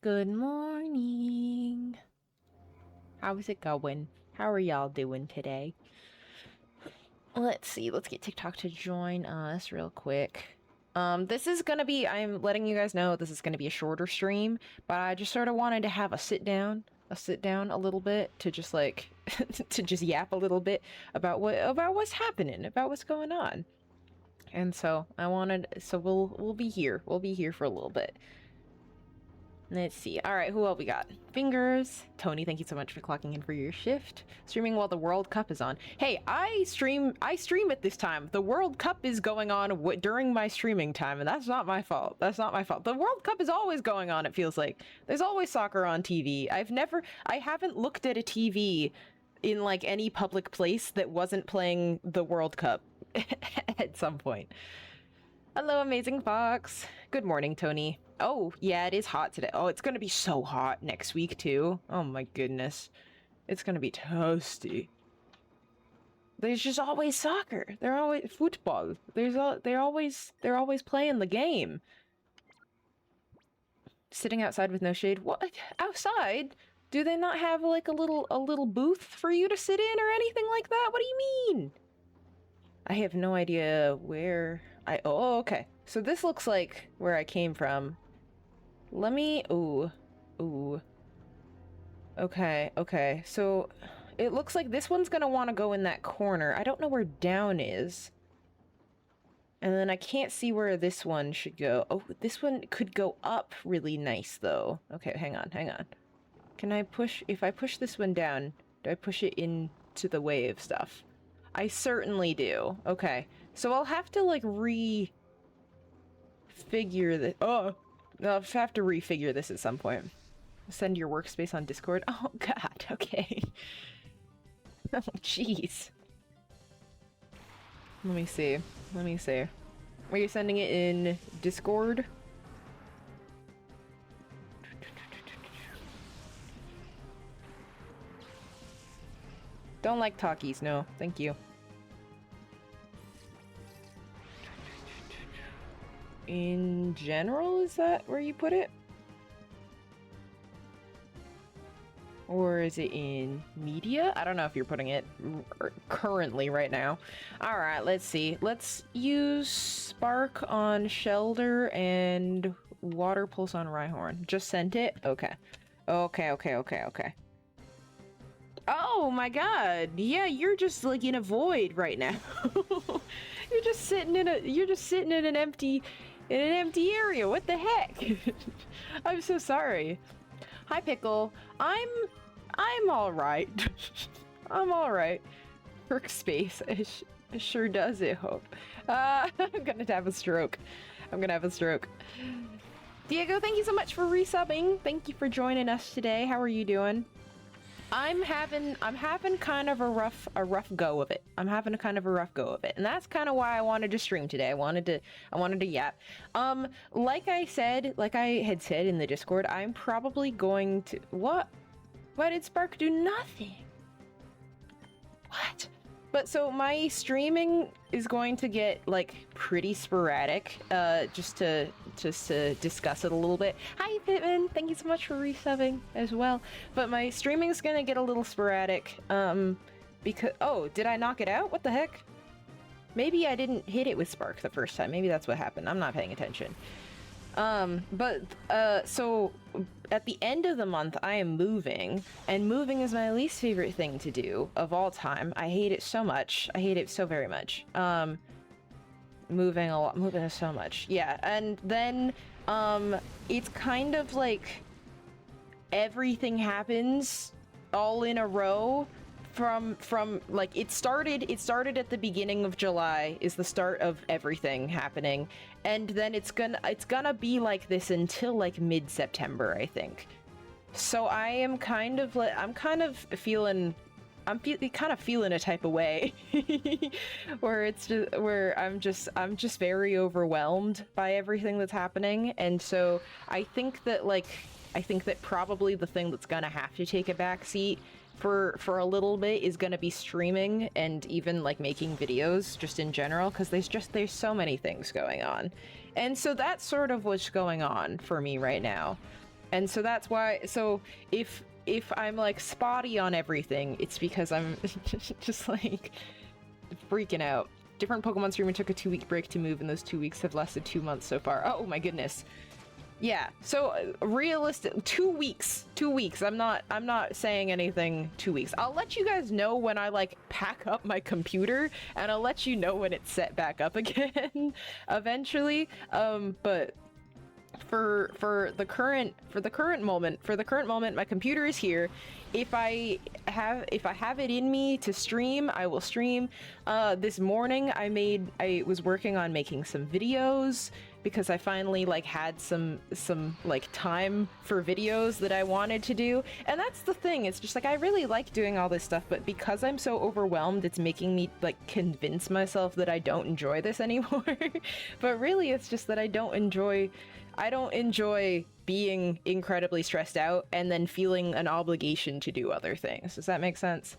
Good morning. How's it going? How are y'all doing today? Let's see. Let's get TikTok to join us real quick. This is gonna be, I'm letting you guys know this is gonna be a shorter stream, but I just sort of wanted to have a sit down a little bit to just like, to just yap a little bit about what's happening, about what's going on. And so we'll be here. We'll be here for a little bit. Let's see. All right, who else we got? Fingers. Tony, thank you so much for clocking in for your shift. Streaming while the World Cup is on. Hey, I stream at this time. The World Cup is going on during my streaming time, and that's not my fault. That's not my fault. The World Cup is always going on, it feels like. There's always soccer on TV. I haven't looked at a TV in like any public place that wasn't playing the World Cup at some point. Hello, Amazing Fox. Good morning, Tony. Oh, yeah, it is hot today. Oh, it's gonna be so hot next week, too. Oh my goodness. It's gonna be toasty. There's just always soccer. They're always football. They're always playing the game. Sitting outside with no shade. What? Outside? Do they not have like a little booth for you to sit in or anything like that? What do you mean? I have no idea where oh, okay. So this looks like where I came from. Let me, ooh. Okay. So it looks like this one's gonna want to go in that corner. I don't know where down is. And then I can't see where this one should go. Oh, this one could go up really nice though. Okay, hang on. Can I push, if I push this one down, do I push it into the way of stuff? I certainly do. Okay. So I'll have to, like, refigure this. Oh! I'll have to refigure this at some point. Send your workspace on Discord. Oh, God. Okay. Oh, jeez. Let me see. Are you sending it in Discord? Don't like talkies, no. Thank you. In general, is that where you put it? Or is it in media? I don't know if you're putting it currently right now. Alright, let's see. Let's use Spark on Shelder and Water Pulse on Rhyhorn. Just sent it? Okay. Okay. Oh my god! Yeah, you're just like in a void right now. You're just sitting in an empty area. What the heck? I'm so sorry. Hi, Pickle. I'm alright. I'm alright. Workspace. It sure does, I hope. I'm gonna have a stroke. Diego, thank you so much for resubbing. Thank you for joining us today. How are you doing? I'm having kind of a rough go of it. And that's kind of why I wanted to stream today. I wanted to yap. Like I had said in the Discord, I'm probably going to, what? Why did Spark do nothing? What? But so my streaming is going to get like pretty sporadic, just to discuss it a little bit. Hi Pittman, thank you so much for resubbing as well. But my streaming's gonna get a little sporadic, because, oh, did I knock it out? What the heck? Maybe I didn't hit it with Spark the first time. Maybe that's what happened. I'm not paying attention. So at the end of the month, I am moving, and moving is my least favorite thing to do of all time. I hate it so much. I hate it so very much. Moving is so much. Yeah, and then, it's kind of like everything happens all in a row. From like it started at the beginning of July is the start of everything happening, and then it's gonna be like this until like mid-September, I think. So I'm kind of feeling a type of way where I'm just very overwhelmed by everything that's happening. And so I think that probably the thing that's gonna have to take a backseat for a little bit is gonna be streaming and even like making videos just in general, because there's so many things going on. And so that's sort of what's going on for me right now. And so that's why, so if I'm like spotty on everything, it's because I'm just like freaking out. Different Pokemon streamer took a 2-week break to move, and those 2 weeks have lasted 2 months so far. Oh my goodness. Yeah, so realistic 2 weeks. 2 weeks. I'm not saying anything 2 weeks. I'll let you guys know when I like pack up my computer, and I'll let you know when it's set back up again eventually. But for the current moment, my computer is here. If I have it in me to stream, I will stream. This morning I was working on making some videos because I finally like had some like time for videos that I wanted to do. And that's the thing, it's just like I really like doing all this stuff, but because I'm so overwhelmed, it's making me like convince myself that I don't enjoy this anymore. But really it's just that I don't enjoy being incredibly stressed out and then feeling an obligation to do other things. Does that make sense?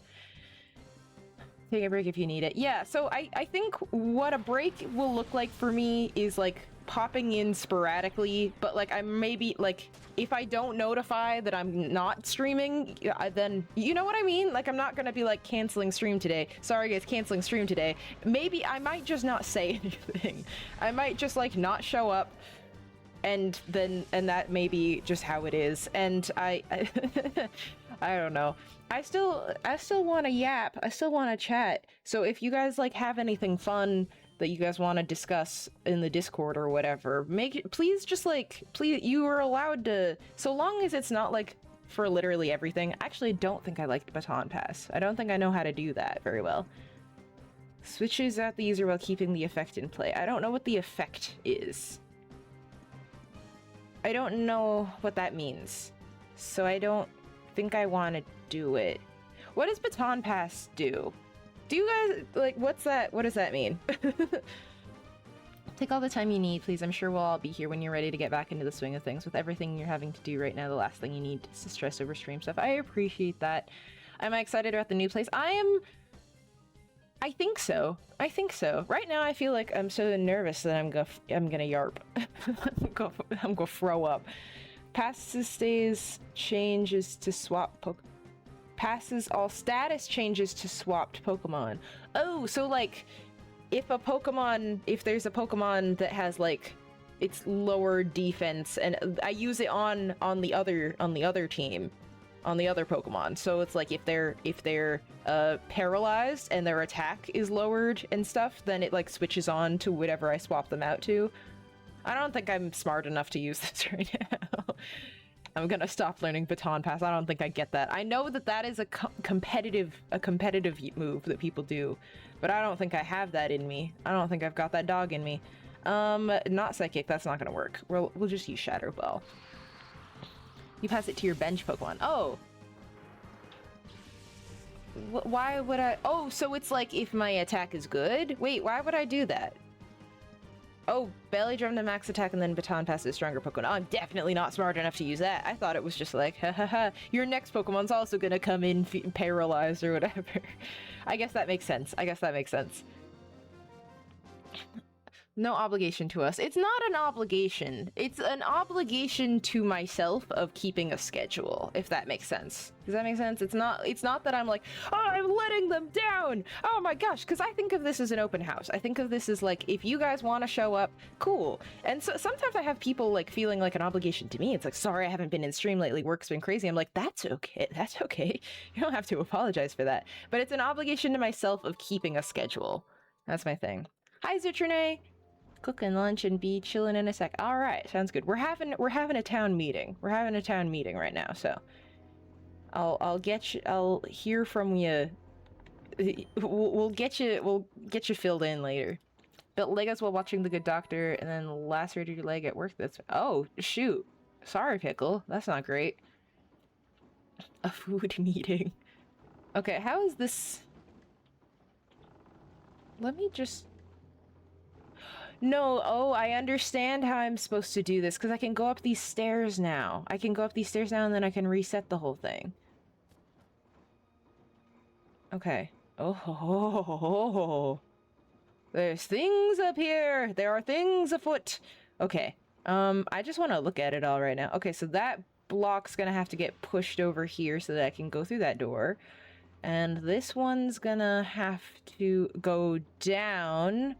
Take a break if you need it. Yeah, so I think what a break will look like for me is like popping in sporadically, but like I'm maybe like if I don't notify that I'm not streaming, then you know what I mean? Like I'm not gonna be like canceling stream today. Sorry guys, canceling stream today. Maybe I might just not say anything. I might just like not show up, and that may be just how it is. And I don't know. I still want to yap. I still want to chat. So if you guys like have anything fun that you guys want to discuss in the Discord or whatever, please you are allowed to, so long as it's not like for literally everything. Actually, I don't think I liked Baton Pass. I don't think I know how to do that very well. Switches out the user while keeping the effect in play. I don't know what the effect is. I don't know what that means, so I don't think I want to do it. What does Baton Pass do? Do you guys, like, what's that? What does that mean? Take all the time you need, please. I'm sure we'll all be here when you're ready to get back into the swing of things. With everything you're having to do right now, the last thing you need is to stress over stream stuff. I appreciate that. Am I excited about the new place? I think so. I think so. Right now, I feel like I'm so nervous that I'm gonna yarp. I'm gonna throw up. Passes stays changes to swap passes all status changes to swapped Pokemon. Oh, so like if there's a Pokemon that has like its lower defense, and I use it on the other team, on the other Pokemon. So it's like if they're paralyzed and their attack is lowered and stuff, then it like switches on to whatever I swap them out to. I don't think I'm smart enough to use this right now. I'm gonna stop learning Baton Pass. I don't think I get that. I know that is a competitive move that people do, but I don't think I have that in me. I don't think I've got that dog in me. Not Psychic. That's not gonna work. We'll just use Shadow Ball. You pass it to your bench Pokemon. Oh. Why would I? Oh, so it's like if my attack is good? Wait, why would I do that? Oh, Belly Drum to max attack and then Baton Pass to a stronger Pokemon. Oh, I'm definitely not smart enough to use that. I thought it was just like, ha ha ha, your next Pokemon's also gonna come in paralyzed or whatever. I guess that makes sense. No obligation to us. It's not an obligation. It's an obligation to myself of keeping a schedule, if that makes sense. Does that make sense? It's not that I'm like, oh, I'm letting them down. Oh my gosh, because I think of this as an open house. I think of this as like, if you guys want to show up, cool. And so sometimes I have people like feeling like an obligation to me. It's like, sorry, I haven't been in stream lately. Work's been crazy. I'm like, that's okay. That's okay. You don't have to apologize for that. But it's an obligation to myself of keeping a schedule. That's my thing. Hi, Zutrine. Cooking lunch and be chilling in a sec. All right, sounds good. We're having a town meeting. We're having a town meeting right now, so I'll hear from you. We'll get you filled in later. Built Legos while watching The Good Doctor, and then lacerated your leg at work. Oh shoot. Sorry, Pickle. That's not great. A food meeting. Okay, how is this? Let me just. No, oh, I understand how I'm supposed to do this, because I can go up these stairs now. And then I can reset the whole thing. Okay. Oh, there's things up here. There are things afoot. Okay. I just want to look at it all right now. Okay, so that block's gonna have to get pushed over here so that I can go through that door. And this one's gonna have to go down,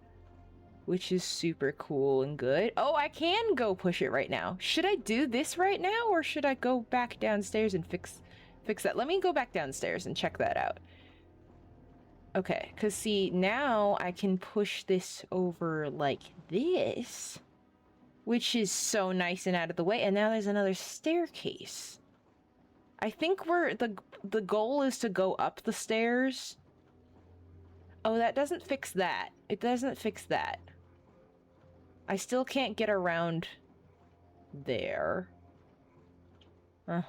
which is super cool and good. Oh, I can go push it right now. Should I do this right now, or should I go back downstairs and fix that? Let me go back downstairs and check that out. Okay, because see, now I can push this over like this, which is so nice and out of the way. And now there's another staircase. I think the goal is to go up the stairs. Oh, that doesn't fix that. It doesn't fix that. I still can't get around there. I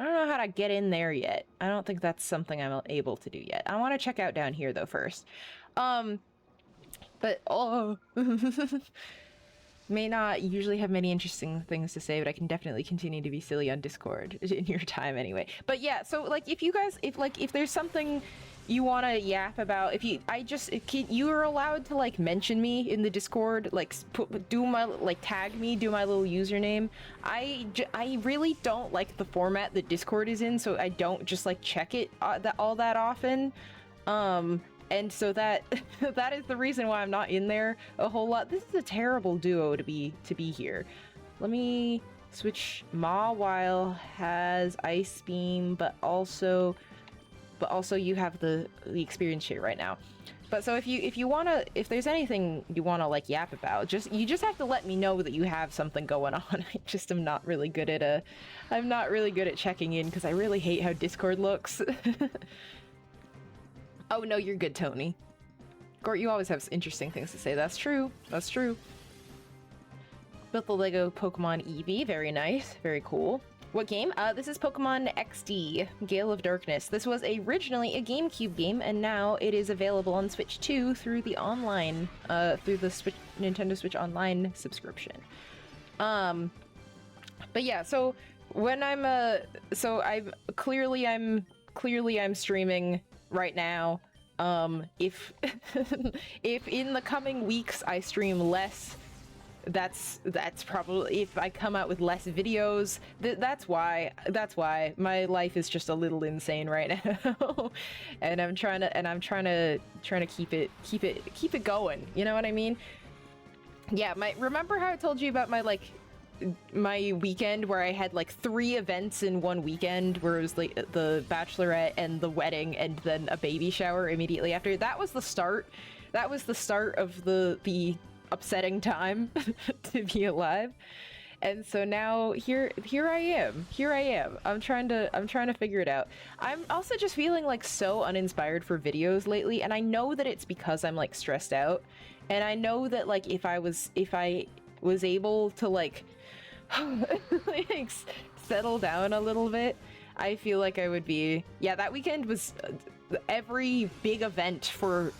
don't know how to get in there yet. I don't think that's something I'm able to do yet. I want to check out down here though first. But oh, may not usually have many interesting things to say, but I can definitely continue to be silly on Discord in your time anyway. But yeah, so like if you guys, if there's something you want to yap about, you are allowed to like mention me in the Discord, like tag me, do my little username. I really don't like the format that Discord is in, so I don't just like check it all that often. And so that is the reason why I'm not in there a whole lot. This is a terrible duo to be here. Let me switch. Mawile has Ice Beam, but also you have the experience share right now. But so if there's anything you wanna like yap about, you just have to let me know that you have something going on. I'm not really good at checking in because I really hate how Discord looks. Oh no, you're good, Tony. Gort, you always have interesting things to say. That's true. That's true. Built the Lego Pokemon Eevee. Very nice. Very cool. What game? This is Pokemon XD Gale of Darkness. This was originally a GameCube game, and now it is available on Switch 2 through the online, through the Nintendo Switch Online subscription. But yeah, so when I'm I'm streaming right now. If in the coming weeks I stream less, that's probably, if I come out with less videos, that's why my life is just a little insane right now. And I'm trying to keep it going, you know what I mean? Yeah, remember how I told you about my weekend where I had like 3 events in one weekend, where it was like the bachelorette and the wedding and then a baby shower immediately after? That was the start of the upsetting time to be alive. And so now here I am. I'm trying to figure it out. I'm also just feeling like so uninspired for videos lately, and I know that it's because I'm like stressed out, and I know that like if I was able to like settle down a little bit, I feel like I would be. Yeah, that weekend was every big event for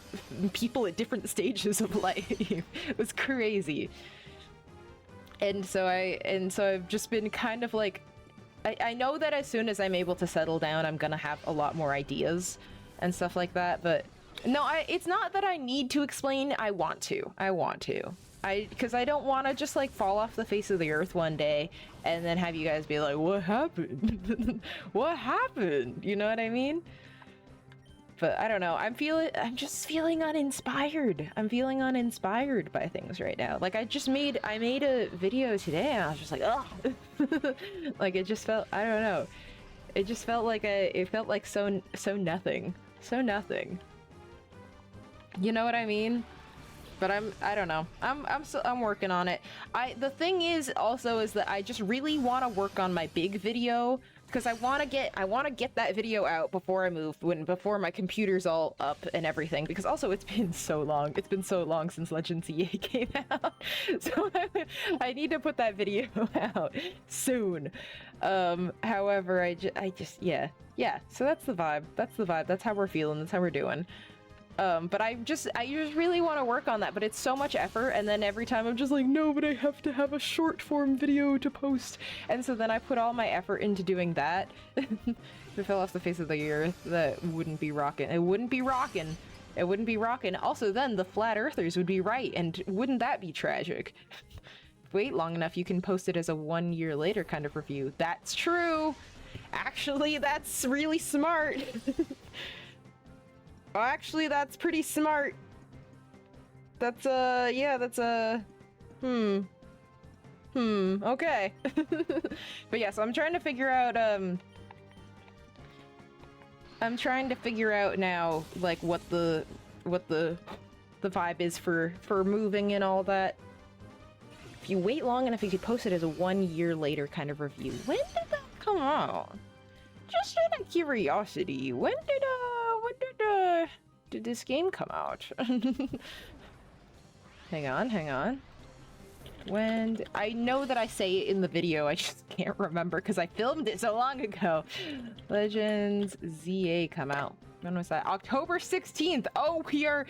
people at different stages of life. It was crazy. And so I've just been kind of like, I know that as soon as I'm able to settle down, I'm gonna have a lot more ideas and stuff like that, but no, it's not that I need to explain. I want to. Because I don't want to just like fall off the face of the earth one day and then have you guys be like, what happened? What happened? You know what I mean? But I don't know. I'm just feeling uninspired. I'm feeling uninspired by things right now. Like I made a video today and I was just like, ugh. Like it just felt, I don't know. It just felt like it felt like so nothing. So nothing. You know what I mean? But I don't know. I'm working on it. The thing is also is that I just really want to work on my big video, because I want to get that video out before I move, before my computer's all up and everything, because also it's been so long. It's been so long since Legends EA came out. So I need to put that video out soon. However, I just yeah. So that's the vibe. That's how we're feeling. That's how we're doing. But I just really want to work on that, but it's so much effort, and then every time I'm just like, no, but I have to have a short form video to post, and so then I put all my effort into doing that. If it fell off the face of the earth, that wouldn't be rocking. It wouldn't be rocking. Also, then the flat earthers would be right, and wouldn't that be tragic? wait long enough, you can post it as a 1 year later kind of review. That's true. Actually, that's really smart. Actually, that's pretty smart. That's yeah, that's okay. But yeah, so I'm trying to figure out now like what the vibe is for moving and all that. If you wait long enough, you could post it as a 1 year later kind of review. When did that come out? Just out of curiosity, when did this game come out? Hang on. When I know that I say it in the video, I just can't remember because I filmed it so long ago. Legends ZA come out. When was that? October 16th. Oh, we are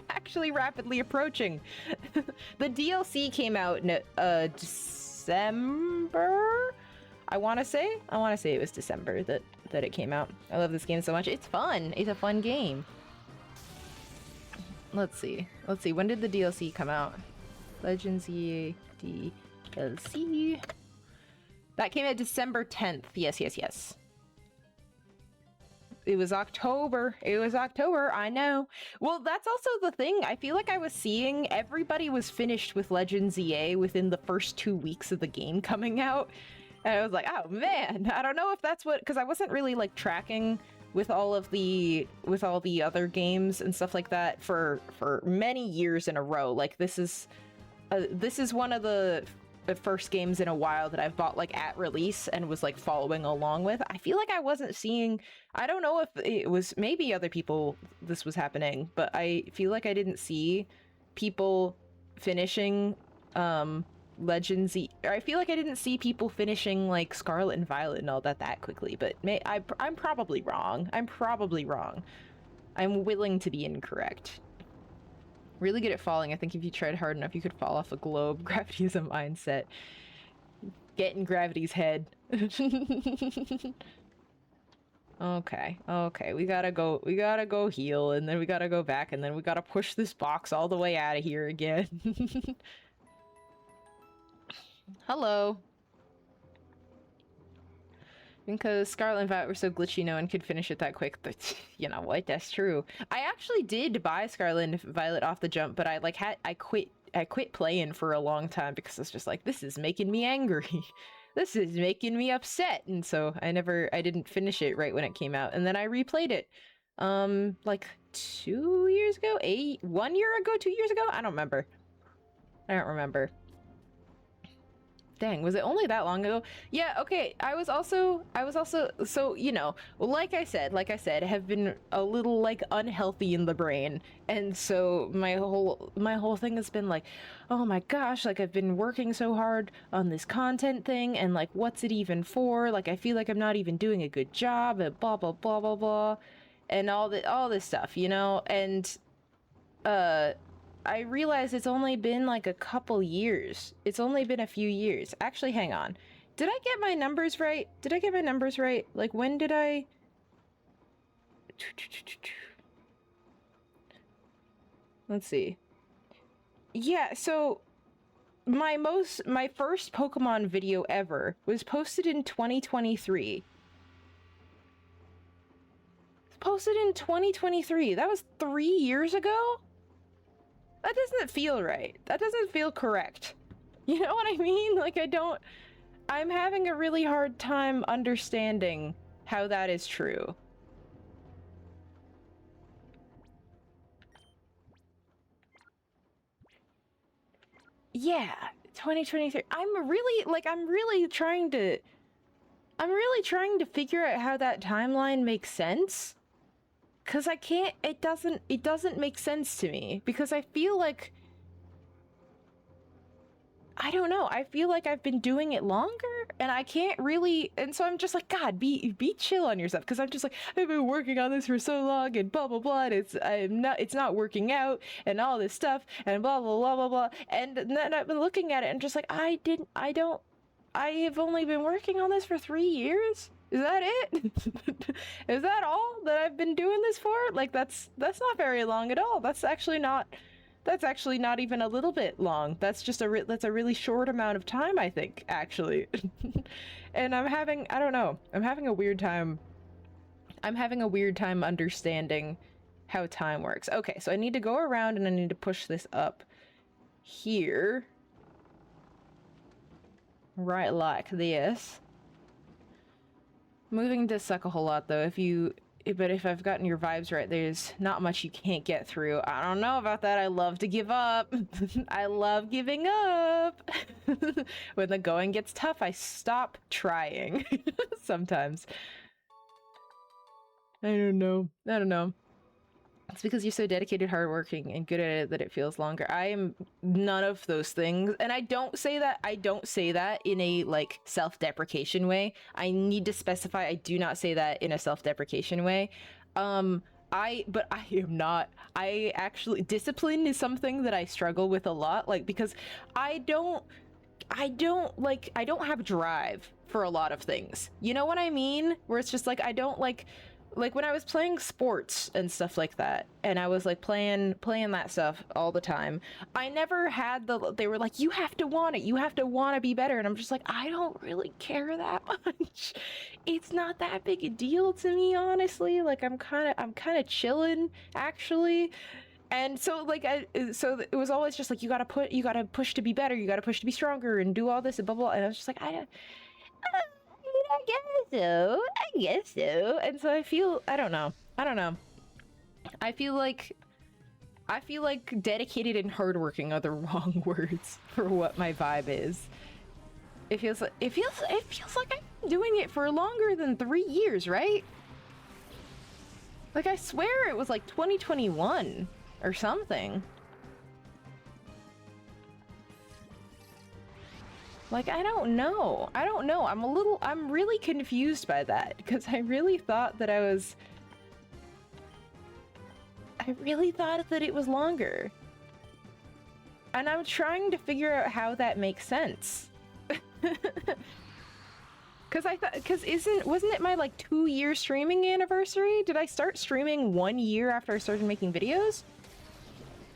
actually rapidly approaching. The DLC came out in December. I want to say it was December that it came out. I love this game so much. It's fun. It's a fun game. Let's see. When did the DLC come out? Legends EA DLC. That came out December 10th. Yes. It was October. I know. Well, that's also the thing. I feel like I was seeing everybody was finished with Legends EA within the first 2 weeks of the game coming out. And I was like, oh man, I don't know if that's what, because I wasn't really like tracking with all the other games and stuff like that for many years in a row. Like this is one of the first games in a while that I've bought like at release and was like following along with. I feel like I wasn't seeing, I don't know if it was maybe other people this was happening, but I feel like I didn't see people finishing Legends. I feel like I didn't see people finishing like Scarlet and Violet and all that quickly, but I'm probably wrong. I'm willing to be incorrect. Really good at falling. I think if you tried hard enough, you could fall off a globe. Gravity is a mindset. Get in gravity's head. Okay. We gotta go heal, and then we gotta go back, and then we gotta push this box all the way out of here again. Hello. Because Scarlet and Violet were so glitchy, no one could finish it that quick. But you know what? That's true. I actually did buy Scarlet and Violet off the jump, but I quit playing for a long time because it's just like, this is making me angry. This is making me upset, and so I didn't finish it right when it came out, and then I replayed it like 2 years ago, 1 year ago, 2 years ago. I don't remember. Dang, was it only that long ago? Yeah, okay. I was also so, you know, like I said, have been a little like unhealthy in the brain. And so my whole thing has been like, oh my gosh, like I've been working so hard on this content thing, and like what's it even for? Like I feel like I'm not even doing a good job at blah blah blah blah blah and all this stuff, you know? And I realized it's only been like a couple years. It's only been a few years. Actually, hang on. Did I get my numbers right? Like, when did I... Let's see. Yeah, so my first Pokemon video ever was posted in 2023. That was 3 years ago? That doesn't feel right. That doesn't feel correct. You know what I mean? Like, I'm having a really hard time understanding how that is true. Yeah, 2023. I'm really trying to figure out how that timeline makes sense. Cause I can't, it doesn't make sense to me, because I feel like, I don't know, I feel like I've been doing it longer, and I can't really, and so I'm just like, God, be chill on yourself, because I'm just like, I've been working on this for so long, and blah blah blah, and it's not working out, and all this stuff, and blah blah blah blah blah, and then I've been looking at it, and just like, I have only been working on this for 3 years? Is that it? Is that all that I've been doing this for? Like, that's not very long at all. That's actually not That's actually not even a little bit long. That's just that's a really short amount of time, I think, actually. And I don't know, I'm having a weird time. I'm having a weird time understanding how time works. Okay, so I need to go around and I need to push this up here. Right like this. Moving does suck a whole lot though. But if I've gotten your vibes right, there's not much you can't get through. I don't know about that. I love to give up. I love giving up. When the going gets tough, I stop trying. Sometimes. I don't know. It's because you're so dedicated, hardworking, and good at it that it feels longer. I am none of those things, and I don't say that in a, like, self-deprecation way. I need to specify I do not say that in a self-deprecation way. But I am not. I actually, discipline is something that I struggle with a lot, like, because I don't have drive for a lot of things. You know what I mean? Where it's just like, I don't like when I was playing sports and stuff like that, and I was like playing that stuff all the time, I never had they were like, you have to want it, you have to want to be better, and I'm just like, I don't really care that much. It's not that big a deal to me, honestly. Like, I'm kind of chilling, actually. And so, like, so it was always just like, you gotta push to be better, you gotta push to be stronger, and do all this and blah blah. And I was just like, I guess so. And so I don't know. I feel like dedicated and hardworking are the wrong words for what my vibe is. It feels like I've been doing it for longer than 3 years, right? Like, I swear it was like 2021 or something. Like, I don't know. I'm really confused by that, because I really thought that it was longer. And I'm trying to figure out how that makes sense. Wasn't it my, like, 2-year streaming anniversary? Did I start streaming 1 year after I started making videos?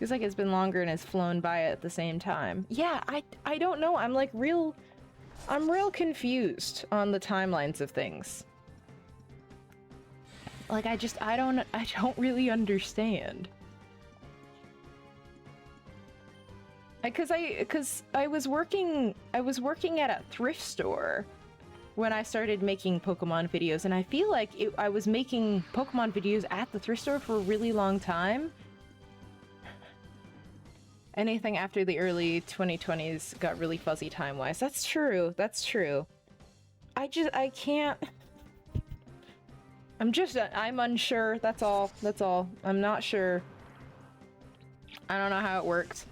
Feels like it's been longer and has flown by at the same time. Yeah, I don't know. I'm real confused on the timelines of things. Like, I don't really understand. Because I was working at a thrift store when I started making Pokemon videos, and I feel like I was making Pokemon videos at the thrift store for a really long time. Anything after the early 2020s got really fuzzy time-wise. That's true. I can't... I'm unsure. That's all. I'm not sure. I don't know how it works.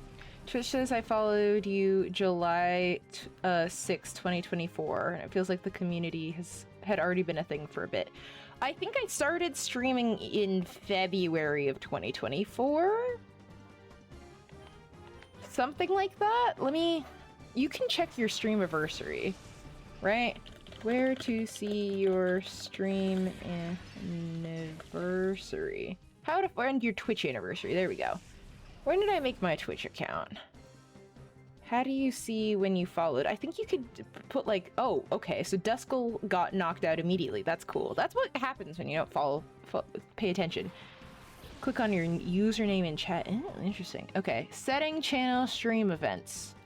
Twitch says I followed you July 6, 2024, and it feels like the community had already been a thing for a bit. I think I started streaming in February of 2024? Something like that? You can check your streamiversary, right? Where to see your stream anniversary. How to find your Twitch anniversary. There we go. When did I make my Twitch account? How do you see when you followed? I think you could put, like, oh, okay, so Duskull got knocked out immediately. That's cool. That's what happens when you don't pay attention. Click on your username in chat. Interesting. Okay, setting channel stream events.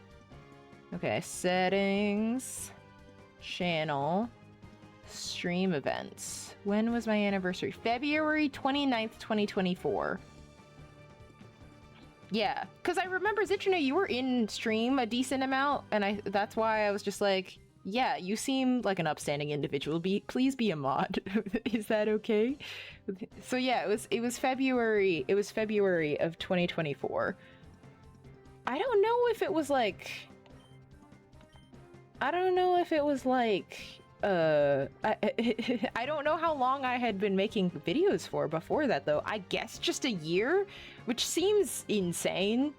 Okay, settings, channel, stream events. When was my anniversary? February 29th, 2024. Yeah, because I remember, Zitrina, you were in stream a decent amount, and that's why I was just like, yeah, you seem like an upstanding individual. Please be a mod. Is that okay? So yeah, it was February of 2024. I don't know if it was like I don't know how long I had been making videos for before that, though. I guess just a year, which seems insane.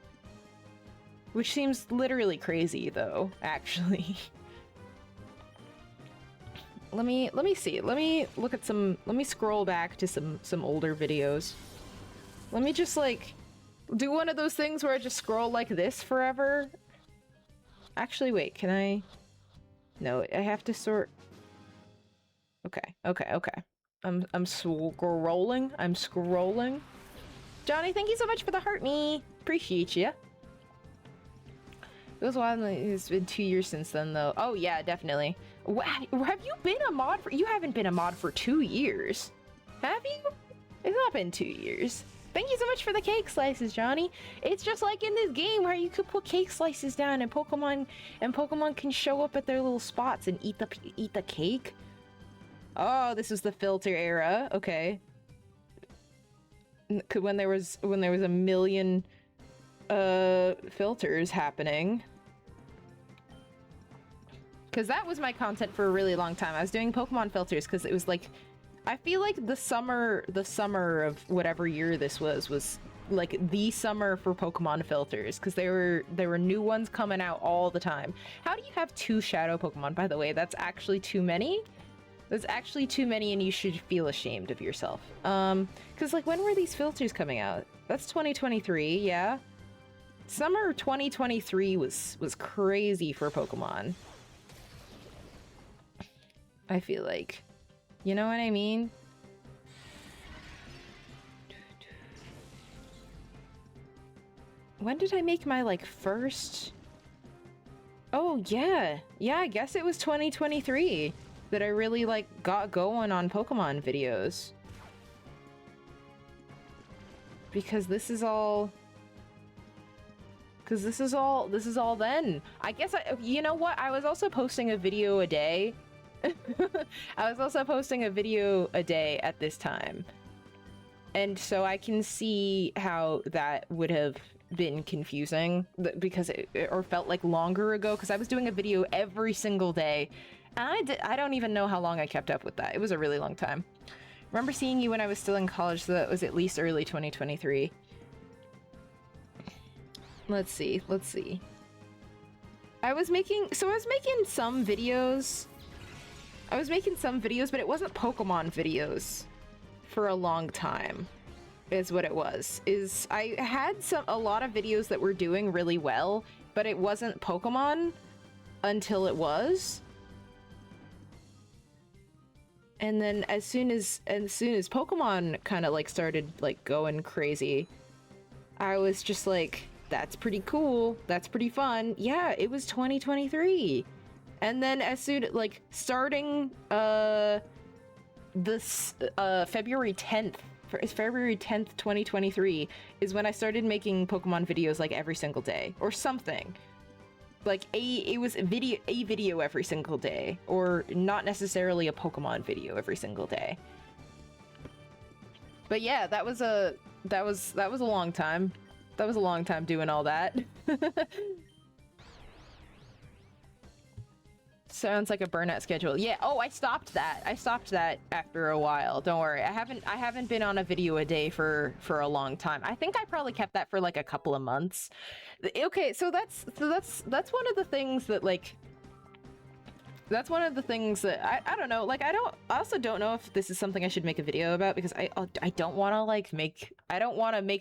Which seems literally crazy, though, actually. Let me see. Let me look at let me scroll back to some older videos. Let me just, like, Do one of those things where I just scroll like this forever. Actually, wait, can I? No, I have to sort. Okay. I'm scrolling. I'm scrolling. Johnny, thank you so much for the heart me. Appreciate you. It was a while. It's been 2 years since then, though. Oh yeah, definitely. Have you been a mod for? You haven't been a mod for 2 years, have you? It's not been 2 years. Thank you so much for the cake slices, Johnny. It's just like in this game where you could put cake slices down and Pokemon can show up at their little spots and eat the cake. Oh, this is the filter era. Okay. When there was a million filters happening. Cause that was my content for a really long time. I was doing Pokemon filters because it was like, I feel like the summer of whatever year this was like the summer for Pokemon filters, because there were new ones coming out all the time. How do you have 2 shadow Pokemon, by the way? That's actually too many. That's actually too many, and you should feel ashamed of yourself. Because like, when were these filters coming out? That's 2023, yeah. Summer 2023 was crazy for Pokemon. I feel like. You know what I mean? When did I make my, like, first... Oh, yeah. Yeah, I guess it was 2023 that I really, like, got going on Pokemon videos. Because this is all... this is all then. I guess you know what? I was also posting a video a day. I was also posting a video a day at this time. And so I can see how that would have been confusing because or felt like longer ago, because I was doing a video every single day. And I don't even know how long I kept up with that. It was a really long time. Remember seeing you when I was still in college, so that was at least early 2023. Let's see. I was making some videos. But it wasn't Pokemon videos for a long time, is what it was. I had a lot of videos that were doing really well, but it wasn't Pokemon until it was. And then as soon as Pokemon kind of like started like going crazy, I was just like, that's pretty cool. That's pretty fun. Yeah, it was 2023. And then as soon like starting this February 10th, 2023 is when I started making Pokemon videos like every single day or something. Like it was a video every single day, or not necessarily a Pokemon video every single day. But yeah, that was a long time. That was a long time doing all that. Sounds like a burnout schedule. Yeah. Oh, I stopped that. I stopped that after a while. Don't worry. I haven't been on a video a day for a long time. I think I probably kept that for like a couple of months. Okay, so that's one of the things that like. That's one of the things that I don't know. Like I also don't know if this is something I should make a video about, because I don't want to like make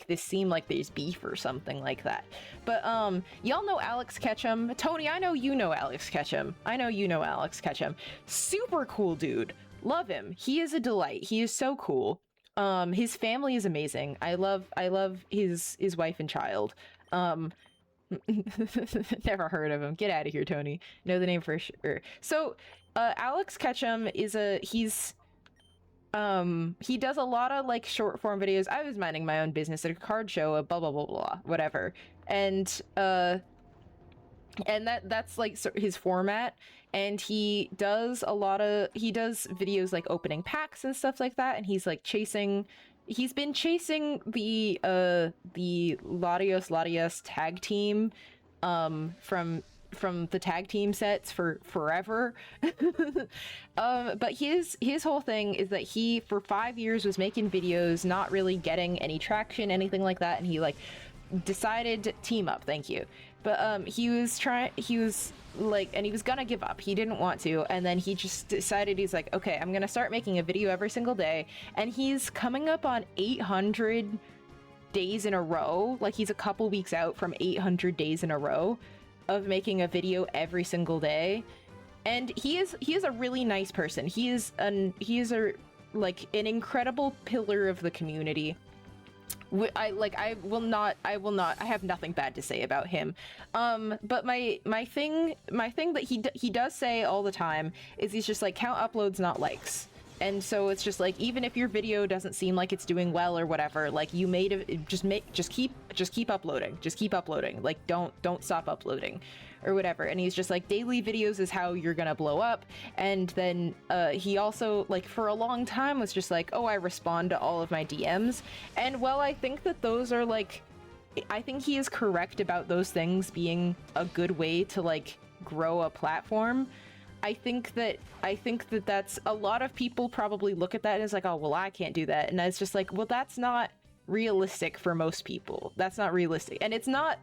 this seem like there's beef or something like that. But y'all know Alex Ketchum. Tony, I know you know Alex Ketchum. Super cool dude. Love him. He is a delight. He is so cool. His family is amazing. I love his wife and child. Never heard of him. Get out of here, Tony. Know the name for sure. So, Alex Ketchum is he does a lot of like short form videos. I was minding my own business at a card show, a blah blah blah blah, whatever. And that's like his format. And he does videos like opening packs and stuff like that. And he's been chasing the Latios tag team from the tag team sets for forever. But his whole thing is that he for 5 years was making videos, not really getting any traction, anything like that, and he like decided to team up. Thank you. But he was gonna give up. He didn't want to, and then he just decided, he's like, okay, I'm gonna start making a video every single day, and he's coming up on 800 days in a row, like he's a couple weeks out from 800 days in a row of making a video every single day. And he is a really nice person. He is an incredible pillar of the community. I have nothing bad to say about him. But my thing that he does say all the time is he's just like, count uploads, not likes. And so it's just like, even if your video doesn't seem like it's doing well or whatever, like you just keep uploading. Like don't stop uploading or whatever. And he's just like, daily videos is how you're gonna blow up. And then he also, like, for a long time was just like, oh, I respond to all of my DMs. And while I think that those are like, I think he is correct about those things being a good way to like grow a platform. I think that that's, a lot of people probably look at that as like, oh, well, I can't do that. And it's just like, well, that's not realistic for most people. That's not realistic. And it's not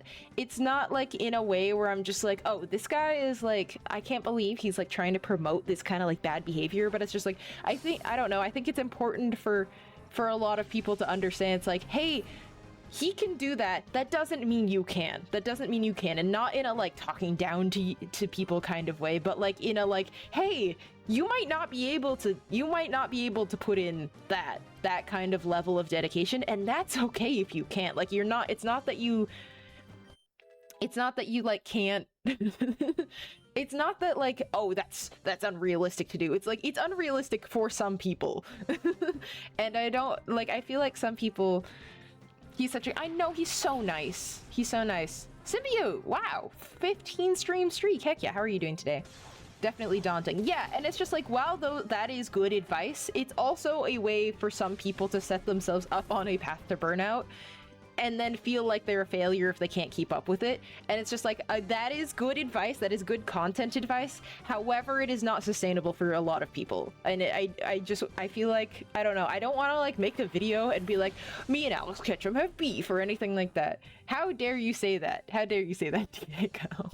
like in a way where I'm just like, oh, this guy is like, I can't believe he's like trying to promote this kind of like bad behavior. But it's just like, I don't know, I think it's important for a lot of people to understand. It's like, hey, he can do that. That doesn't mean you can. And not in a like talking down to people kind of way, but like in a like, hey, you might not be able to put in that kind of level of dedication, and that's okay if you can't. Like, it's not that you like can't it's not that like, oh, that's unrealistic to do. It's like, it's unrealistic for some people. And I feel like some people, I know he's so nice. Symbiote, wow, 15 stream streak. Heck yeah, how are you doing today? Definitely daunting. Yeah, and it's just like, while though that is good advice, it's also a way for some people to set themselves up on a path to burnout and then feel like they're a failure if they can't keep up with it. And it's just like, that is good advice, that is good content advice. However, it is not sustainable for a lot of people. And I feel like, I don't know, I don't want to like make a video and be like, me and Alex Ketchum have beef or anything like that. How dare you say that? Diego?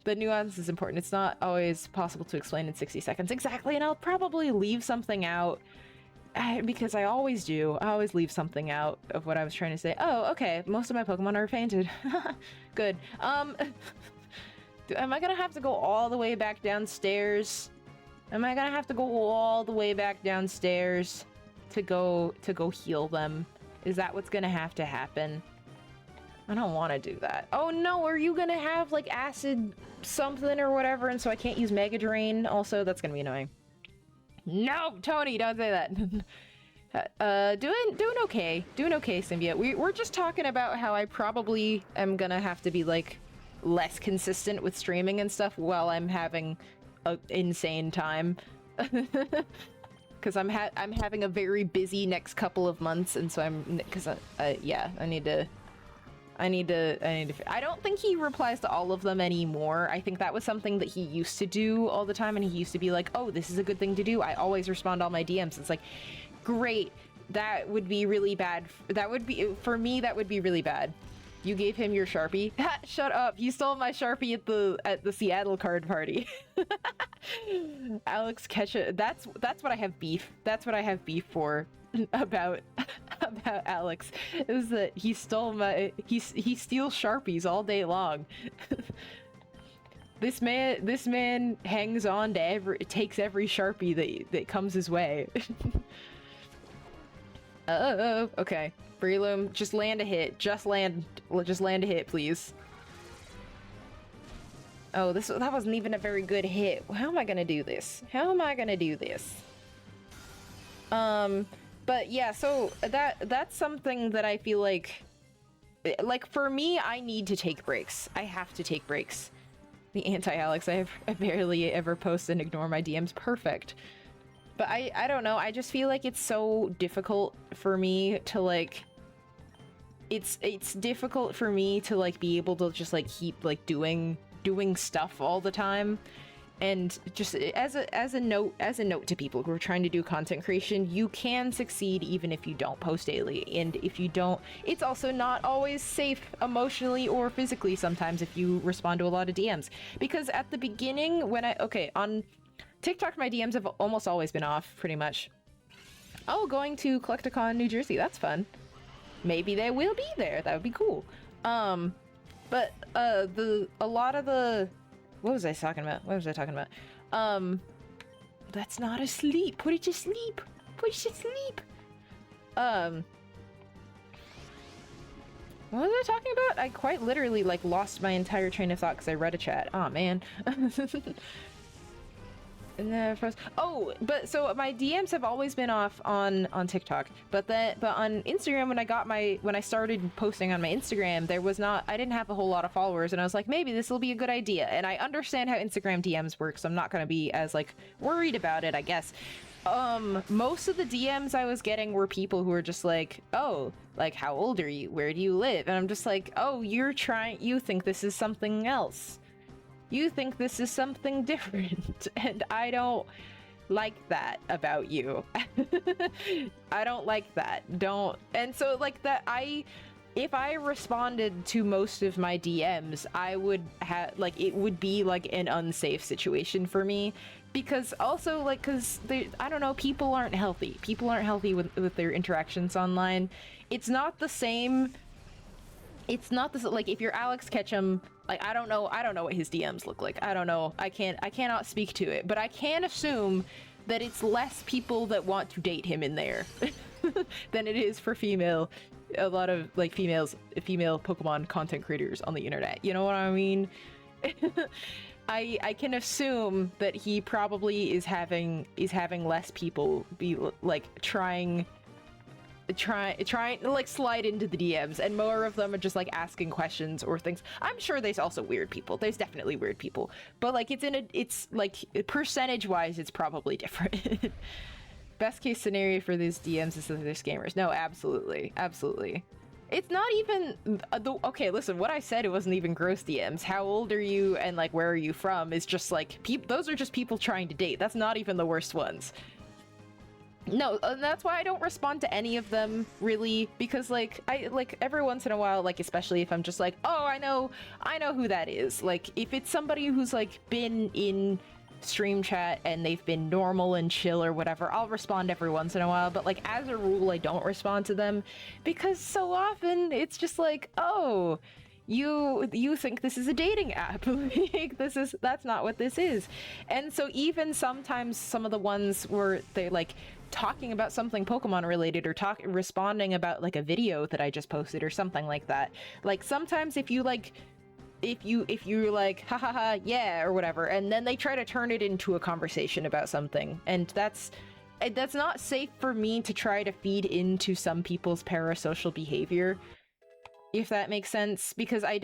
The nuance is important. It's not always possible to explain in 60 seconds. Exactly, and I'll probably leave something out because I always do. I always leave something out of what I was trying to say. Oh, okay. Most of my Pokemon are fainted. Good. Am I gonna have to go all the way back downstairs? To go heal them? Is that what's gonna have to happen? I don't want to do that. Oh no, are you gonna have like acid something or whatever, and so I can't use Mega Drain? Also, that's gonna be annoying. No, Tony, don't say that. Doing okay, Symbiote. We're just talking about how I probably am gonna have to be like less consistent with streaming and stuff while I'm having an insane time. Because I'm having a very busy next couple of months, and so I need to. I don't think he replies to all of them anymore. I think that was something that he used to do all the time, and he used to be like, oh, this is a good thing to do. I always respond to all my DMs. It's like, great. That would be really bad. For me, that would be really bad. You gave him your Sharpie? Shut up. You stole my Sharpie at the Seattle card party. Alex Ketchum. That's what I have beef. That's what I have beef for. about Alex, is that he stole he steals Sharpies all day long. This man hangs on to takes every Sharpie that comes his way. Oh, okay. Breloom, just land a hit. Just land a hit, please. Oh, that wasn't even a very good hit. How am I gonna do this? But yeah, so that's something that I feel like for me, I need to take breaks. I have to take breaks. The anti-Alex, I barely ever post and ignore my DMs. Perfect. But I don't know, I just feel like it's so difficult for me to like, it's difficult for me to like be able to just like keep like doing stuff all the time. And just as a note to people who are trying to do content creation, you can succeed even if you don't post daily. And if you don't, it's also not always safe emotionally or physically sometimes if you respond to a lot of DMs. Because at the beginning, on TikTok, my DMs have almost always been off, pretty much. Oh, going to Collecticon, New Jersey, that's fun. maybe they will be there. That would be cool. But a lot of the, what was I talking about? What was I talking about? That's not asleep. Put it to sleep. Put it to sleep. What was I talking about? I quite literally like lost my entire train of thought because I read a chat. Oh man. And then but so my DMs have always been off on TikTok, but on Instagram when I started posting on my Instagram, I didn't have a whole lot of followers, and I was like, maybe this will be a good idea. And I understand how Instagram DMs work, so I'm not gonna be as like worried about it, I guess. Most of the DMs I was getting were people who were just like, oh, like, how old are you? Where do you live? And I'm just like, oh, you think this is something else. You think this is something different, and I don't like that about you. I don't like that. And so like that, if I responded to most of my DMs, I would have, like, it would be like an unsafe situation for me, because also, like, because I don't know, people aren't healthy. People aren't healthy with their interactions online. It's not the same. It's not the, like, if you're Alex Ketchum, like, I don't know what his DMs look like. I don't know. I cannot speak to it, but I can assume that it's less people that want to date him in there than it is for a lot of like female Pokemon content creators on the internet. You know what I mean? I can assume that he probably is having less people be like trying to like slide into the DMs, and more of them are just like asking questions or things. I'm sure there's also weird people. There's definitely weird people, but like it's like percentage wise, it's probably different. Best case scenario for these DMs is that they're scammers. No, absolutely. It's not even okay, listen, what I said, it wasn't even gross DMs. How old are you and like where are you from is just like those are just people trying to date. That's not even the worst ones. No, and that's why I don't respond to any of them, really, because like I like every once in a while, like especially if I'm just like, oh, I know who that is. Like if it's somebody who's like been in stream chat and they've been normal and chill or whatever, I'll respond every once in a while, but like as a rule I don't respond to them, because so often it's just like, oh, you think this is a dating app. Like, that's not what this is. And so even sometimes some of the ones where they're like talking about something Pokemon related or responding about like a video that I just posted or something like that, like sometimes if you're like ha ha ha yeah or whatever, and then they try to turn it into a conversation about something, and that's not safe for me to try to feed into some people's parasocial behavior, if that makes sense, because I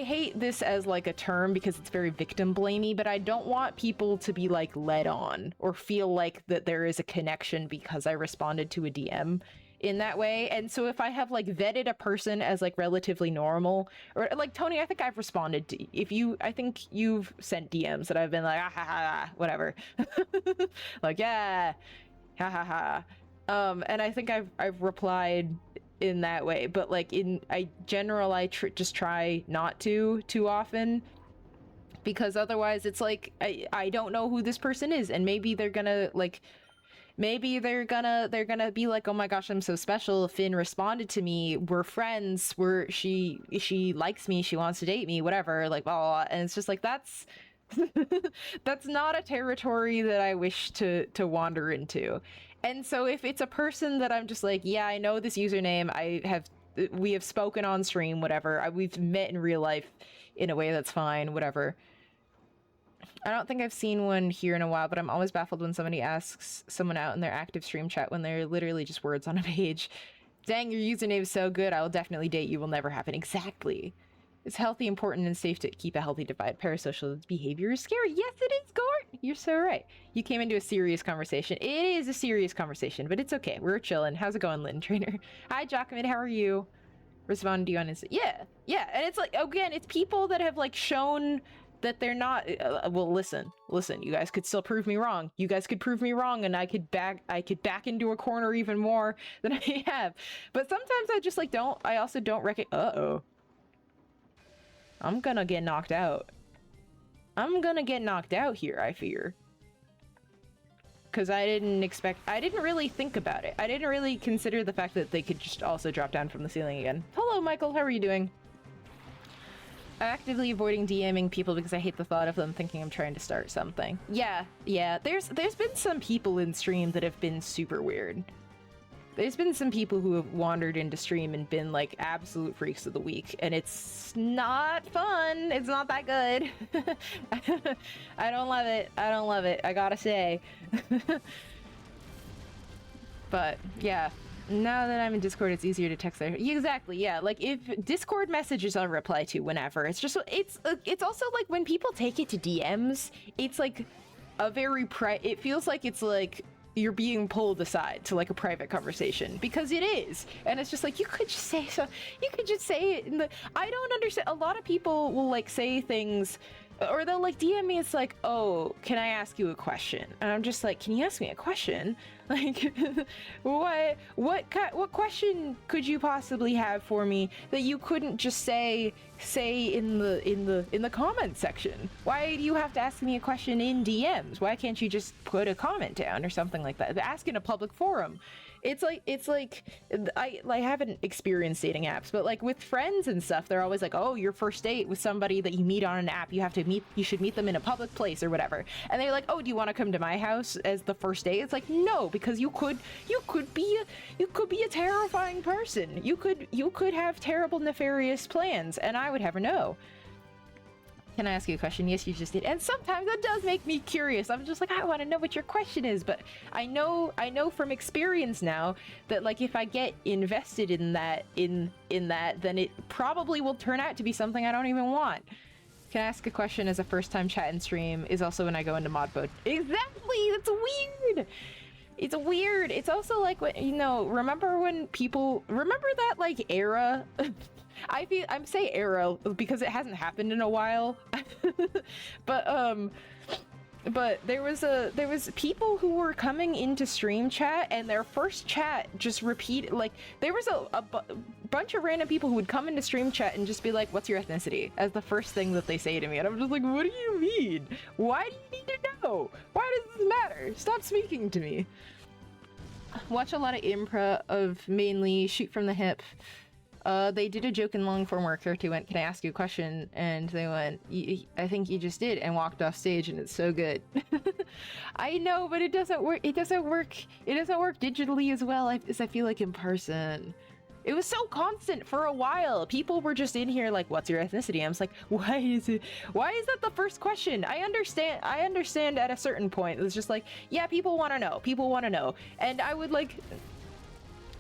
hate this as like a term because it's very victim blamey, but I don't want people to be like led on or feel like that there is a connection because I responded to a DM in that way. And so if I have like vetted a person as like relatively normal, or like Tony, I think I've responded to, I think you've sent DMs that I've been like, ah ha ha, whatever. Like, yeah, ha ha ha. And I think I've replied in that way, but like I just try not to too often, because otherwise it's like I don't know who this person is, and maybe they're gonna be like, oh my gosh, I'm so special, Finn responded to me, we're friends, she likes me, she wants to date me, whatever, like blah, blah, blah. And it's just like, that's that's not a territory that I wish to wander into. And so if it's a person that I'm just like, yeah, I know this username, we have spoken on stream, whatever, we've met in real life in a way that's fine, whatever. I don't think I've seen one here in a while, but I'm always baffled when somebody asks someone out in their active stream chat when they're literally just words on a page. Dang, your username is so good, I will definitely date you, will never happen. Exactly. It's healthy, important, and safe to keep a healthy divide. Parasocial behavior is scary. Yes, it is, Gort! You're so right. You came into a serious conversation. It is a serious conversation, but it's okay. We're chilling. How's it going, Lynn Trainer? Hi, Jacqueline. How are you? Responding to you on Insta. Yeah. And it's like, again, it's people that have like shown that they're not. Well, listen. You guys could still prove me wrong. You guys could prove me wrong, and I could back into a corner even more than I have. But sometimes I just like don't. I also don't recognize. I'm gonna get knocked out. I'm gonna get knocked out here, I fear. because I didn't really think about it. I didn't really consider the fact that they could just also drop down from the ceiling again. Hello, Michael, how are you doing? I'm actively avoiding DMing people because I hate the thought of them thinking I'm trying to start something. Yeah, there's been some people in stream that have been super weird. There's been some people who have wandered into stream and been like absolute freaks of the week, and it's not fun. It's not that good. I don't love it. I don't love it, I gotta say. But yeah, now that I'm in Discord, it's easier to text there. Exactly, yeah. Like if Discord messages I'll reply to whenever. It's just it's also like when people take it to DMs, it's like a very it feels like it's like you're being pulled aside to like a private conversation, because it is, and it's just like you could just say so. You could just say it in the. I don't understand. A lot of people will like say things, or they'll like DM me. It's like, oh, can I ask you a question? And I'm just like, can you ask me a question? Like, what question could you possibly have for me that you couldn't just say in the comment section? Why do you have to ask me a question in DMs? Why can't you just put a comment down or something like that? Ask in a public forum. It's like I haven't experienced dating apps, but like with friends and stuff, they're always like, oh, your first date with somebody that you meet on an app, you should meet them in a public place or whatever. And they're like, oh, do you want to come to my house as the first date? It's like, no, because you could be a terrifying person. You could have terrible nefarious plans, and I would never know. Can I ask you a question? Yes, you just did. And sometimes that does make me curious. I'm just like, I want to know what your question is, but I know from experience now that like if I get invested in that, then it probably will turn out to be something I don't even want. Can I ask a question as a first-time chat and stream is also when I go into mod mode. Exactly! That's weird! It's weird. It's also like, when, you know, remember that like era? I'm saying era because it hasn't happened in a while. But there was people who were coming into stream chat, and their first chat just repeated, like there was a bunch of random people who would come into stream chat and just be like, what's your ethnicity, as the first thing that they say to me, and I'm just like, what do you mean? Why do you need to know? Why does this matter? Stop speaking to me. Watch a lot of impro of mainly shoot from the hip. They did a joke in long form where a character went, can I ask you a question? And they went, I think you just did, and walked off stage, and it's so good. I know, but it doesn't work. It doesn't work digitally as well as I feel like in person. It was so constant for a while. People were just in here like, what's your ethnicity? I was like, why is that the first question? I understand at a certain point. It was just like, yeah, people want to know. And I would like,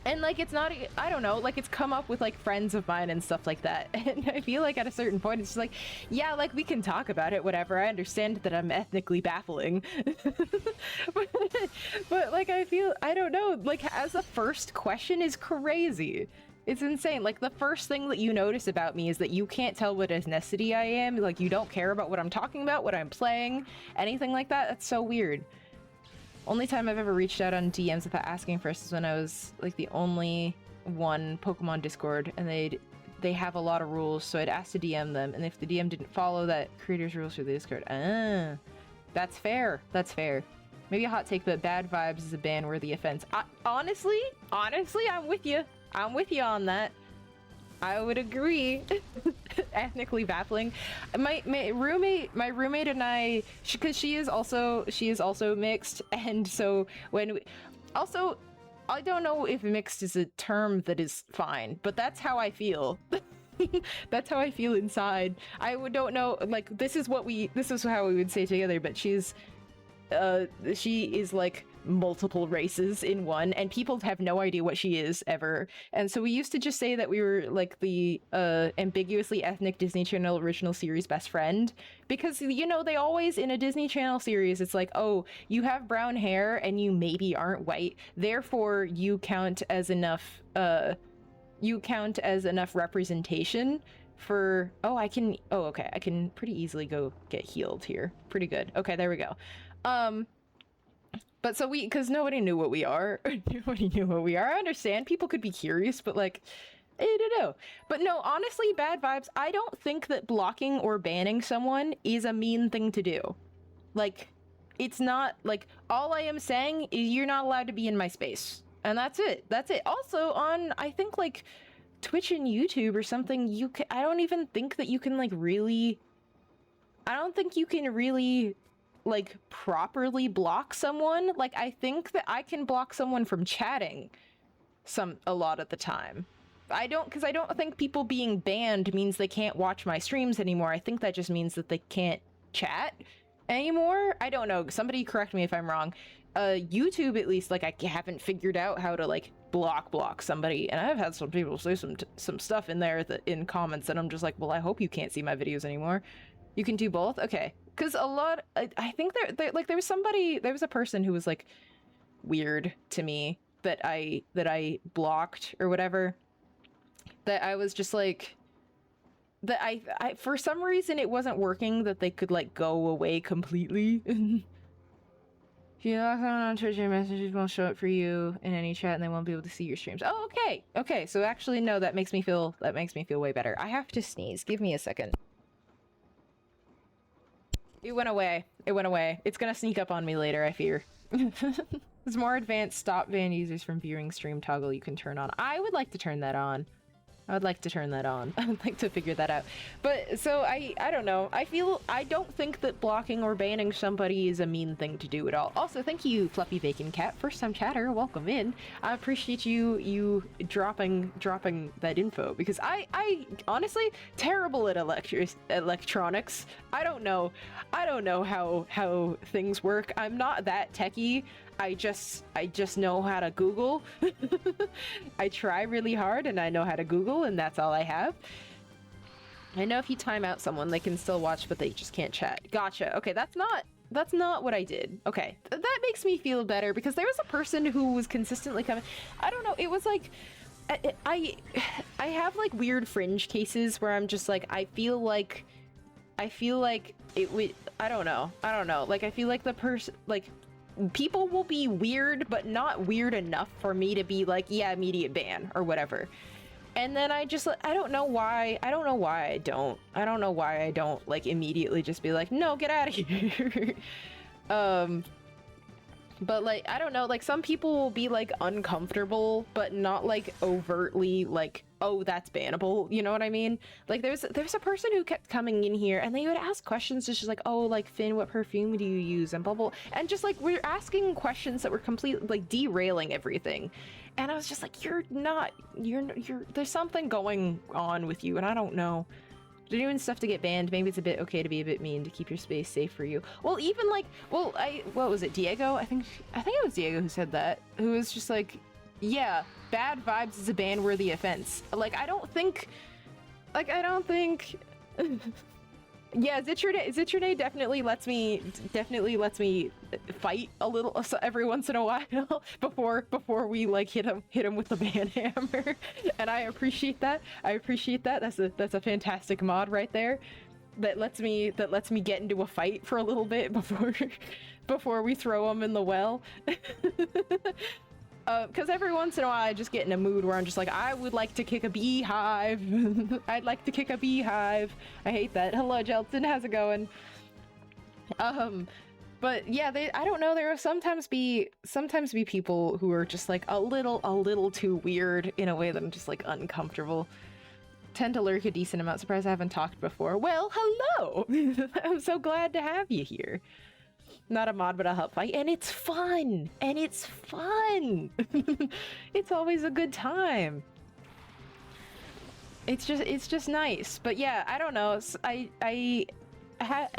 and like, it's not, I don't know, like it's come up with like friends of mine and stuff like that. And I feel like at a certain point, it's just like, yeah, like we can talk about it, whatever. I understand that I'm ethnically baffling. but like, I don't know, like as a first question is crazy. It's insane. Like the first thing that you notice about me is that you can't tell what ethnicity I am. Like you don't care about what I'm talking about, what I'm playing, anything like that. That's so weird. Only time I've ever reached out on DMs without asking first is when I was like the only one Pokemon Discord, and they have a lot of rules, so I'd ask to DM them, and if the DM didn't follow that creator's rules for the Discord, that's fair. That's fair. Maybe a hot take, but Bad Vibes is a ban-worthy offense. Honestly, I'm with you. I'm with you on that. I would agree. Ethnically baffling. My roommate and I, because she is also mixed, and so when also, I don't know if mixed is a term that is fine, but that's how I feel. That's how I feel inside. don't know, like this is how we would say together, but she is like multiple races in one, and people have no idea what she is ever. And so we used to just say that we were like the ambiguously ethnic Disney Channel original series best friend, because you know they always in a Disney Channel series it's like, oh, you have brown hair and you maybe aren't white, therefore you count as enough representation for okay, I can pretty easily go get healed here. Pretty good. Okay, there we go. But so because nobody knew what we are. I understand people could be curious, but like, I don't know. But no, honestly, Bad Vibes, I don't think that blocking or banning someone is a mean thing to do. Like, it's not like, all I am saying is you're not allowed to be in my space. And that's it. That's it. Also on, I think like Twitch and YouTube or something, I don't even think that you can like really, I don't think you can really like properly block someone. Like I think that I can block someone from chatting a lot of the time. Because I don't think people being banned means they can't watch my streams anymore. I think that just means that they can't chat anymore. I don't know. Somebody correct me if I'm wrong. YouTube, at least, like, I haven't figured out how to, like, block somebody. And I've had some people say some stuff in there in comments, and I'm just like, well, I hope you can't see my videos anymore. You can do both? Okay. Because a lot, I think there was a person who was, like, weird to me that I blocked or whatever. That I was just like, that I for some reason it wasn't working, that they could like go away completely. If you log on Twitch, your messages won't show up for you in any chat, and they won't be able to see your streams. Oh, okay, okay. So actually, no, that makes me feel way better. I have to sneeze. Give me a second. It went away. It went away. It's gonna sneak up on me later, I fear. There's more advanced stop ban users from viewing stream toggle you can turn on. I would like to turn that on. I would like to turn that on. I would like to figure that out. But, so, I don't know. I don't think that blocking or banning somebody is a mean thing to do at all. Also, thank you, Fluffy Bacon Cat. First time chatter, welcome in. I appreciate you dropping that info, because I honestly, terrible at electronics. I don't know how things work. I'm not that techie. I just know how to Google. I try really hard and I know how to Google, and that's all I have. I know if you time out someone, they can still watch, but they just can't chat. Gotcha. Okay, that's not what I did. Okay, that makes me feel better, because there was a person who was consistently coming. I don't know, it was like, I have like weird fringe cases where I'm just like, I feel like it would, I don't know. Like, I feel like the person, like, people will be weird, but not weird enough for me to be like, yeah, immediate ban or whatever. And then I don't know why I don't like immediately just be like, no, get out of here. But like, I don't know, like some people will be like uncomfortable, but not like overtly like, oh, that's bannable, you know what I mean? Like there's a person who kept coming in here and they would ask questions just like, oh, like Finn, what perfume do you use, and blah blah, and just like we're asking questions that were completely like derailing everything. And I was just like, you're there's something going on with you, and I don't know. You're doing stuff to get banned. Maybe it's a bit okay to be a bit mean to keep your space safe for you. Well, even like, what was it, Diego? I think it was Diego who said that. Who was just like, yeah, bad vibes is a ban-worthy offense. Like, I don't think. Yeah, Zitrine definitely lets me fight a little every once in a while before we like hit him with the ban hammer, and I appreciate that. That's a fantastic mod right there. That lets me get into a fight for a little bit before we throw him in the well. Because every once in a while I just get in a mood where I'm just like, I would like to kick a beehive. I'd like to kick a beehive. I hate that. Hello, Jelton. How's it going? But yeah, I don't know. There will sometimes be people who are just like a little too weird in a way that I'm just like uncomfortable. Tend to lurk a decent amount. Surprised I haven't talked before. Well, hello. I'm so glad to have you here. Not a mod, but a hub fight, and it's fun! It's always a good time. It's just nice. But yeah, I don't know. I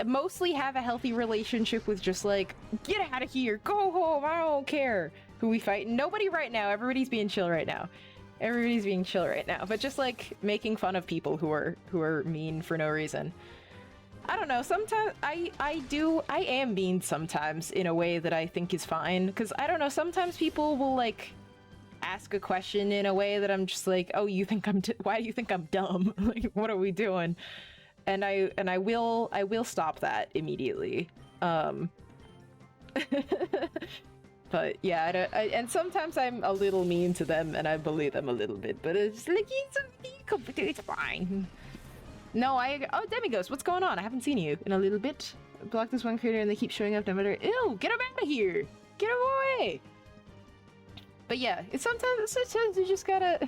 mostly have a healthy relationship with just like, get out of here, go home, I don't care who we fight. Nobody right now. Everybody's being chill right now. But just like making fun of people who are mean for no reason. I don't know, sometimes I am mean sometimes in a way that I think is fine, because I don't know, sometimes people will like ask a question in a way that I'm just like, oh, why do you think I'm dumb? Like, what are we doing? And I will stop that immediately. But yeah, and sometimes I'm a little mean to them and I bully them a little bit, but it's like, it's fine. No, oh, Demighost, what's going on? I haven't seen you in a little bit. Block this one creator and they keep showing up no matter. Ew, get him out of here! Get him away! But yeah, sometimes you just gotta.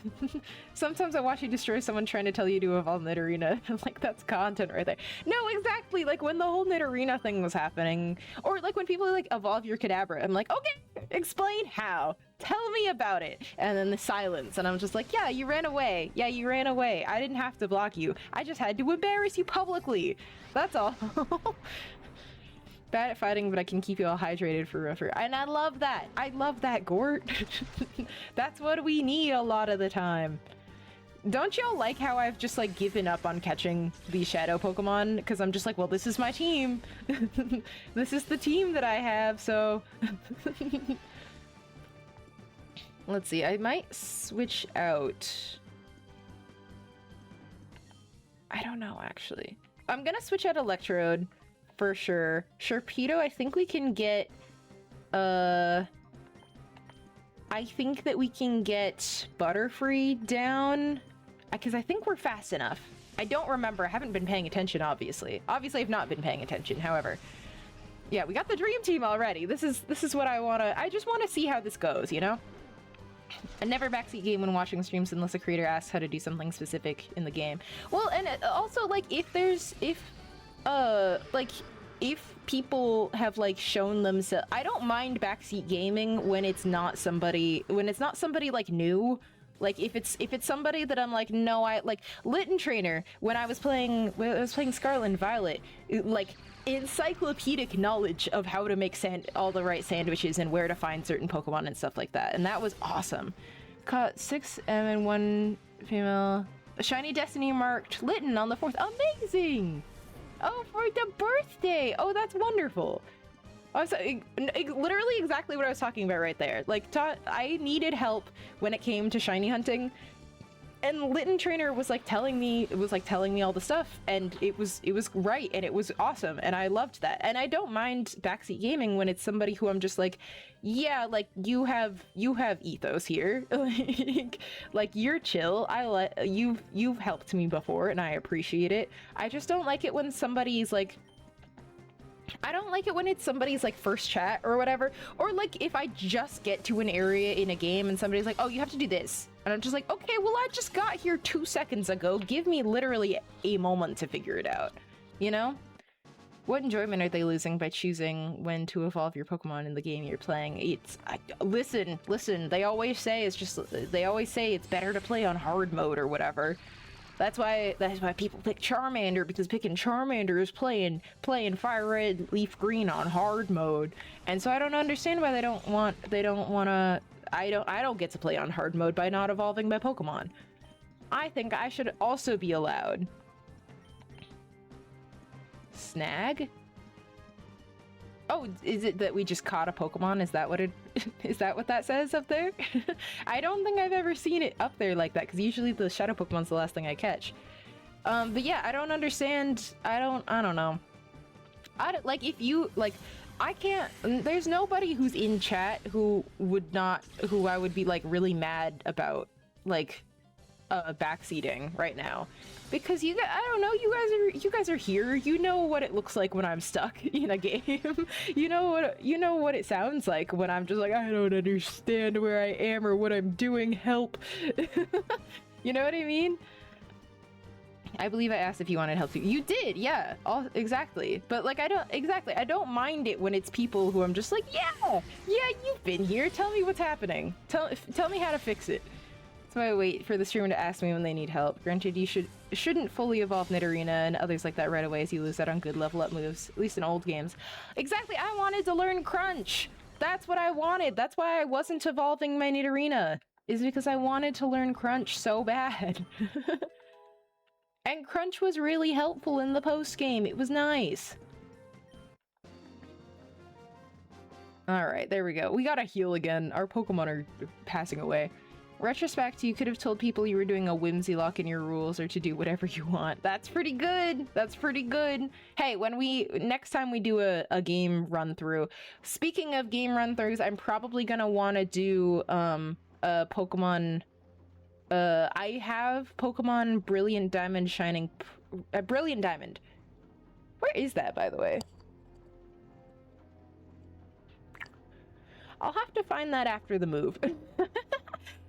Sometimes I watch you destroy someone trying to tell you to evolve Nidorina. Like, that's content right there. No, exactly. Like when the whole Nidorina thing was happening, or like when people like evolve your Kadabra, I'm like, okay, explain how. Tell me about it. And then the silence, and I'm just like, yeah, you ran away. Yeah, you ran away. I didn't have to block you. I just had to embarrass you publicly. That's all. Bad at fighting, but I can keep you all hydrated for rougher. And I love that. I love that, Gort. That's what we need a lot of the time. Don't y'all like how I've just like given up on catching these shadow Pokemon? Because I'm just like, well, this is my team. This is the team that I have, so... Let's see, I might switch out. I don't know, actually. I'm gonna switch out Electrode. For sure. Sharpedo, I think we can get, I think that we can get Butterfree down, because I think we're fast enough. I don't remember. I haven't been paying attention, obviously. Obviously, I've not been paying attention, however. Yeah, we got the dream team already. This is what I just want to see how this goes, you know? I never backseat game when watching streams unless a creator asks how to do something specific in the game. Well, and also, like, like, if people have, like, shown themselves... I don't mind backseat gaming when it's not somebody... like, new. Like, if it's somebody that I'm like, no, like, Litten Trainer, when I was playing Scarlet and Violet, like, encyclopedic knowledge of how to make all the right sandwiches and where to find certain Pokemon and stuff like that, and that was awesome. Caught 6 M and 1 female... Shiny Destiny marked Litten on the 4th. Amazing! Oh, for the birthday! Oh, that's wonderful! Literally exactly what I was talking about right there. Like, I needed help when it came to shiny hunting, and Litten Trainer was like telling me all the stuff, and it was right, and it was awesome, and I loved that. And I don't mind backseat gaming when it's somebody who I'm just like, yeah, like, you have ethos here. like you're chill. You've helped me before, and I appreciate it. I just don't like it when somebody's like, I don't like it when it's somebody's like first chat or whatever, or like if I just get to an area in a game and somebody's like, oh, you have to do this, and I'm just like, okay, well, I just got here 2 seconds ago. Give me literally a moment to figure it out, you know? What enjoyment are they losing by choosing when to evolve your Pokemon in the game you're playing? Listen, they always say it's better to play on hard mode or whatever. That's why people pick Charmander, because picking Charmander is playing Fire Red, Leaf Green on hard mode. And so I don't understand why they don't wanna I don't get to play on hard mode by not evolving my Pokemon. I think I should also be allowed. Snag? Oh, is it that we just caught a Pokemon? Is that what that says up there? I don't think I've ever seen it up there like that, because usually the Shadow Pokemon's the last thing I catch. But yeah, I don't understand. I don't know. Like, if you, like, I can't, there's nobody who's in chat who I would be, like, really mad about, like, backseating right now. Because I don't know, you guys are here. You know what it looks like when I'm stuck in a game. you know what it sounds like when I'm just like, I don't understand where I am or what I'm doing. Help. You know what I mean? I believe I asked if you wanted help too. You did, yeah. Exactly. But like, I don't mind it when it's people who I'm just like, yeah, you've been here. Tell me what's happening. Tell me how to fix it. That's why I wait for the streamer to ask me when they need help. Granted, you shouldn't fully evolve Nidorina and others like that right away, as you lose out on good level up moves, at least in old games. Exactly, I wanted to learn Crunch! That's what I wanted! That's why I wasn't evolving my Nidorina, is because I wanted to learn Crunch so bad. And Crunch was really helpful in the post-game, it was nice. Alright, there we go. We gotta heal again, our Pokemon are passing away. Retrospect, you could have told people you were doing a whimsy lock in your rules or to do whatever you want. That's pretty good. That's pretty good. Hey, next time we do a game run through, speaking of game run throughs, I'm probably gonna want to do a Pokemon. I have Pokemon Brilliant Diamond Shining a brilliant diamond. Where is that, by the way? I'll have to find that after the move.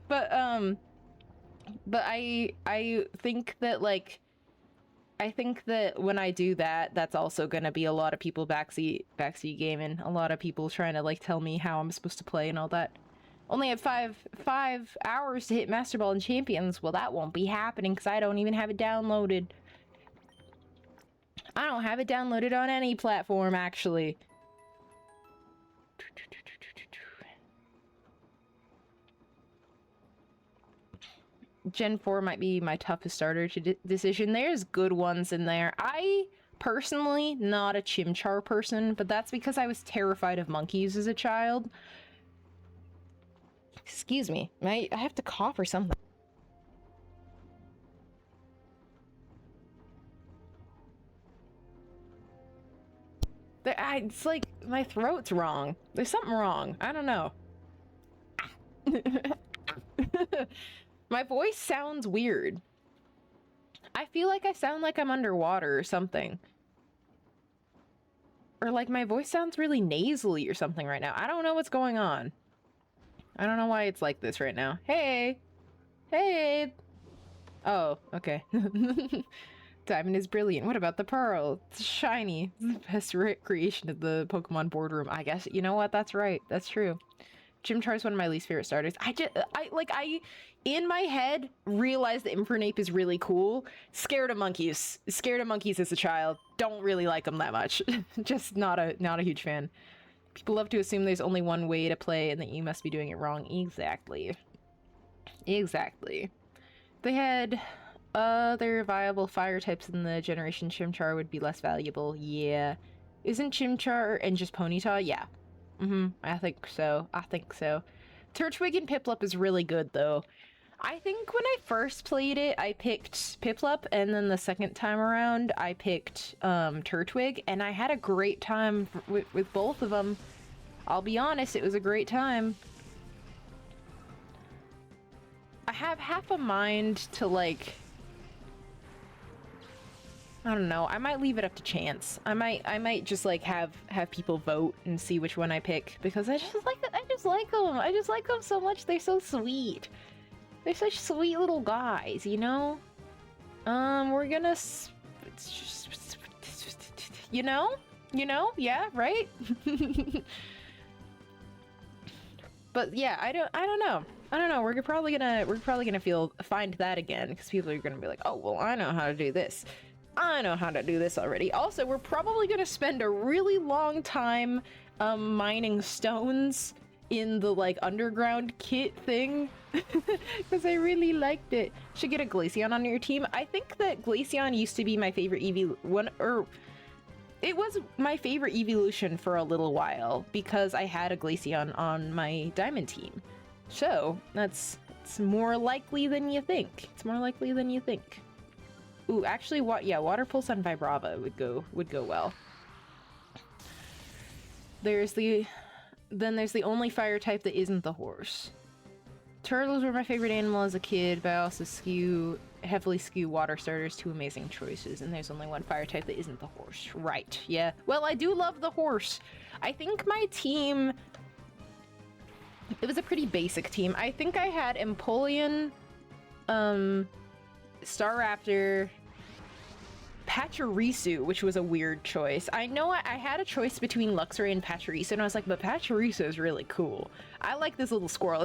But I think that, like, I think that when I do that, that's also gonna be a lot of people backseat gaming. A lot of people trying to, like, tell me how I'm supposed to play and all that. Only have five hours to hit Master Ball and Champions. Well, that won't be happening because I don't even have it downloaded. I don't have it downloaded on any platform, actually. Gen 4 might be my toughest starter decision. There's good ones in there. I personally not a Chimchar person, but that's because I was terrified of monkeys as a child. Excuse me, I have to cough or something. It's like my throat's wrong. There's something wrong. I don't know. My voice sounds weird. I feel like I sound like I'm underwater or something. Or like my voice sounds really nasally or something right now. I don't know what's going on. I don't know why it's like this right now. Hey! Hey! Oh, okay. Diamond is brilliant. What about the pearl? It's shiny. It's the best creation of the Pokemon boardroom. I guess, you know what? That's right. That's true. Chimchar is one of my least favorite starters. I in my head realized that Infernape is really cool. Scared of monkeys. Scared of monkeys as a child. Don't really like them that much. Just not a huge fan. People love to assume there's only one way to play and that you must be doing it wrong. Exactly. Exactly. They had other viable fire types in the generation. Chimchar would be less valuable. Yeah. Isn't Chimchar and just Ponyta? Yeah. I think so. I think so. Turtwig and Piplup is really good, though. I think when I first played it, I picked Piplup, and then the second time around, I picked Turtwig, and I had a great time with both of them. I'll be honest, it was a great time. I have half a mind to, like... I don't know. I might leave it up to chance. I might just like have people vote and see which one I pick because I just like them. I just like them so much. They're so sweet. They're such sweet little guys, you know. We're gonna, you know, yeah, right. But yeah, I don't know. We're probably gonna find that again because people are gonna be like, oh well, I know how to do this. I know how to do this already. Also, we're probably gonna spend a really long time mining stones in the like underground kit thing because I really liked it. Should get a Glaceon on your team. I think that Glaceon used to be my favorite it was my favorite evolution for a little while because I had a Glaceon on my diamond team. So it's more likely than you think. It's more likely than you think. Ooh, actually, Water Pulse on Vibrava would go well. There's the only fire type that isn't the horse. Turtles were my favorite animal as a kid, but I also heavily skew water starters to amazing choices, and there's only one fire type that isn't the horse. Right, yeah. Well, I do love the horse. I think my team... It was a pretty basic team. I think I had Empoleon, Staraptor, Pachirisu, which was a weird choice. I know I had a choice between Luxray and Pachirisu, and I was like, but Pachirisu is really cool. I like this little squirrel.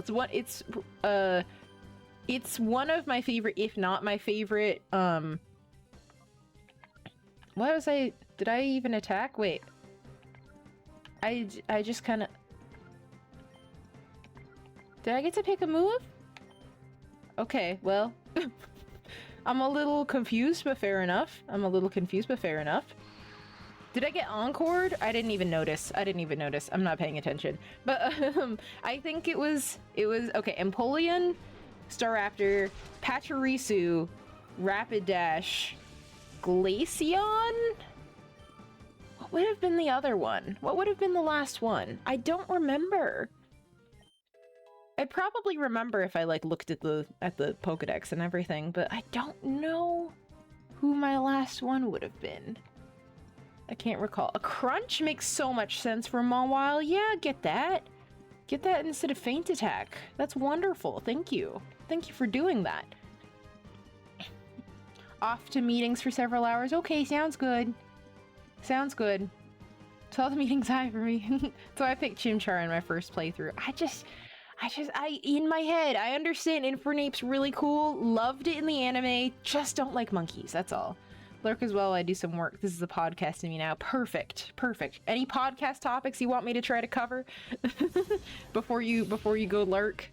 It's one of my favorite, if not my favorite, what was I... Did I even attack? Wait. I just kind of... Did I get to pick a move? Okay, well... I'm a little confused, but fair enough. Did I get encored? I didn't even notice. I'm not paying attention. But I think it was okay, Empoleon, Staraptor, Pachirisu, Rapidash, Glaceon? What would have been the other one? What would have been the last one? I don't remember. I'd probably remember if I like looked at the Pokedex and everything, but I don't know. who my last one would have been. I can't recall. A crunch makes so much sense for Mawile. Yeah, get that. Get that instead of feint attack. That's wonderful. Thank you. Thank you for doing that. Off to meetings for several hours. Okay, sounds good. Sounds good. 12 meetings high for me. So I picked Chimchar in my first playthrough. In my head, I understand Infernape's really cool. Loved it in the anime. Just don't like monkeys. That's all. Lurk as well. I do some work. This is a podcast to me now. Perfect. Perfect. Any podcast topics you want me to try to cover before you go lurk?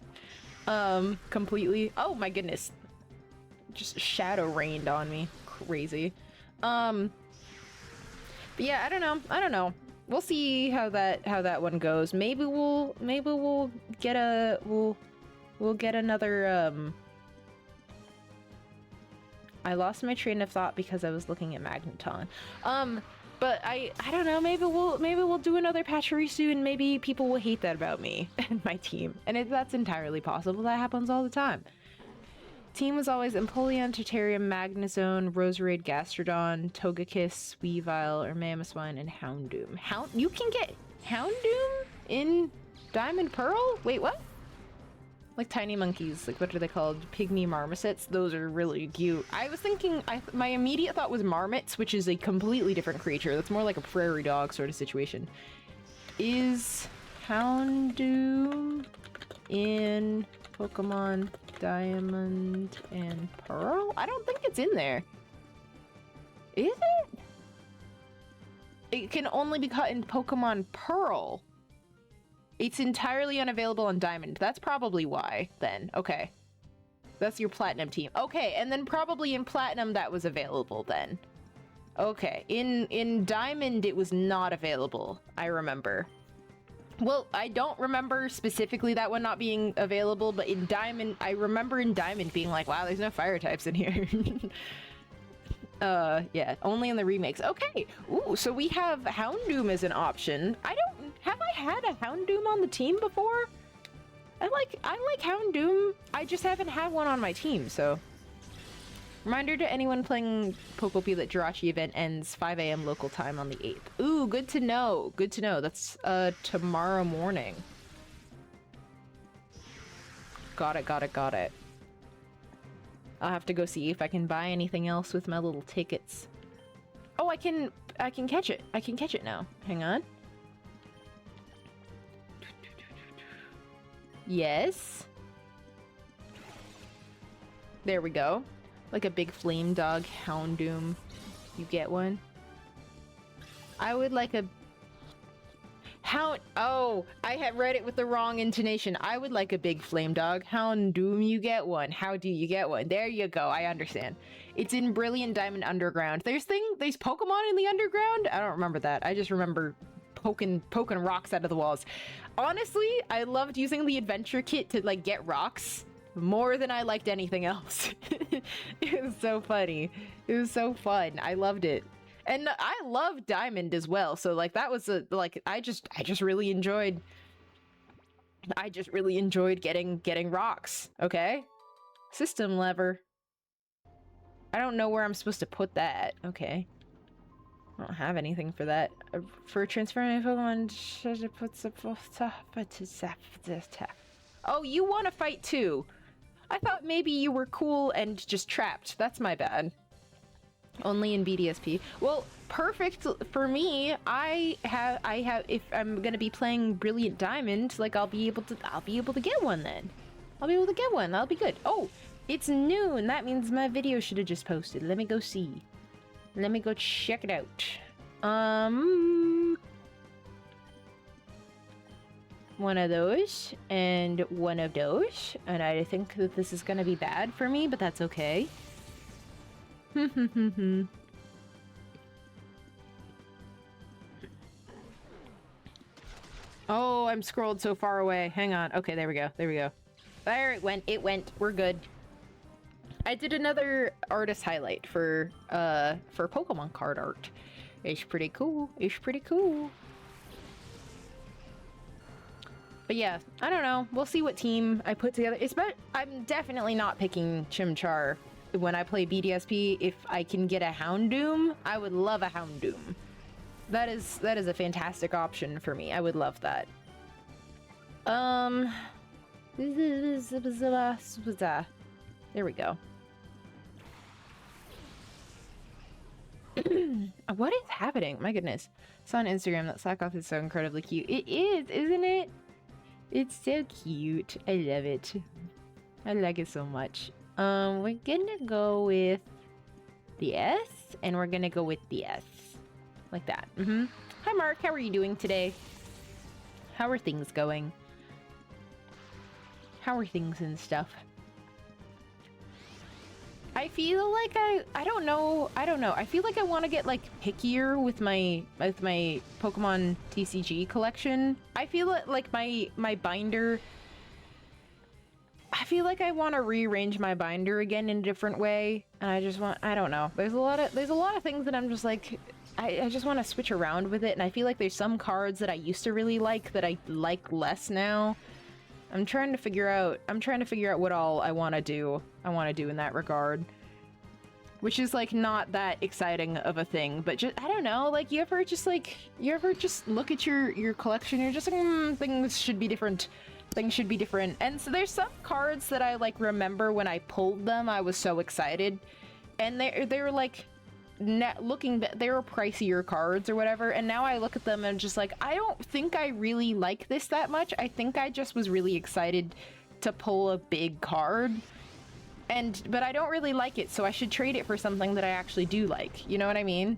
Completely. Oh my goodness. Just shadow rained on me. Crazy. But yeah, I don't know. We'll see how that one goes. Maybe we'll get another I lost my train of thought because I was looking at Magneton. But I don't know, maybe we'll do another Pachirisu and maybe people will hate that about me and my team. And that's entirely possible. That happens all the time. Team was always Empoleon, Terrarium, Magnezone, Roserade, Gastrodon, Togekiss, Weavile, or Mamoswine, and Houndoom. You can get Houndoom in Diamond Pearl? Wait, what? Like tiny monkeys, like what are they called? Pygmy marmosets? Those are really cute. I was thinking, my immediate thought was marmots, which is a completely different creature. That's more like a prairie dog sort of situation. Is Houndoom in Pokemon Diamond and Pearl? I don't think it's in there. Is it? It can only be caught in Pokemon Pearl. It's entirely unavailable on Diamond. That's probably why, then. Okay. That's your Platinum team. Okay, and then probably in Platinum that was available, then. Okay. In Diamond, it was not available, I remember. Well, I don't remember specifically that one not being available, but in Diamond, I remember in Diamond being like, wow, there's no fire types in here. Yeah, only in the remakes. Okay, ooh, so we have Houndoom as an option. Have I had a Houndoom on the team before? I like Houndoom. I just haven't had one on my team, so. Reminder to anyone playing Pokopia that Jirachi event ends 5 a.m. local time on the 8th. Ooh, good to know. Good to know. That's tomorrow morning. Got it. I'll have to go see if I can buy anything else with my little tickets. Oh, I can catch it. I can catch it now. Hang on. Yes. There we go. Like a big flame dog Houndoom. You get one? I would like a Oh, I had read it with the wrong intonation. I would like a big flame dog. Houndoom, you get one. How do you get one? There you go. I understand. It's in Brilliant Diamond Underground. There's Pokemon in the underground? I don't remember that. I just remember poking rocks out of the walls. Honestly, I loved using the adventure kit to like get rocks more than I liked anything else. It was so funny. It was so fun. I loved it. And I love Diamond as well, so like that was I just really enjoyed getting rocks, okay? System lever. I don't know where I'm supposed to put that. Okay. I don't have anything for that. For transferring Pokemon, oh, you want to fight too? I thought maybe you were cool and just trapped. That's my bad. Only in BDSP. Well, perfect for me. I have if I'm gonna be playing Brilliant Diamond, like I'll be able to get one then. I'll be able to get one. That'll be good. Oh, it's noon. That means my video should have just posted. Let me go see. Let me go check it out. One of those and one of those, and I think that this is gonna be bad for me, but that's okay. Oh, I'm scrolled so far away. Hang on. Okay, there we go. There we go. There it went. It went. We're good. I did another artist highlight for Pokemon card art. It's pretty cool. It's pretty cool. But yeah, I don't know. We'll see what team I put together. I'm definitely not picking Chimchar when I play BDSP, if I can get a Houndoom, I would love a Houndoom. That is a fantastic option for me. I would love that. There we go. What is happening? My goodness. Saw on Instagram that Slackoff is so incredibly cute. It is, isn't it? It's so cute. I love it. I like it so much. We're gonna go with the S, and we're gonna go with the S. Like that. Hi Mark, how are you doing today? How are things going? How are things and stuff? I feel like I don't know. I feel like I want to get like pickier with my Pokemon TCG collection. I feel like my binder, I feel like I want to rearrange my binder again in a different way, and I don't know. There's a lot of things that I'm just like I just want to switch around with it, and I feel like there's some cards that I used to really like that I like less now. I'm trying to figure out what all I want to do in that regard. Which is like not that exciting of a thing, but just I don't know, like you ever just look at your collection, you're just like, things should be different. Things should be different. And so there's some cards that I like remember when I pulled them, I was so excited. And they were like they were pricier cards or whatever, and now I look at them and just like, I don't think I really like this that much. I think I just was really excited to pull a big card, but I don't really like it, so I should trade it for something that I actually do like. You know what I mean?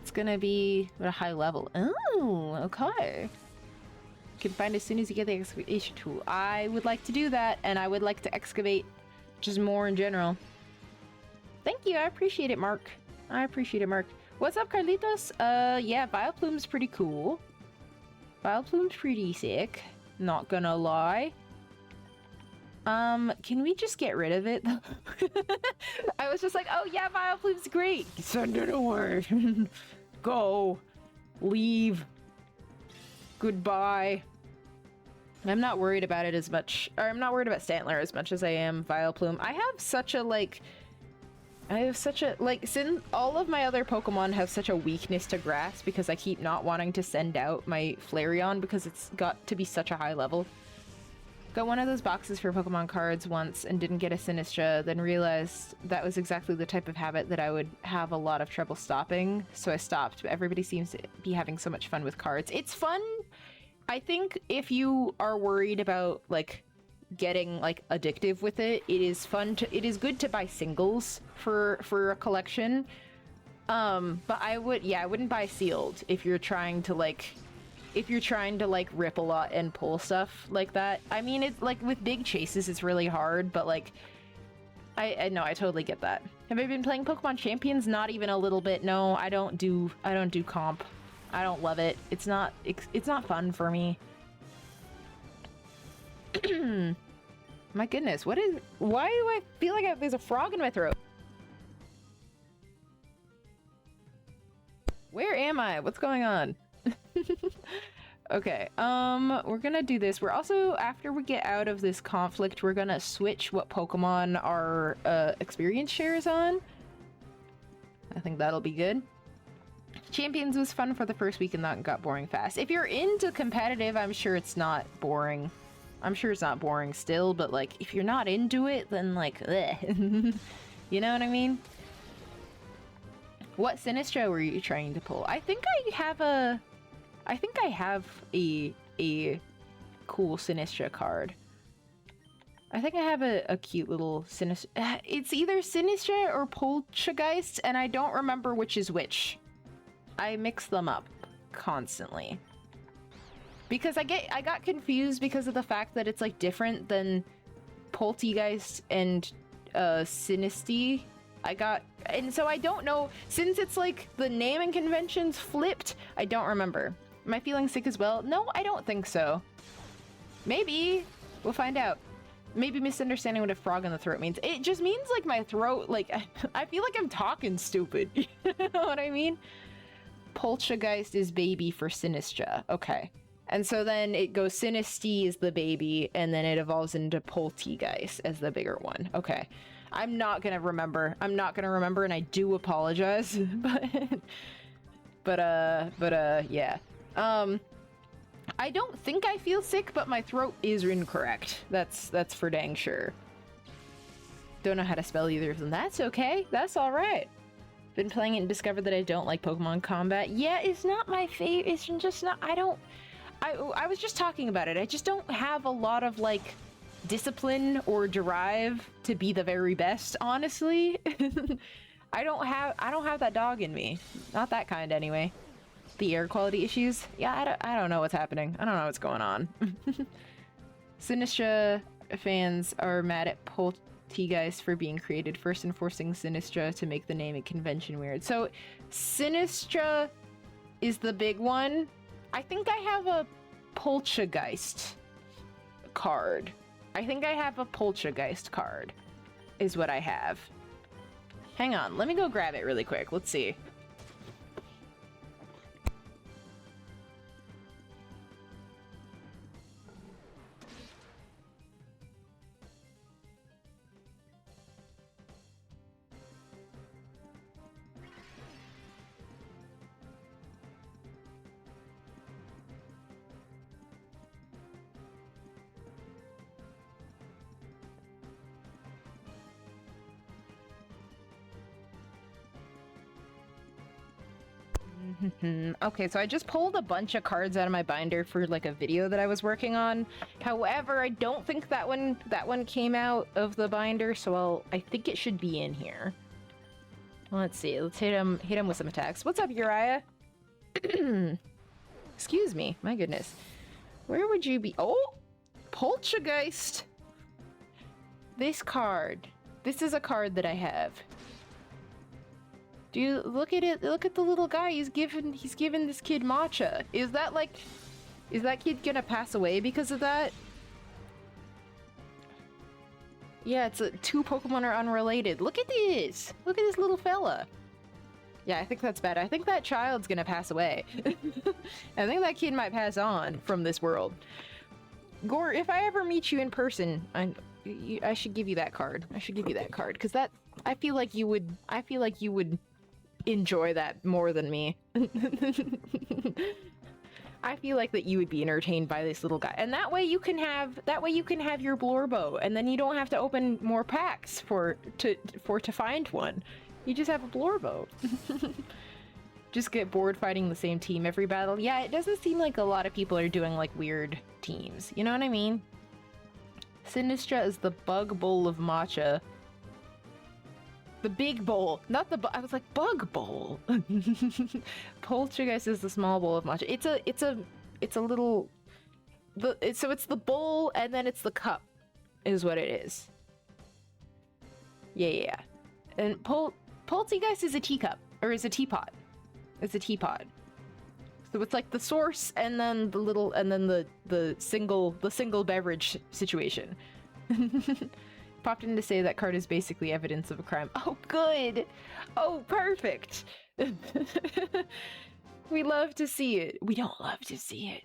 It's gonna be at a high level. Oh, okay. Can find as soon as you get the excavation tool. I would like to do that, and I would like to excavate just more in general. Thank you, I appreciate it, Mark. I appreciate it, Mark. What's up, Carlitos? Yeah, Vileplume's pretty cool. Vileplume's pretty sick. Not gonna lie. Can we just get rid of it? I was just like, oh yeah, Vileplume's great. Send it away. Go. Leave. Goodbye. I'm not worried about it as much, or I'm not worried about Stantler as much as I am Vileplume. I have such a since all of my other Pokemon have such a weakness to grass because I keep not wanting to send out my Flareon because it's got to be such a high level. Got one of those boxes for Pokemon cards once and didn't get a Sinistra, then realized that was exactly the type of habit that I would have a lot of trouble stopping, so I stopped. But everybody seems to be having so much fun with cards. It's fun. I think if you are worried about like getting like addictive with it, it is good to buy singles for a collection. But I wouldn't buy sealed if you're trying to like rip a lot and pull stuff like that. I mean, it's like with big chases it's really hard, but like I know, I totally get that. Have I been playing Pokemon Champions? Not even a little bit. No, I don't do comp. I don't love it. It's not fun for me. My goodness, why do I feel like there's a frog in my throat? Where am I? What's going on? Okay, we're gonna do this. We're also, after we get out of this conflict, we're gonna switch what Pokemon our experience share is on. I think that'll be good. Champions was fun for the first week and that got boring fast. If you're into competitive, I'm sure it's not boring. I'm sure it's not boring still, but like, if you're not into it, then like, you know what I mean? What Sinistra were you trying to pull? I think I have a cool Sinistra card. I think I have a cute little Sinistra. It's either Sinistra or Poltergeist, and I don't remember which is which. I mix them up constantly. Because I got confused because of the fact that it's like different than Poltergeist and Sinistea. And so I don't know, since it's like the naming convention's flipped, I don't remember. Am I feeling sick as well? No, I don't think so. Maybe. We'll find out. Maybe misunderstanding what a frog in the throat means. It just means like my throat, like, I feel like I'm talking stupid. You know what I mean? Poltergeist is baby for Sinistra. Okay. And so then it goes Sinistea is the baby, and then it evolves into Poltegeist as the bigger one. Okay. I'm not gonna remember. I'm not gonna remember, and I do apologize. Yeah. I don't think I feel sick, but my throat is incorrect. That's for dang sure. Don't know how to spell either of them. That's okay. That's all right. Been playing it and discovered that I don't like Pokemon combat. Yeah, it's not my favorite. It's just not. I was just talking about it. I just don't have a lot of like discipline or drive to be the very best, honestly. I don't have that dog in me. Not that kind anyway. The air quality issues. Yeah, I don't know what's happening. I don't know what's going on. Sinistra fans are mad at Poltegeist for being created first and forcing Sinistra to make the naming convention weird. So Sinistra is the big one. I think I have a Poltegeist card. I think I have a Poltegeist card is what I have. Hang on, let me go grab it really quick. Let's see. Okay, so I just pulled a bunch of cards out of my binder for like a video that I was working on. However, I don't think that one came out of the binder, so I think it should be in here. Let's see. Let's hit him with some attacks. What's up, Uriah? Excuse me. My goodness. Where would you be? Oh, Poltegeist. This card. This is a card that I have. Dude, look at it. Look at the little guy. He's given this kid matcha. Is that kid gonna pass away because of that? Yeah, two Pokemon are unrelated. Look at this. Look at this little fella. Yeah, I think that's bad. I think that child's gonna pass away. I think that kid might pass on from this world. Gore, if I ever meet you in person, I should give you that card. I should give you that card because I feel like you would enjoy that more than me. I feel like that you would be entertained by this little guy, and that way you can have your Blorbo, and then you don't have to open more packs to find one. You just have a Blorbo. Just get bored fighting the same team every battle. Yeah, it doesn't seem like a lot of people are doing like weird teams. You know what I mean? Sinistra is the bug bowl of matcha. The big bowl, not the I was like bug bowl. Poltergeist is the small bowl of matcha. It's a little so it's the bowl and then it's the cup is what it is. Yeah. And Poltergeist is a teacup or is a teapot. It's a teapot. So it's like the source and then the single beverage situation. Popped in to say that card is basically evidence of a crime. Oh, good. Oh, perfect. We love to see it. We don't love to see it.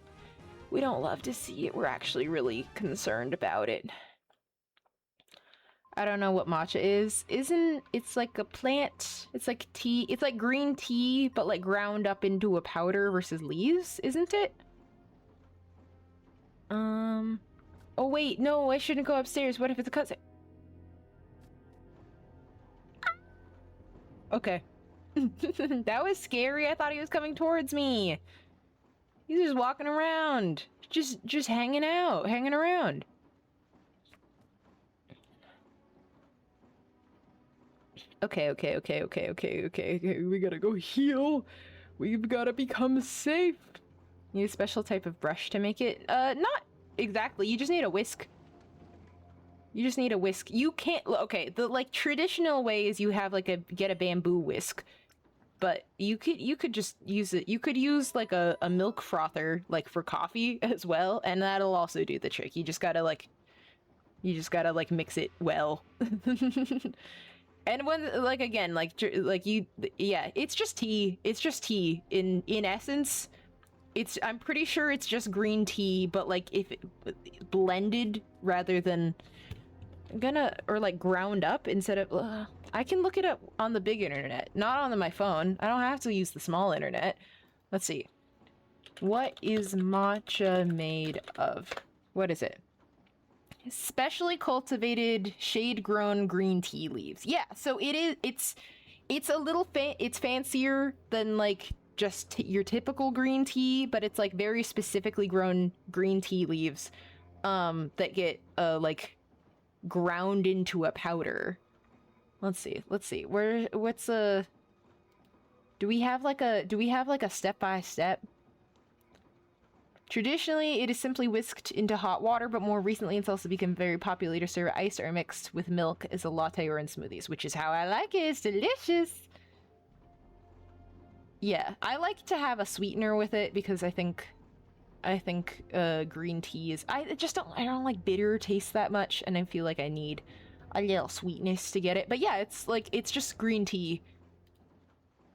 We don't love to see it. We're actually really concerned about it. I don't know what matcha is. It's like a plant. It's like tea. It's like green tea, but like ground up into a powder versus leaves, isn't it? Oh wait, no, I shouldn't go upstairs. What if it's a cousin? Okay. That was scary. I thought he was coming towards me. He's just walking around. Just hanging out, hanging around. Okay. We gotta go heal. We've gotta become safe. Need a special type of brush to make it? Not exactly. You just need a whisk. You just need a whisk. You can't, okay, the like traditional way is you have like get a bamboo whisk, but you could just use it. You could use like a milk frother like for coffee as well, and that'll also do the trick. You just gotta like mix it well. And when like again, yeah, it's just tea. It's just tea in essence. I'm pretty sure it's just green tea, but like if blended rather than or like ground up instead of I can look it up on the big internet, not on my phone. I don't have to use the small internet. Let's see. What is matcha made of? What is it? Specially cultivated shade-grown green tea leaves. Yeah, so it's a little it's fancier than like just your typical green tea, but it's like very specifically grown green tea leaves that get like ground into a powder. Let's see. What's a do we have like a step by step? Traditionally, it is simply whisked into hot water, but more recently it's also become very popular to serve iced or mixed with milk as a latte or in smoothies, which is how I like it. It's delicious. Yeah, I like to have a sweetener with it because I think green tea is I don't like bitter taste that much, and I feel like I need a little sweetness to get it. But yeah, it's just green tea.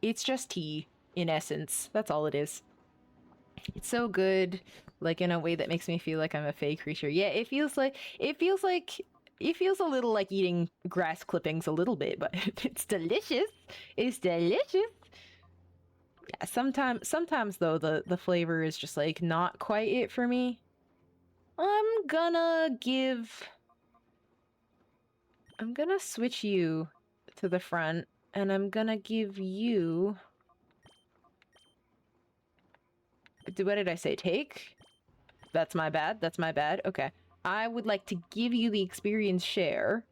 It's just tea in essence. That's all it is. It's so good, like in a way that makes me feel like I'm a fey creature. Yeah, it feels a little like eating grass clippings a little bit, but it's delicious. It's delicious. Yeah, sometimes though the flavor is just like not quite it for me. I'm gonna switch you to the front, and I'm gonna give you... What did I say? Take? That's my bad. That's my bad. Okay. I would like to give you the experience share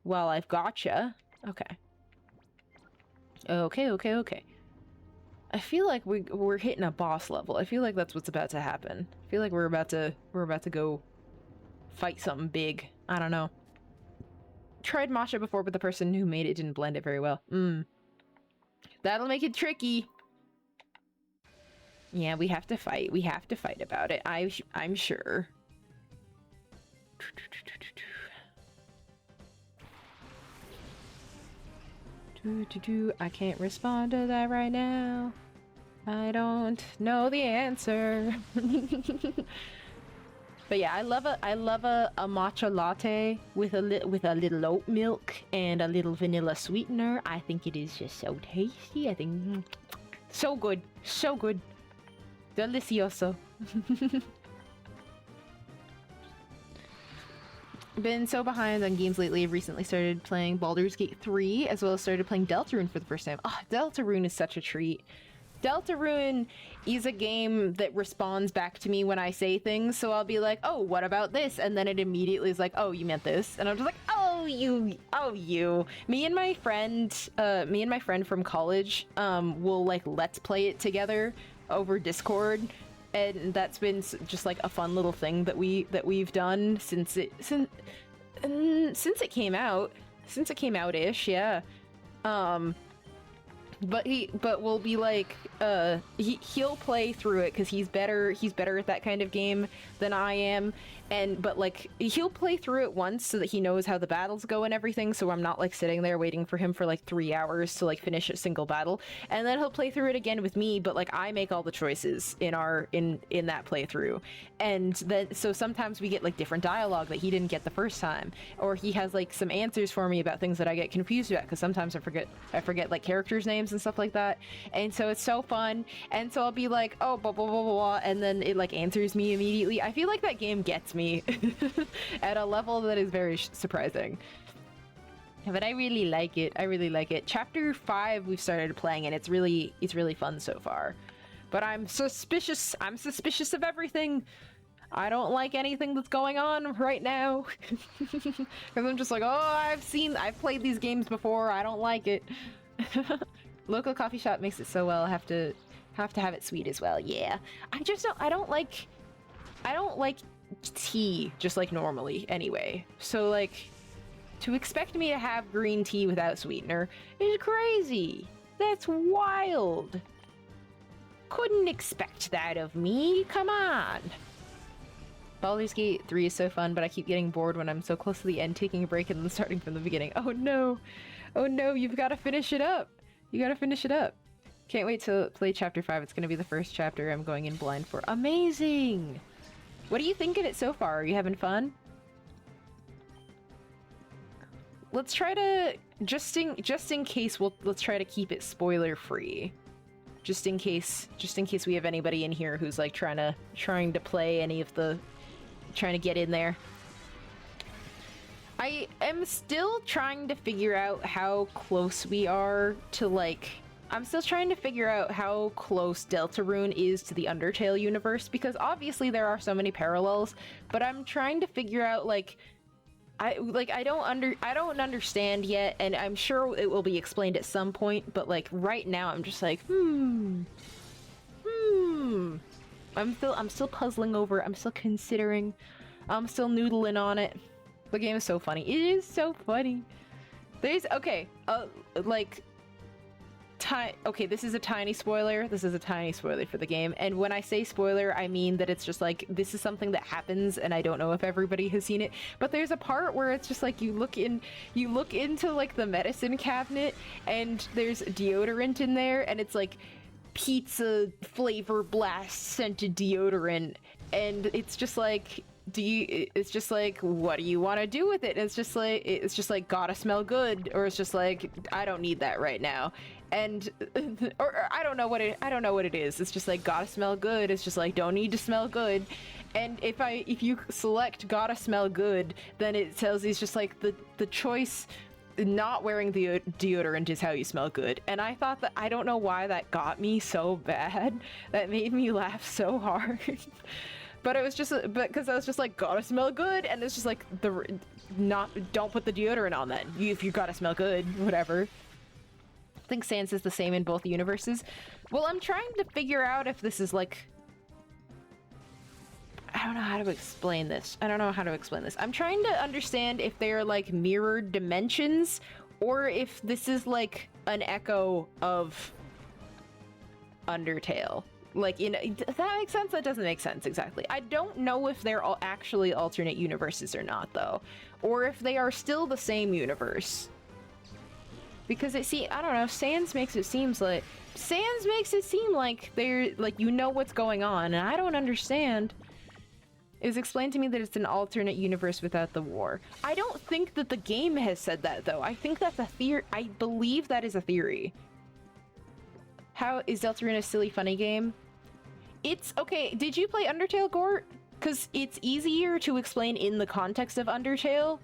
while I've gotcha. Okay. Okay. I feel like we're hitting a boss level. I feel like that's what's about to happen. I feel like we're about to go fight something big. I don't know. Tried matcha before, but the person who made it didn't blend it very well. That'll make it tricky. Yeah, we have to fight. We have to fight about it. I'm sure. I can't respond to that right now. I don't know the answer. But yeah, I love a matcha latte with a little oat milk and a little vanilla sweetener. I think it is just so tasty. I think so good. So good. Delicioso. Been so behind on games lately. I've recently started playing Baldur's Gate 3, as well as started playing Deltarune for the first time. Oh, Deltarune is such a treat. Deltarune is a game that responds back to me when I say things, so I'll be like, oh, what about this? And then it immediately is like, oh, you meant this. And I'm just like, oh, you. Me and my friend from college, will like, let's play it together over Discord. And that's been just like a fun little thing that we've done since it came out. Since it came out-ish, yeah. But we'll be like, he'll play through it because he's better at that kind of game than I am, but like he'll play through it once so that he knows how the battles go and everything, so I'm not like sitting there waiting for him for like 3 hours to like finish a single battle. And then he'll play through it again with me, but like I make all the choices in that playthrough. And then so sometimes we get like different dialogue that he didn't get the first time, or he has like some answers for me about things that I get confused about because sometimes I forget like characters' names and stuff like that. And so it's so fun. And so I'll be like, oh, blah blah blah blah blah, and then it like answers me immediately. I feel like that game gets me at a level that is very surprising. But I really like it. I really like it. Chapter 5 we've started playing, and it's really fun so far. But I'm suspicious of everything. I don't like anything that's going on right now. Because I'm just like, oh, I've played these games before. I don't like it. Local coffee shop makes it so well. I have to have it sweet as well. Yeah. I don't like tea just like normally anyway. So like to expect me to have green tea without sweetener is crazy. That's wild. Couldn't expect that of me. Come on. Baldur's Gate 3 is so fun, but I keep getting bored when I'm so close to the end, taking a break and then starting from the beginning. Oh no. Oh no, you've got to finish it up. You got to finish it up. Can't wait to play chapter 5. It's gonna be the first chapter I'm going in blind for. Amazing! What do you think of it so far? Are you having fun? Let's try to just in case let's try to keep it spoiler free. Just in case we have anybody in here who's like trying to play any of the trying to get in there. I am still trying to figure out how close we are to like I'm still trying to figure out how close Deltarune is to the Undertale universe, because obviously there are so many parallels, but I'm trying to figure out like I don't understand yet, and I'm sure it will be explained at some point, but like right now I'm just like I'm still puzzling over, I'm still considering, I'm still noodling on it. The game is so funny. It is so funny. There's okay, this is a tiny spoiler. This is a tiny spoiler for the game. And when I say spoiler, I mean that it's just like, this is something that happens, and I don't know if everybody has seen it, but there's a part where it's just like, you look into like the medicine cabinet, and there's deodorant in there, and it's like pizza flavor blast scented deodorant, and it's just like, it's just like, what do you want to do with it? And it's just like gotta smell good, or it's just like, I don't need that right now. And or I don't know what it is. It's just like gotta smell good. It's just like don't need to smell good. And if you select gotta smell good, then it tells you it's just like the choice. Not wearing the deodorant is how you smell good. And I thought that, I don't know why that got me so bad. That made me laugh so hard. But it was just, because I was just like, gotta smell good, and it's just like, don't put the deodorant on then. If you gotta smell good, whatever. I think Sans is the same in both universes. Well, I'm trying to figure out if this is like, I don't know how to explain this. I'm trying to understand if they're like mirrored dimensions, or if this is like an echo of Undertale. Like, you know, does that make sense? That doesn't make sense exactly. I don't know if they're all actually alternate universes or not, though. Or if they are still the same universe. Because I don't know, Sans makes it seem like they're, like, you know what's going on, and I don't understand. It was explained to me that it's an alternate universe without the war. I don't think that the game has said that, though. I think that's a theory. I believe that is a theory. How is Deltarune a silly, funny game? It's okay. Did you play Undertale, Gort? Because it's easier to explain in the context of Undertale,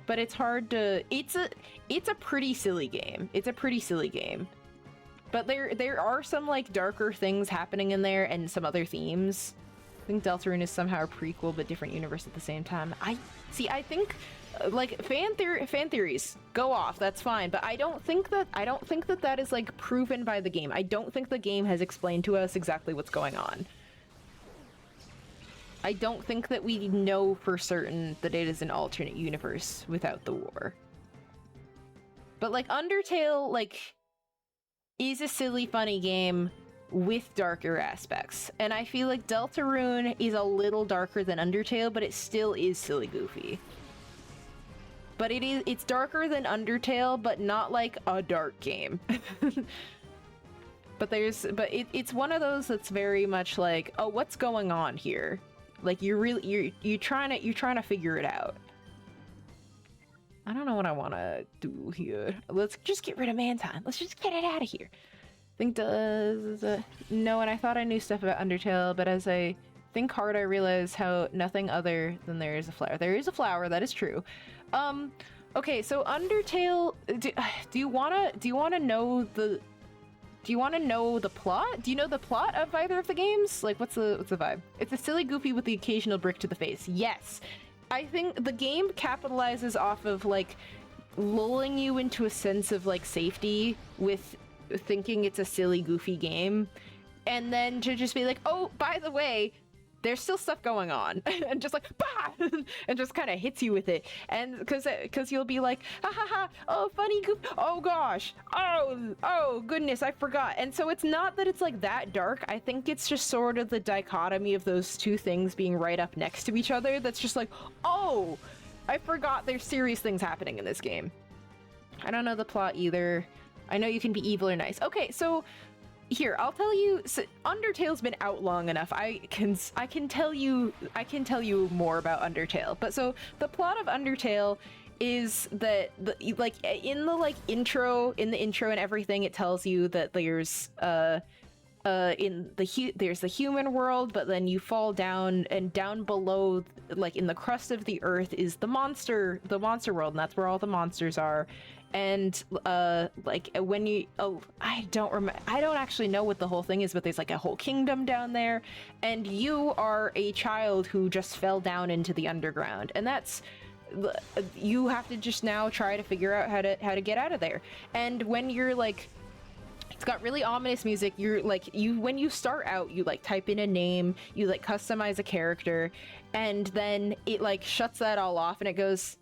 but it's hard to. It's a pretty silly game. It's a pretty silly game, but there are some like darker things happening in there and some other themes. I think Deltarune is somehow a prequel but different universe at the same time. I think like fan theories go off, that's fine, but I don't think that is like proven by the game. I don't think the game has explained to us exactly what's going on. I don't think that we know for certain that it is an alternate universe without the war. But like Undertale like is a silly funny game with darker aspects, and I feel like Deltarune is a little darker than Undertale, but it still is silly goofy. But it's darker than Undertale, but not like a dark game. But it's one of those that's very much like, oh, what's going on here? Like you're trying to figure it out. I don't know what I want to do here. Let's just get rid of Manton. Let's just get it out of here. Think no, and I thought I knew stuff about Undertale, but as I think hard, I realize how nothing other than there is a flower. There is a flower, that is true. Okay, so Undertale, do you wanna know the plot? Do you know the plot of either of the games? Like, what's the vibe? It's a silly goofy with the occasional brick to the face. Yes! I think the game capitalizes off of, like, lulling you into a sense of, like, safety with thinking it's a silly goofy game, and then to just be like, oh, by the way, there's still stuff going on, and just like, bah! And just kind of hits you with it, and because you'll be like, ha ha ha, oh, funny goof, oh gosh, oh goodness, I forgot. And so it's not that it's like that dark. I think it's just sort of the dichotomy of those two things being right up next to each other that's just like, oh, I forgot there's serious things happening in this game. I don't know the plot either. I know you can be evil or nice. Okay, so Here, I'll tell you. So Undertale's been out long enough. I can tell you more about Undertale. But so the plot of Undertale is that like in the intro and everything, it tells you that there's there's the human world, but then you fall down, and down below, like in the crust of the earth, is the monster world, and that's where all the monsters are. And like when you I don't actually know what the whole thing is, but there's like a whole kingdom down there, and you are a child who just fell down into the underground, and that's you have to just now try to figure out how to get out of there. And when you're like, it's got really ominous music. You're like, when you start out, you like type in a name, you like customize a character, and then it like shuts that all off, and it goes,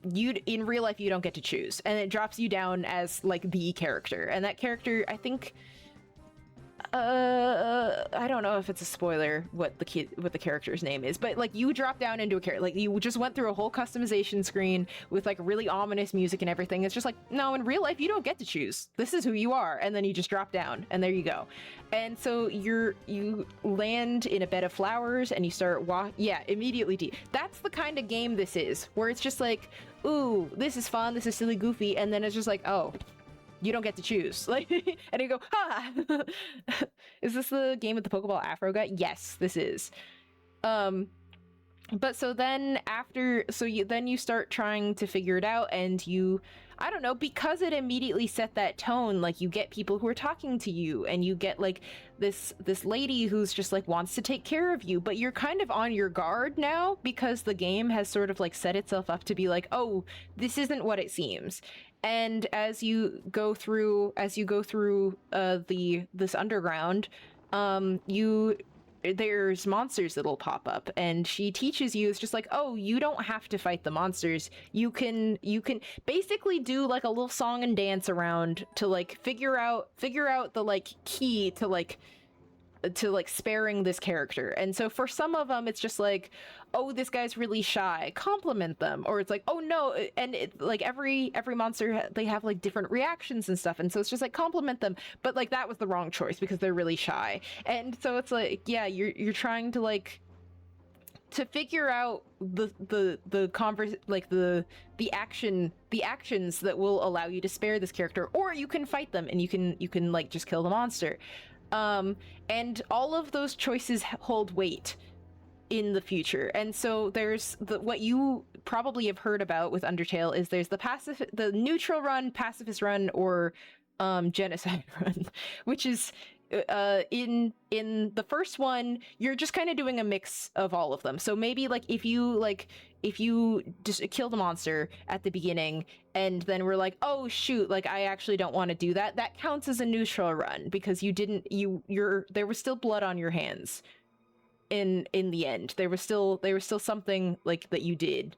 in real life you don't get to choose, and it drops you down as like the character. And that character, I think, I don't know if it's a spoiler what the character's name is, but like you drop down into a character, like you just went through a whole customization screen with like really ominous music and everything. It's just like, no, in real life you don't get to choose. This is who you are, and then you just drop down, and there you go. And so you land in a bed of flowers, and you start immediately. That's the kind of game this is, where it's just like, ooh, this is fun, this is silly, goofy, and then it's just like, oh, you don't get to choose. Like, and you go, ha! Is this the game with the Pokeball Afro guy? Yes, this is. But so then then you start trying to figure it out, and I don't know, because it immediately set that tone, like you get people who are talking to you, and you get like this lady who's just like wants to take care of you, but you're kind of on your guard now, because the game has sort of like set itself up to be like, oh, this isn't what it seems. And as you go through this underground, there's monsters that'll pop up, and she teaches you, it's just like, oh, you don't have to fight the monsters. You can basically do like a little song and dance around to like figure out the like key to like sparing this character. And so for some of them, it's just like, oh, this guy's really shy, compliment them. Or it's like, oh no, and like every monster, they have like different reactions and stuff, and so it's just like, compliment them, but like that was the wrong choice because they're really shy. And so it's like, yeah, you're trying to like to figure out the actions that will allow you to spare this character, or you can fight them, and you can like just kill the monster. And all of those choices hold weight in the future. And so there's what you probably have heard about with Undertale is there's the neutral run, pacifist run, or genocide run, which is in the first one, you're just kind of doing a mix of all of them. So maybe like if you just kill the monster at the beginning, and then we're like, oh shoot, like I actually don't want to do that, that counts as a neutral run, because there was still blood on your hands in the end. There was still something like that you did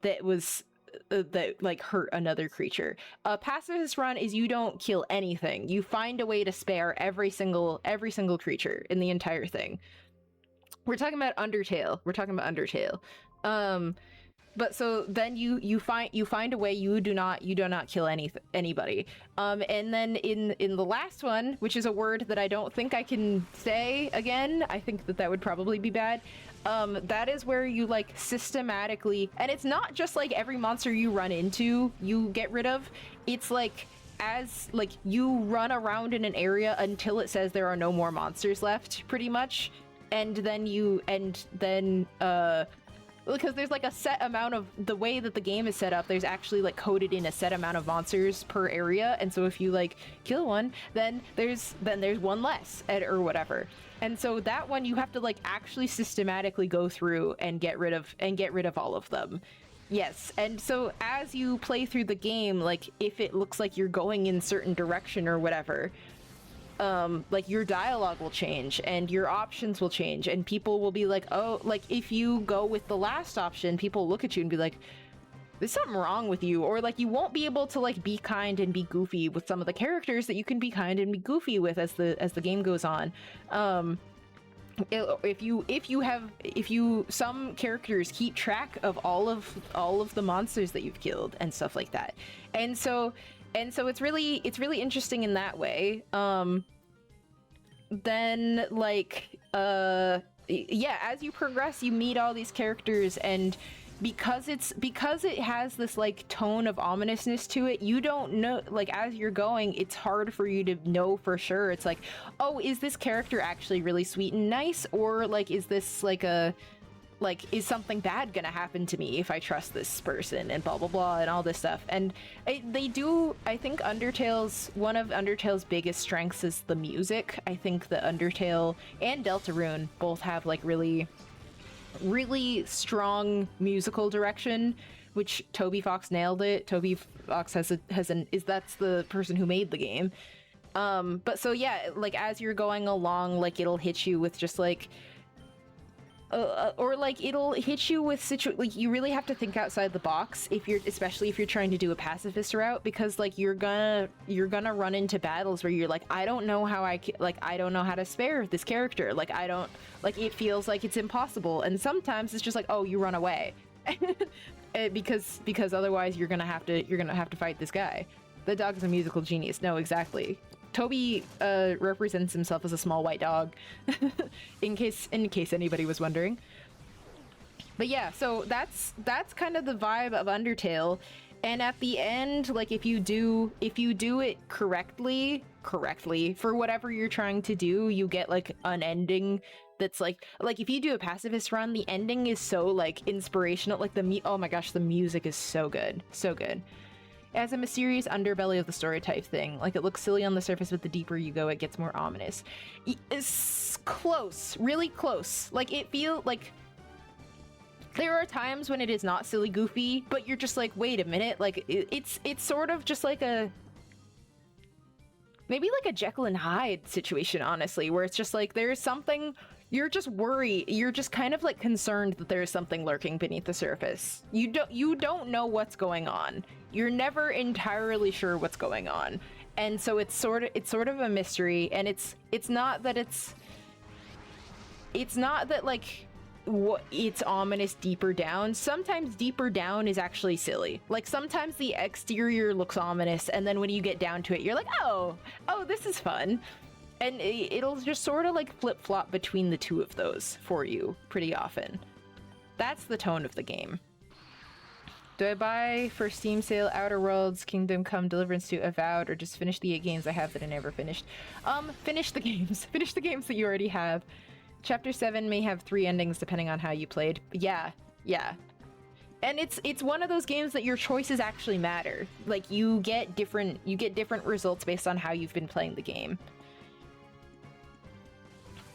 that was that like hurt another creature. A pacifist run is you don't kill anything. You find a way to spare every single creature in the entire thing. We're talking about Undertale. But so then you find a way, you do not kill anybody. And then in the last one, which is a word that I don't think I can say again, I think that would probably be bad. That is where you like systematically, and it's not just like every monster you run into you get rid of. It's like as like you run around in an area until it says there are no more monsters left, pretty much. And then because there's like a set amount of, the way that the game is set up, there's actually like coded in a set amount of monsters per area, and so if you like kill one, then there's one less, or whatever. And so that one you have to like actually systematically go through and get rid of all of them. Yes. And so as you play through the game, like if it looks like you're going in certain direction or whatever, like your dialogue will change and your options will change, and people will be like, oh, like if you go with the last option, people look at you and be like, there's something wrong with you. Or like you won't be able to like be kind and be goofy with some of the characters that you can be kind and be goofy with as the game goes on. Some characters keep track of all of the monsters that you've killed and stuff like that. And so it's really interesting in that way. then like yeah, as you progress you meet all these characters, and because it has this like tone of ominousness to it, you don't know, like as you're going it's hard for you to know for sure. It's like, oh, is this character actually really sweet and nice, or like is this like a like, is something bad gonna happen to me if I trust this person, and blah blah blah and all this stuff. And they do, I think one of Undertale's biggest strengths is the music. I think that Undertale and Deltarune both have like really strong musical direction, which Toby Fox nailed it. Toby Fox that's the person who made the game. But so yeah, like as you're going along, like it'll hit you with just like or like it'll hit you with like you really have to think outside the box especially if you're trying to do a pacifist route, because like you're gonna run into battles where you're like, I don't know how I don't know how to spare this character, like I don't, like it feels like it's impossible, and sometimes it's just like, oh, you run away because otherwise you're gonna have to fight this guy. The dog is a musical genius. No, exactly. Toby represents himself as a small white dog, in case anybody was wondering. But yeah, so that's kind of the vibe of Undertale. And at the end, like if you do it correctly for whatever you're trying to do, you get like an ending that's like if you do a pacifist run, the ending is so like inspirational. Like oh my gosh, the music is so good, so good. It has a mysterious underbelly of the story type thing. Like, it looks silly on the surface, but the deeper you go, it gets more ominous. It's close, really close. Like, it feels like there are times when it is not silly goofy, but you're just like, wait a minute. Like, it's sort of just like maybe like a Jekyll and Hyde situation, honestly, where it's just like there's something. You're just worried. You're just kind of like concerned that there's something lurking beneath the surface. You don't know what's going on. You're never entirely sure what's going on, and so it's sort of a mystery. And it's not that like it's ominous deeper down. Sometimes deeper down is actually silly. Like sometimes the exterior looks ominous, and then when you get down to it, you're like, oh, this is fun. And it'll just sort of like flip-flop between the two of those for you pretty often. That's the tone of the game. Do I buy for Steam sale Outer Worlds, Kingdom Come, Deliverance 2, Avowed, or just finish the 8 games I have that I never finished? Finish the games. Finish the games that you already have. Chapter 7 may have 3 endings depending on how you played. Yeah. And it's one of those games that your choices actually matter. Like you get different results based on how you've been playing the game.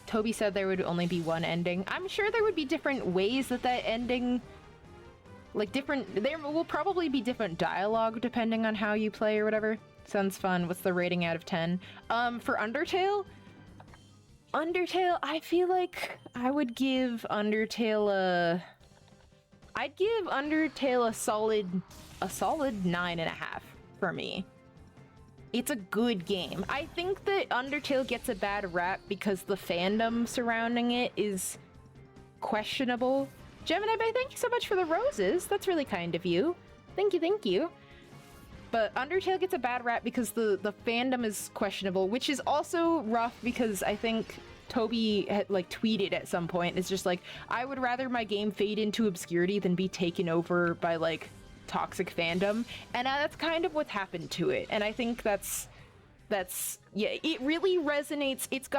Toby said there would only be one ending. I'm sure there would be different ways that ending, like there will probably be different dialogue depending on how you play or whatever. Sounds fun. What's the rating out of 10? For Undertale, I feel like I would give Undertale a solid 9.5 for me. It's a good game. I think that Undertale gets a bad rap because the fandom surrounding it is questionable. Gemini Bay, thank you so much for the roses. That's really kind of you. Thank you. But Undertale gets a bad rap because the fandom is questionable, which is also rough because I think Toby had like tweeted at some point, it's just like, I would rather my game fade into obscurity than be taken over by like toxic fandom, and that's kind of what's happened to it. And I think that's yeah, it really resonates. It's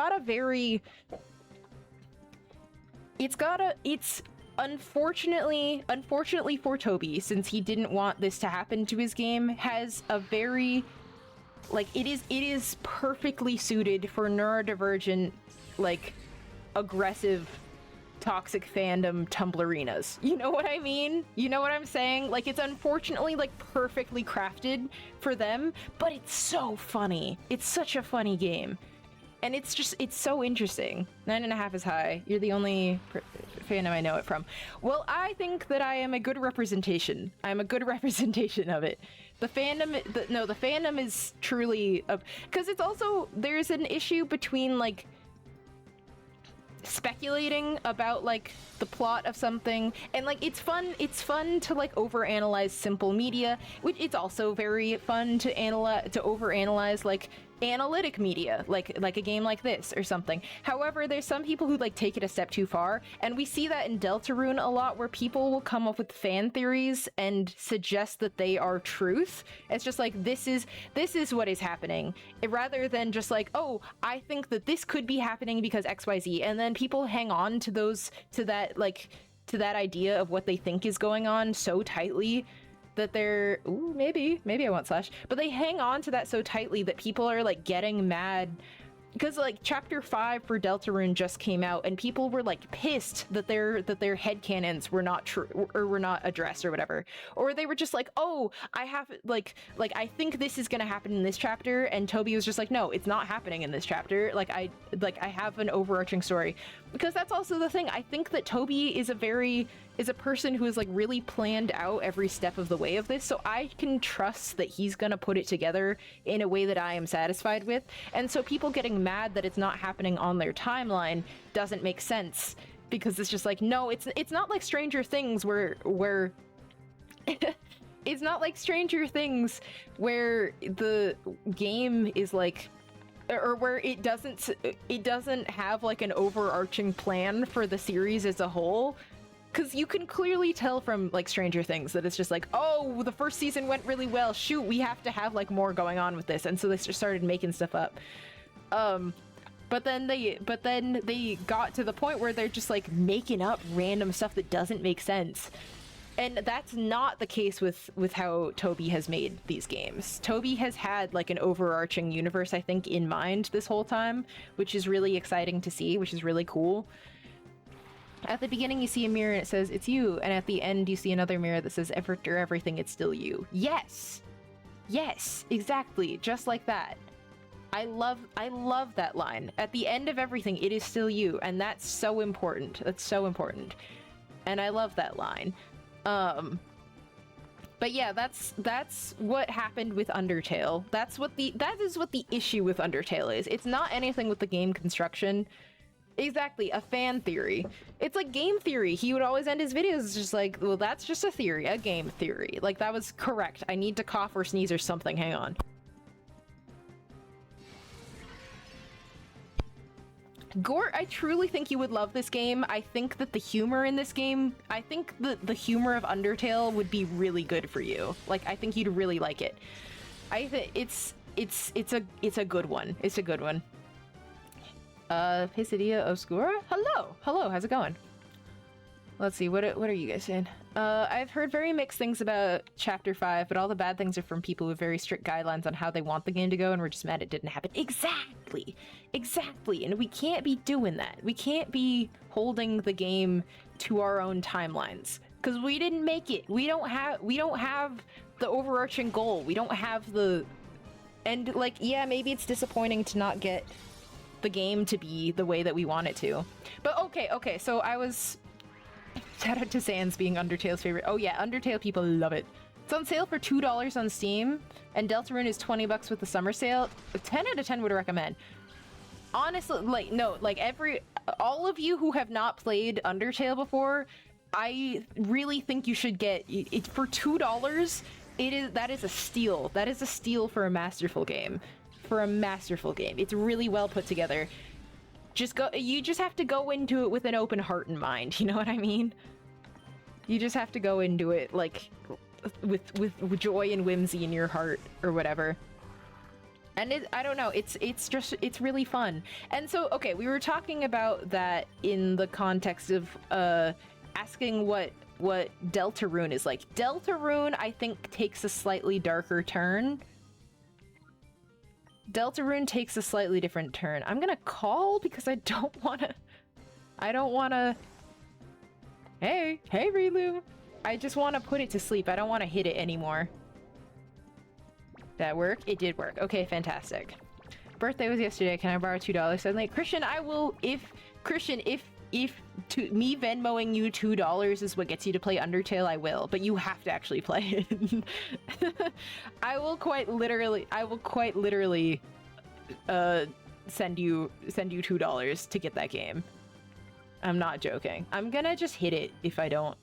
unfortunately for Toby, since he didn't want this to happen to his game, has a very like it is perfectly suited for neurodivergent, like aggressive toxic fandom Tumblrinas. You know what I mean? You know what I'm saying? Like, it's unfortunately like perfectly crafted for them, but it's so funny. It's such a funny game. And it's so interesting. 9.5 is high. You're the only fandom I know it from. Well, I think that I am a good representation. I'm a good representation of it. The fandom is truly because it's also, there's an issue between like speculating about like the plot of something, and like it's fun to like overanalyze simple media, which it's also very fun to overanalyze like analytic media, like a game like this or something. However, there's some people who like take it a step too far, and we see that in Deltarune a lot, where people will come up with fan theories and suggest that they are truth. It's just like, this is what is happening, rather than just like, oh, I think that this could be happening because XYZ, and then people hang on to that idea of what they think is going on so tightly that they're, ooh, maybe I want slash, but they hang on to that so tightly that people are like getting mad because like chapter 5 for Deltarune just came out and people were like pissed that their headcanons were not true or were not addressed or whatever, or they were just like, oh, I have like I think this is gonna happen in this chapter, and Toby was just like, no, it's not happening in this chapter. I have an overarching story, because that's also the thing. I think that Toby is a person who has like really planned out every step of the way of this, so I can trust that he's gonna put it together in a way that I am satisfied with. And so people getting mad that it's not happening on their timeline doesn't make sense, because it's just like, no, it's not like Stranger Things where it's not like Stranger Things where the game is like, or where it doesn't have like an overarching plan for the series as a whole. Because you can clearly tell from like Stranger Things that it's just like, oh, the first season went really well, shoot, we have to have like more going on with this, and so they just started making stuff up. But then they got to the point where they're just like making up random stuff that doesn't make sense. And that's not the case with how Toby has made these games. Toby has had like an overarching universe, I think, in mind this whole time, which is really exciting to see, which is really cool. At the beginning, you see a mirror and it says, it's you. And at the end, you see another mirror that says, after everything, it's still you. Yes! Yes, exactly. Just like that. I love that line. At the end of everything, it is still you. And that's so important. That's so important. And I love that line. But yeah, that's what happened with Undertale. That is what the issue with Undertale is. It's not anything with the game construction. Exactly, a fan theory. It's like game theory. He would always end his videos just like, well, that's just a theory, a game theory. Like, that was correct. I need to cough or sneeze or something. Hang on. Gort, I truly think you would love this game. I think that the humor in this game, I think the humor of Undertale would be really good for you. Like, I think you'd really like it. I think it's a good one. It's a good one. Pisidia Oscura? Hello! Hello, how's it going? Let's see, what are you guys saying? I've heard very mixed things about Chapter 5, but all the bad things are from people with very strict guidelines on how they want the game to go, and we're just mad it didn't happen. Exactly! Exactly! And we can't be doing that. We can't be holding the game to our own timelines. Because we didn't make it. We don't have the overarching goal. We don't have the... And, like, yeah, maybe it's disappointing to not get the game to be the way that we want it to. But okay, so I was... Shout out to Sans being Undertale's favorite. Oh yeah, Undertale people love it. It's on sale for $2 on Steam, and Deltarune is $20 with the summer sale. 10 out of 10 would recommend. Honestly, like, no, like all of you who have not played Undertale before, I really think you should get it for $2. That is a steal. That is a steal for a masterful game. For a masterful game. It's really well put together. You just have to go into it with an open heart and mind, you know what I mean? You just have to go into it like with joy and whimsy in your heart or whatever. And I don't know, it's really fun. And so, okay, we were talking about that in the context of asking what Deltarune is like. Deltarune, I think, takes a slightly darker turn. Deltarune takes a slightly different turn. I'm gonna call because I don't wanna... Hey, Relu! I just wanna put it to sleep. I don't wanna hit it anymore. That work? It did work. Okay, fantastic. Birthday was yesterday. Can I borrow $2 suddenly? Christian, I will... If me Venmoing you $2 is what gets you to play Undertale, I will. But you have to actually play it. I will quite literally send you $2 to get that game. I'm not joking. I'm gonna just hit it if I don't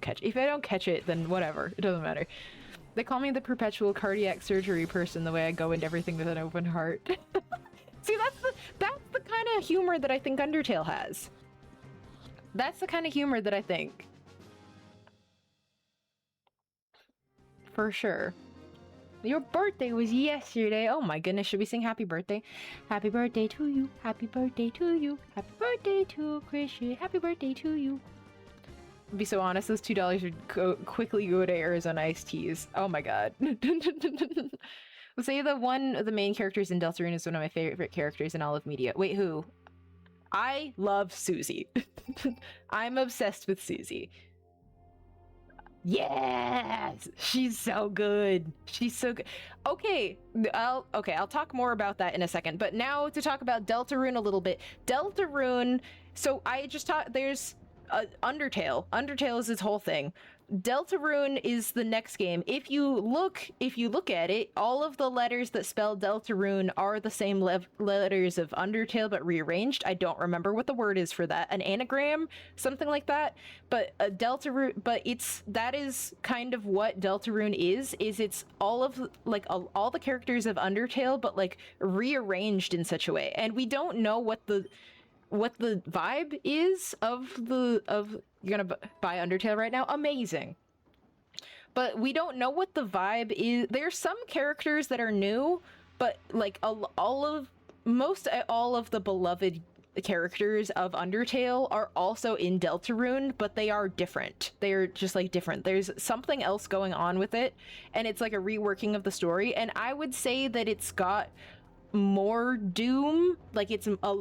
catch it. If I don't catch it, then whatever. It doesn't matter. They call me the perpetual cardiac surgery person, the way I go into everything with an open heart. See, that's the kind of humor that I think Undertale has. That's the kind of humor that I think. For sure. Your birthday was yesterday. Oh my goodness, should we sing happy birthday? Happy birthday to you. Happy birthday to you. Happy birthday to Christian. Happy birthday to you. To be so honest, those $2 would quickly go to Arizona iced teas. Oh my god. Say the main characters in Deltarune is one of my favorite characters in all of media. Wait, who? I love Susie. I'm obsessed with Susie. Yes, she's so good. She's so good. Okay, I'll talk more about that in a second. But now to talk about Deltarune a little bit. Deltarune. So I just taught. There's Undertale. Undertale is its whole thing. Deltarune is the next game. If you look at it, all of the letters that spell Deltarune are the same letters of Undertale but rearranged. I don't remember what the word is for that. An anagram, something like that. But Deltarune, but that is kind of what Deltarune is it's all of like all the characters of Undertale but like rearranged in such a way. And we don't know what the vibe is of you're gonna buy Undertale right now. Amazing. But we don't know what the vibe is. There's some characters that are new, but like all of the beloved characters of Undertale are also in Deltarune, but they are different. They're just like different. There's something else going on with it, and it's like a reworking of the story. And I would say that it's got more doom, like it's a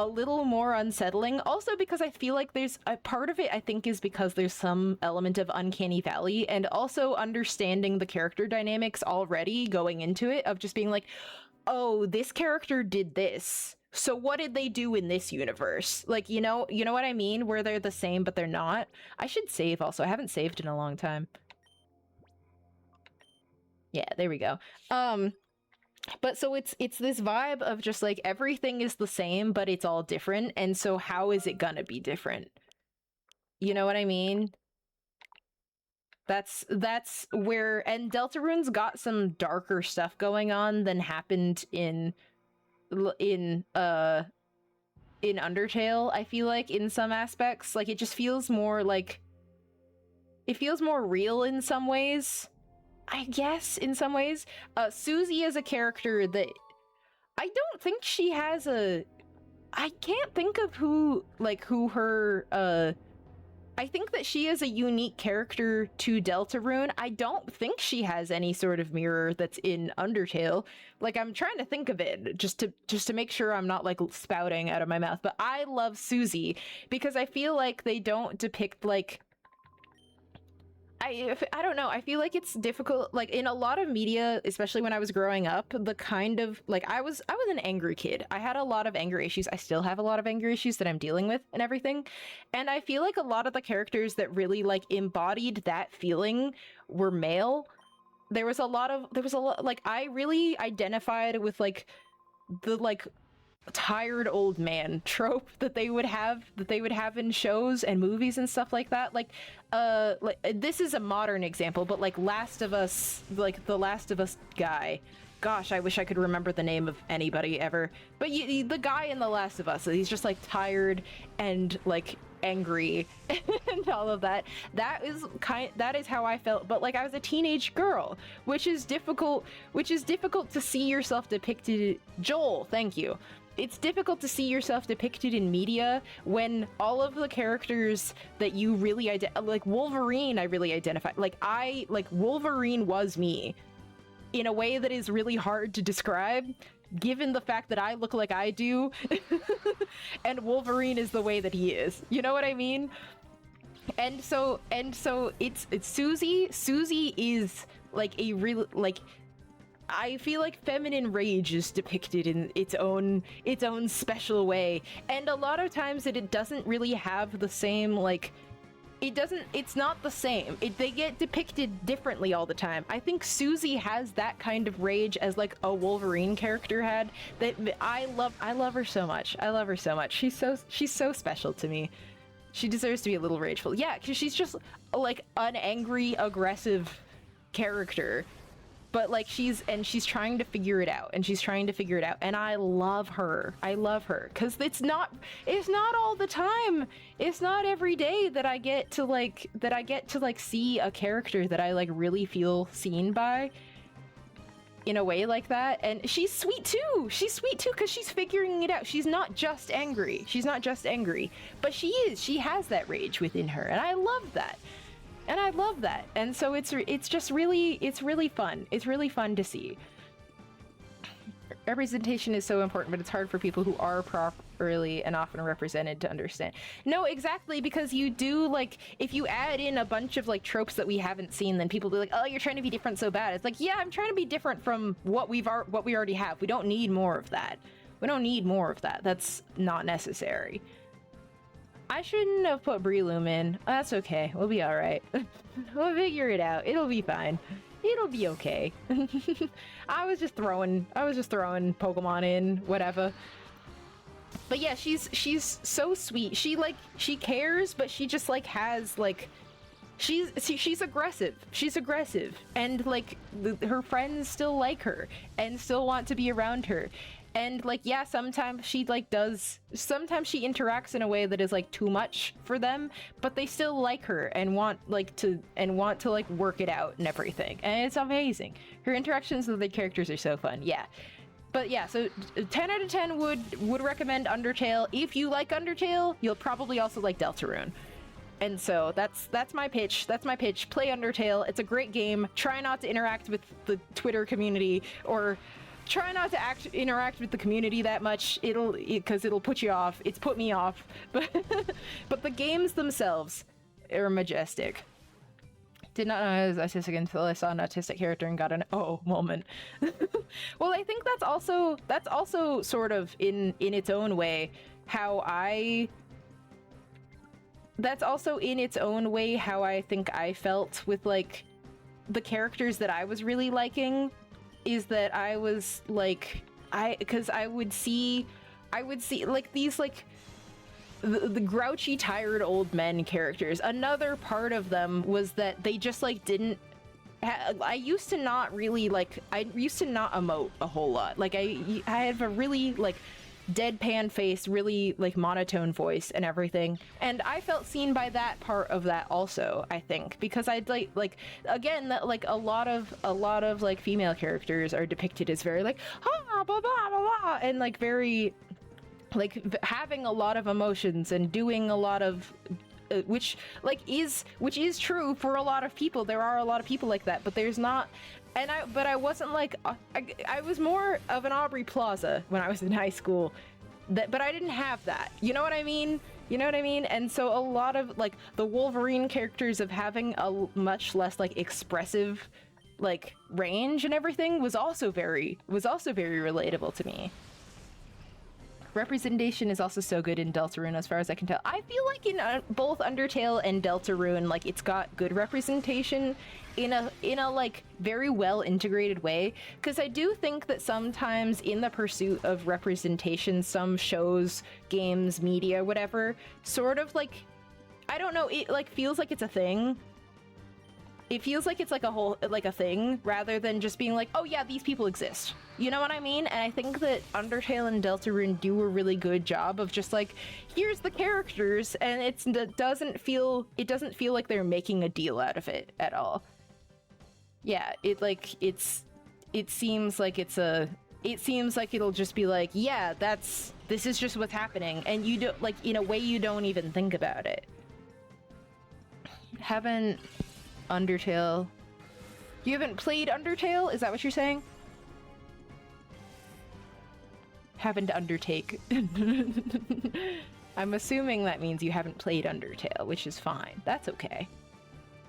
little more unsettling. Also because I feel like there's a part of it, I think, is because there's some element of Uncanny Valley, and also understanding the character dynamics already going into it, of just being like, oh, this character did this, so what did they do in this universe? Like, you know what I mean? Where they're the same but they're not. I should save also. I haven't saved in a long time. Yeah, there we go. But so it's this vibe of just like everything is the same but it's all different, and so how is it gonna be different? You know what I mean? That's where, and Deltarune's got some darker stuff going on than happened in Undertale, I feel like, in some aspects. Like, it just feels more like, it feels more real in some ways, I guess, in some ways. Susie is a character that I don't think she has a... I can't think of who her... I think that she is a unique character to Deltarune. I don't think she has any sort of mirror that's in Undertale. Like, I'm trying to think of it just to make sure I'm not like spouting out of my mouth. But I love Susie because I feel like they don't depict like... I don't know, I feel like it's difficult, like in a lot of media, especially when I was growing up, the kind of, like, I was an angry kid. I had a lot of anger issues. I still have a lot of anger issues that I'm dealing with and everything. And I feel like a lot of the characters that really like embodied that feeling were male. There was a lot, like, I really identified with like the like tired old man trope that they would have in shows and movies and stuff like that. Like this is a modern example, but like Last of Us, like the Last of Us guy, gosh, I wish I could remember the name of anybody ever, but the guy in The Last of Us, he's just like tired and like angry and all of that. That is how I felt, but like I was a teenage girl, which is difficult to see yourself depicted. Joel, thank you. It's difficult to see yourself depicted in media when all of the characters that you really like Wolverine, I really identify. Like Wolverine was me in a way that is really hard to describe, given the fact that I look like I do, and Wolverine is the way that he is. You know what I mean? And so it's Susie. Susie is like a real, like, I feel like feminine rage is depicted in its own special way, and a lot of times it doesn't really have the same, like, it's not the same. They get depicted differently all the time. I think Susie has that kind of rage as like a Wolverine character had, that I love her so much. I love her so much. She's so special to me. She deserves to be a little rageful. Yeah, because she's just like an angry, aggressive character, but like she's trying to figure it out, and I love her. Because it's not all the time, it's not every day that I get to like see a character that I like really feel seen by in a way like that. And she's sweet too because she's figuring it out. She's not just angry, but she has that rage within her, and I love that. And so it's really fun. It's really fun to see. Representation is so important, but it's hard for people who are properly and often represented to understand. No, exactly, because you do, like, if you add in a bunch of like tropes that we haven't seen, then people will be like, oh, you're trying to be different so bad. It's like, yeah, I'm trying to be different from what we already have. We don't need more of that. That's not necessary. I shouldn't have put Breloom in. That's okay. We'll be alright. We'll figure it out. It'll be fine. It'll be okay. I was just throwing Pokemon in, whatever. But yeah, she's so sweet. She cares, but she just like has like she's aggressive. And like her friends still like her and still want to be around her. And like, yeah, sometimes she interacts in a way that is like too much for them, but they still like her and want to like work it out and everything. And it's amazing. Her interactions with the characters are so fun. Yeah. But yeah, so 10 out of 10 would recommend Undertale. If you like Undertale, you'll probably also like Deltarune. And so that's my pitch. Play Undertale. It's a great game. Try not to interact with the Twitter community, or try not to interact with the community that much, because it'll put you off. It's put me off. But the games themselves are majestic. Did not know I was autistic until I saw an autistic character and got an oh moment. Well, I think that's also sort of in its own way how I think I felt with like the characters that I was really liking. Is that I was like, because I would see like these like the grouchy, tired old men characters. Another part of them was that they just like didn't. I used to not emote a whole lot. Like I have a really like deadpan face, really like monotone voice and everything, and I felt seen by that part of that also, I think, because I'd like again that like a lot of like female characters are depicted as very like blah blah blah blah, and like very like having a lot of emotions and doing a lot of which is true for a lot of people. There are a lot of people like that, but there's not. And I wasn't like, I was more of an Aubrey Plaza when I was in high school, but I didn't have that. You know what I mean? And so a lot of like the Wolverine characters of having a much less like expressive like range and everything was also very relatable to me. Representation is also so good in Deltarune, as far as I can tell. I feel like in both Undertale and Deltarune, like it's got good representation in a like very well integrated way. Because I do think that sometimes in the pursuit of representation, some shows, games, media, whatever, sort of like, I don't know, it like feels like it's a thing. It feels like it's like a whole, like a thing, rather than just being like, oh yeah, these people exist. You know what I mean? And I think that Undertale and Deltarune do a really good job of just like, here's the characters, and it doesn't feel like they're making a deal out of it at all. Yeah, it seems like it'll just be like, yeah, this is just what's happening, and you don't, like, in a way you don't even think about it. Undertale. You haven't played Undertale? Is that what you're saying? Having to undertake. I'm assuming that means you haven't played Undertale, which is fine. That's okay.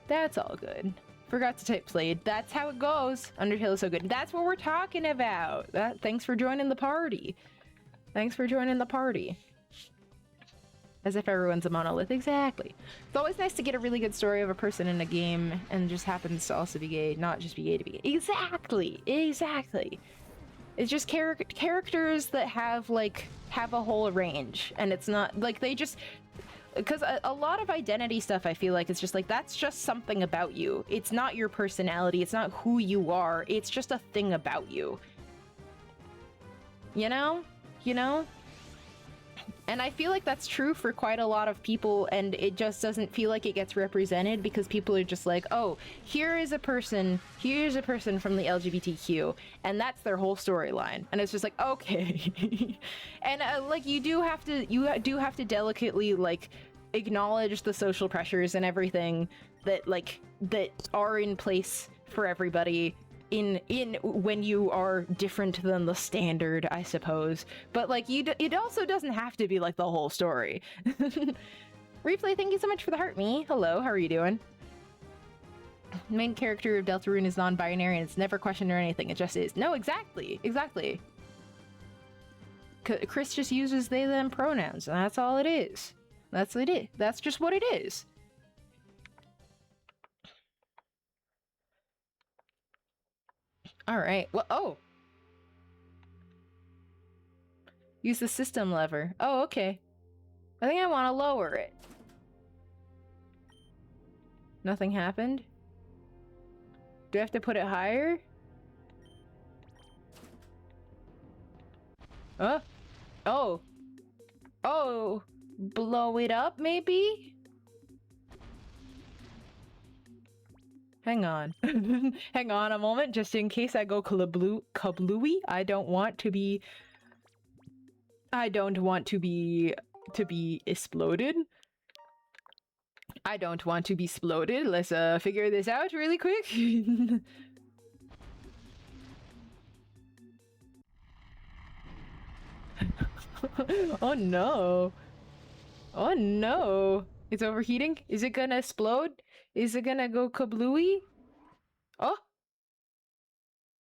That's all good. Forgot to type played. That's how it goes. Undertale is so good. That's what we're talking about. Thanks for joining the party. As if everyone's a monolith. Exactly. It's always nice to get a really good story of a person in a game and just happens to also be gay, not just be gay to be gay. Exactly. It's just characters that have a whole range, and it's not like they just because a lot of identity stuff, I feel like it's just like, that's just something about you. It's not your personality. It's not who you are. It's just a thing about you. You know? You know? And I feel like that's true for quite a lot of people, and it just doesn't feel like it gets represented because people are just like, oh, here's a person from the LGBTQ, and that's their whole storyline. And it's just like, okay. And like, you do have to delicately, like, acknowledge the social pressures and everything that, like, that are in place for everybody in when you are different than the standard, I suppose. But like, it also doesn't have to be like the whole story. Replay, thank you so much for the heart, me. Hello, how are you doing? Main character of Deltarune is non-binary and it's never questioned or anything. It just is. No, exactly. Chris just uses they them pronouns, and that's all it is. That's what it is. That's just what it is. All right. Well, oh. Use the system lever. Oh, okay. I think I want to lower it. Nothing happened? Do I have to put it higher? Oh. Oh. Blow it up, maybe? Hang on. Hang on a moment, just in case I go kablooey. I don't want to be exploded. I don't want to be exploded. Let's figure this out really quick. Oh no. Oh no. It's overheating? Is it gonna explode? Is it gonna go kablooey? Oh!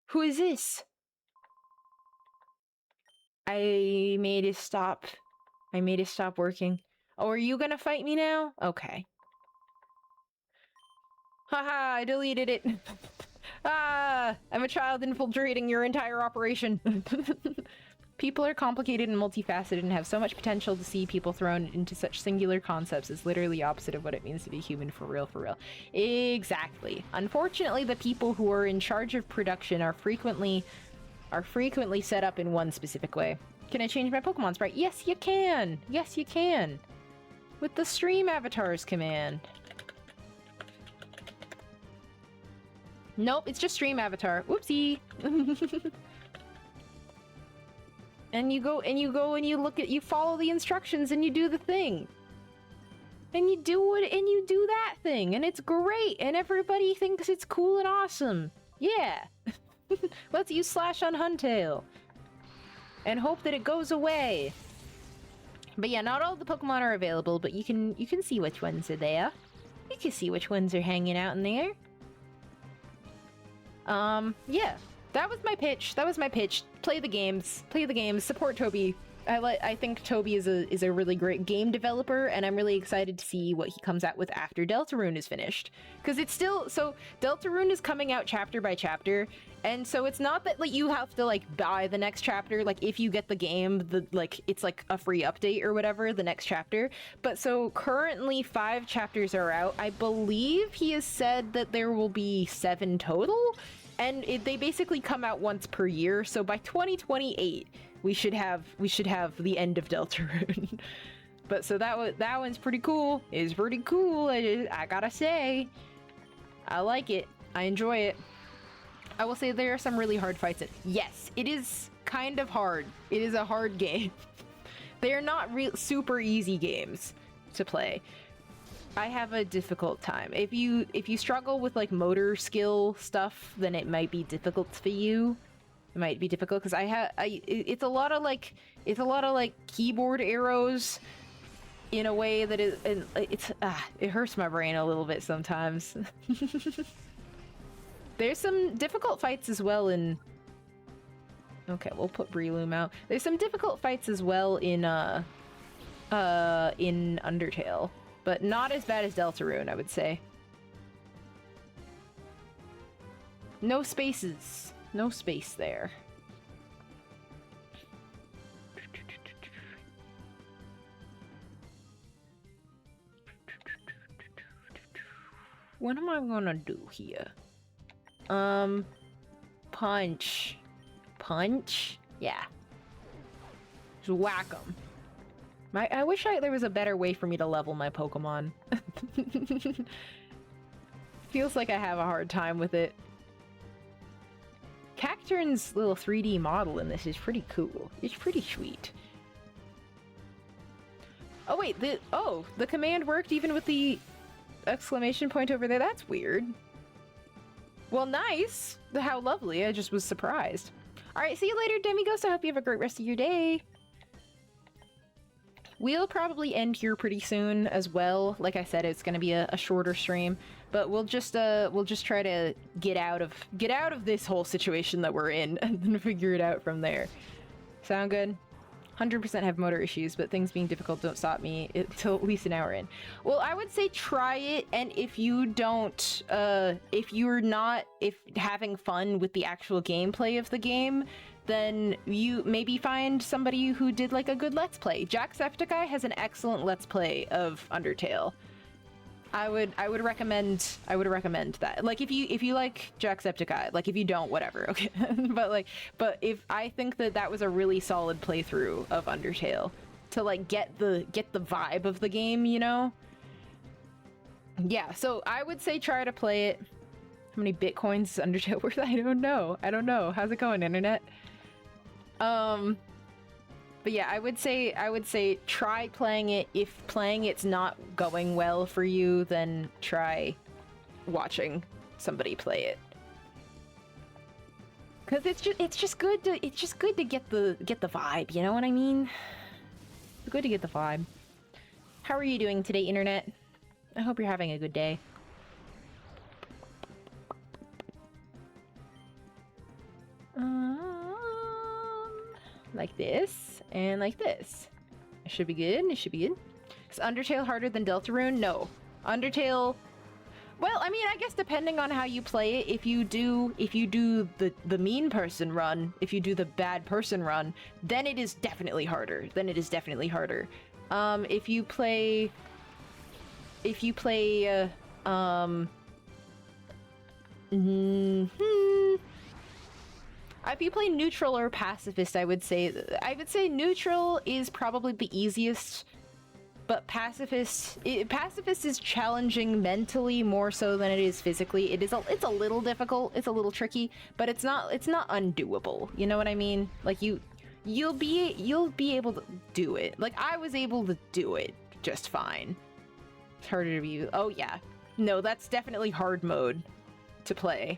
Who is this? I made it stop. I made it stop working. Oh, are you gonna fight me now? Okay. Haha, I deleted it. Ah, I'm a child infiltrating your entire operation. People are complicated and multifaceted and have so much potential to see people thrown into such singular concepts is literally opposite of what it means to be human for real, for real. Exactly. Unfortunately, the people who are in charge of production are frequently set up in one specific way. Can I change my Pokemon sprite? Yes, you can! Yes, you can! With the Stream Avatars command. Nope, it's just Stream Avatar. Whoopsie! And you go and you look at, you follow the instructions and you do the thing. And you do it and you do that thing and it's great and everybody thinks it's cool and awesome. Yeah. Let's use Slash on Huntail. And hope that it goes away. But yeah, not all the Pokemon are available, but you can see which ones are there. You can see which ones are hanging out in there. Yeah. That was my pitch. Play the games. Support Toby. I think Toby is a really great game developer, and I'm really excited to see what he comes out with after Deltarune is finished. Because it's still Deltarune is coming out chapter by chapter, and so it's not that like you have to like buy the next chapter. Like if you get the game, it's like a free update or whatever the next chapter. But so currently 5 chapters are out. I believe he has said that there will be 7 total. And they basically come out once per year, so by 2028 we should have the end of Deltarune. But so that one's pretty cool. It's pretty cool. I gotta say, I like it. I enjoy it. I will say there are some really hard fights. Yes, it is kind of hard. It is a hard game. They are not super easy games to play. I have a difficult time. If you struggle with like motor skill stuff, then it might be difficult for you. It might be difficult because it's a lot of like keyboard arrows in a way that it hurts my brain a little bit sometimes. There's some difficult fights as well in. Okay, we'll put Breloom out. There's some difficult fights as well in Undertale. But not as bad as Deltarune, I would say. No spaces. No space there. what am I gonna do here? Punch. Punch? Yeah. Just whack them. I wish there was a better way for me to level my Pokemon. Feels like I have a hard time with it. Cacturn's little 3D model in this is pretty cool. It's pretty sweet. Oh wait, the command worked even with the exclamation point over there? That's weird. Well, nice! How lovely, I just was surprised. Alright, see you later, Demighost. I hope you have a great rest of your day. We'll probably end here pretty soon as well. Like I said, it's gonna be a shorter stream, but we'll just try to get out of this whole situation that we're in and then figure it out from there. Sound good? 100% have motor issues, but things being difficult don't stop me until at least an hour in. Well, I would say try it, and if you don't, if having fun with the actual gameplay of the game, then you maybe find somebody who did like a good Let's Play. Jacksepticeye has an excellent Let's Play of Undertale. I would recommend that. Like if you like Jacksepticeye, like if you don't, whatever, okay. but if I think that was a really solid playthrough of Undertale to like get the vibe of the game, you know? Yeah, so I would say try to play it. How many bitcoins is Undertale worth? I don't know. How's it going, internet? But yeah, I would say try playing it. If playing it's not going well for you, then try watching somebody play it. Cause it's just good to get the vibe, you know what I mean? It's good to get the vibe. How are you doing today, internet? I hope you're having a good day. Like this, and like this. It should be good, Is Undertale harder than Deltarune? No. Undertale... Well, I mean, I guess depending on how you play it, if you do the mean person run, if you do the bad person run, then it is definitely harder. If you play... If you play neutral or pacifist, I would say neutral is probably the easiest, but pacifist is challenging mentally more so than it is physically. It's a little difficult, it's a little tricky, but it's not undoable. You know what I mean? Like you'll be able to do it. Like I was able to do it just fine. It's harder to be. Oh yeah, no, that's definitely hard mode to play.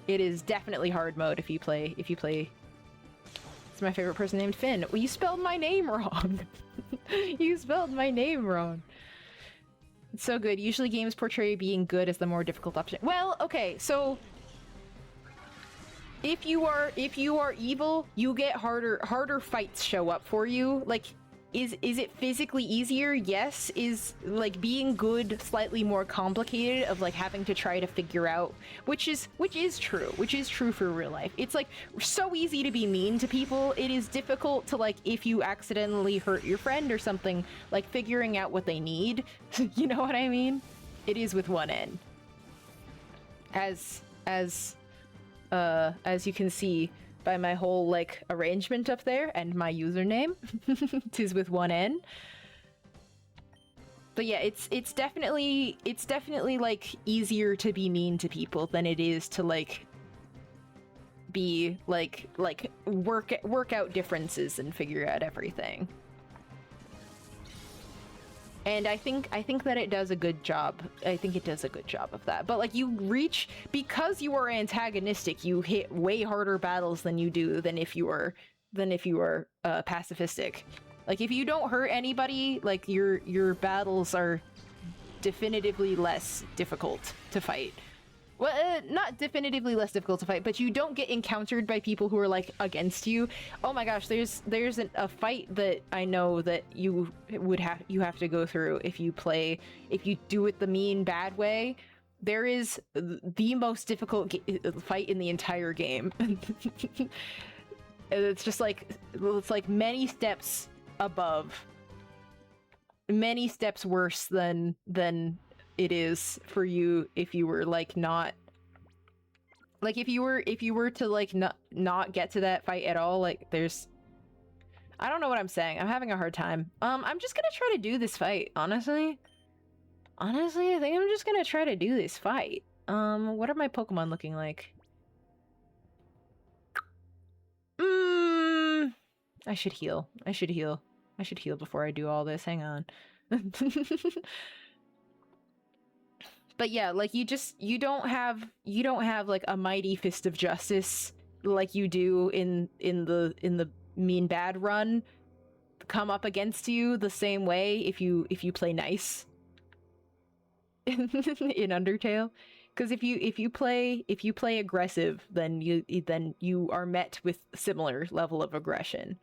It is definitely hard mode if you play. It's my favorite person named Finn. Well, you spelled my name wrong. You spelled my name wrong. It's so good. Usually games portray being good as the more difficult option. Well, okay, so if you are evil, you get harder fights show up for you. Like, is it physically easier? Yes. Is like being good slightly more complicated of like having to try to figure out, which is true for real life. It's like so easy to be mean to people. It is difficult to like, if you accidentally hurt your friend or something, like figuring out what they need. You know what I mean? It is with one N. As you can see by my whole like arrangement up there and my username. Tis with one N. But yeah, it's definitely like easier to be mean to people than it is to like be like work out differences and figure out everything. And I think that it does a good job. I think it does a good job of that. But like you reach, because you are antagonistic, you hit way harder battles than you do than if you were pacifistic. Like if you don't hurt anybody, like your battles are definitively less difficult to fight. Well, not definitively less difficult to fight, but you don't get encountered by people who are like against you. Oh my gosh, there's a fight that I know that you have to go through if you do it the mean bad way. There is the most difficult fight in the entire game. It's just like, it's like many steps above many steps worse than it is for you if you were like not like if you were to like not get to that fight at all. Like there's, I don't know what I'm saying. I'm having a hard time. I'm just gonna try to do this fight, honestly. Honestly, I think I'm just gonna try to do this fight. What are my Pokemon looking like? I should heal. I should heal. I should heal before I do all this. Hang on. But yeah, like you don't have like a mighty fist of justice like you do in the mean bad run come up against you the same way if you play nice in Undertale. Because if you play aggressive, then you are met with similar level of aggression.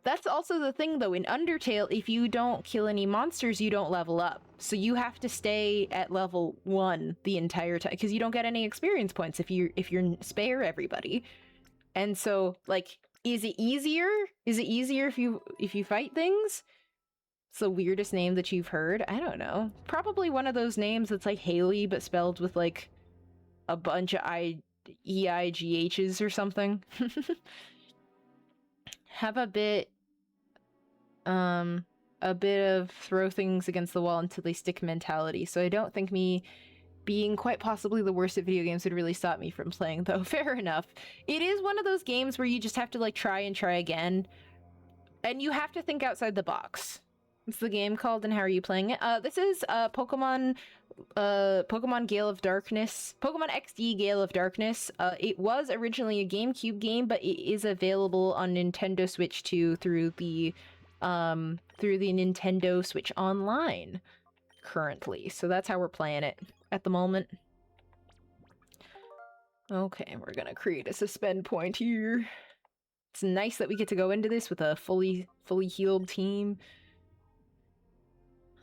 That's also the thing, though. In Undertale, if you don't kill any monsters, you don't level up. So you have to stay at level 1 the entire time, because you don't get any experience points if you're spare everybody. And so, like, is it easier? Is it easier if you fight things? It's the weirdest name that you've heard. I don't know. Probably one of those names that's like Haley, but spelled with like a bunch of EIGHs or something. Have a bit of throw things against the wall until they stick mentality. So I don't think me being quite possibly the worst at video games would really stop me from playing, though. Fair enough. It is one of those games where you just have to like try and try again. And you have to think outside the box. What's the game called and how are you playing it? This is Pokemon Gale of Darkness. Pokemon XD Gale of Darkness. It was originally a GameCube game, but it is available on Nintendo Switch 2 through the Nintendo Switch Online currently. So that's how we're playing it at the moment. Okay, we're gonna create a suspend point here. It's nice that we get to go into this with a fully healed team.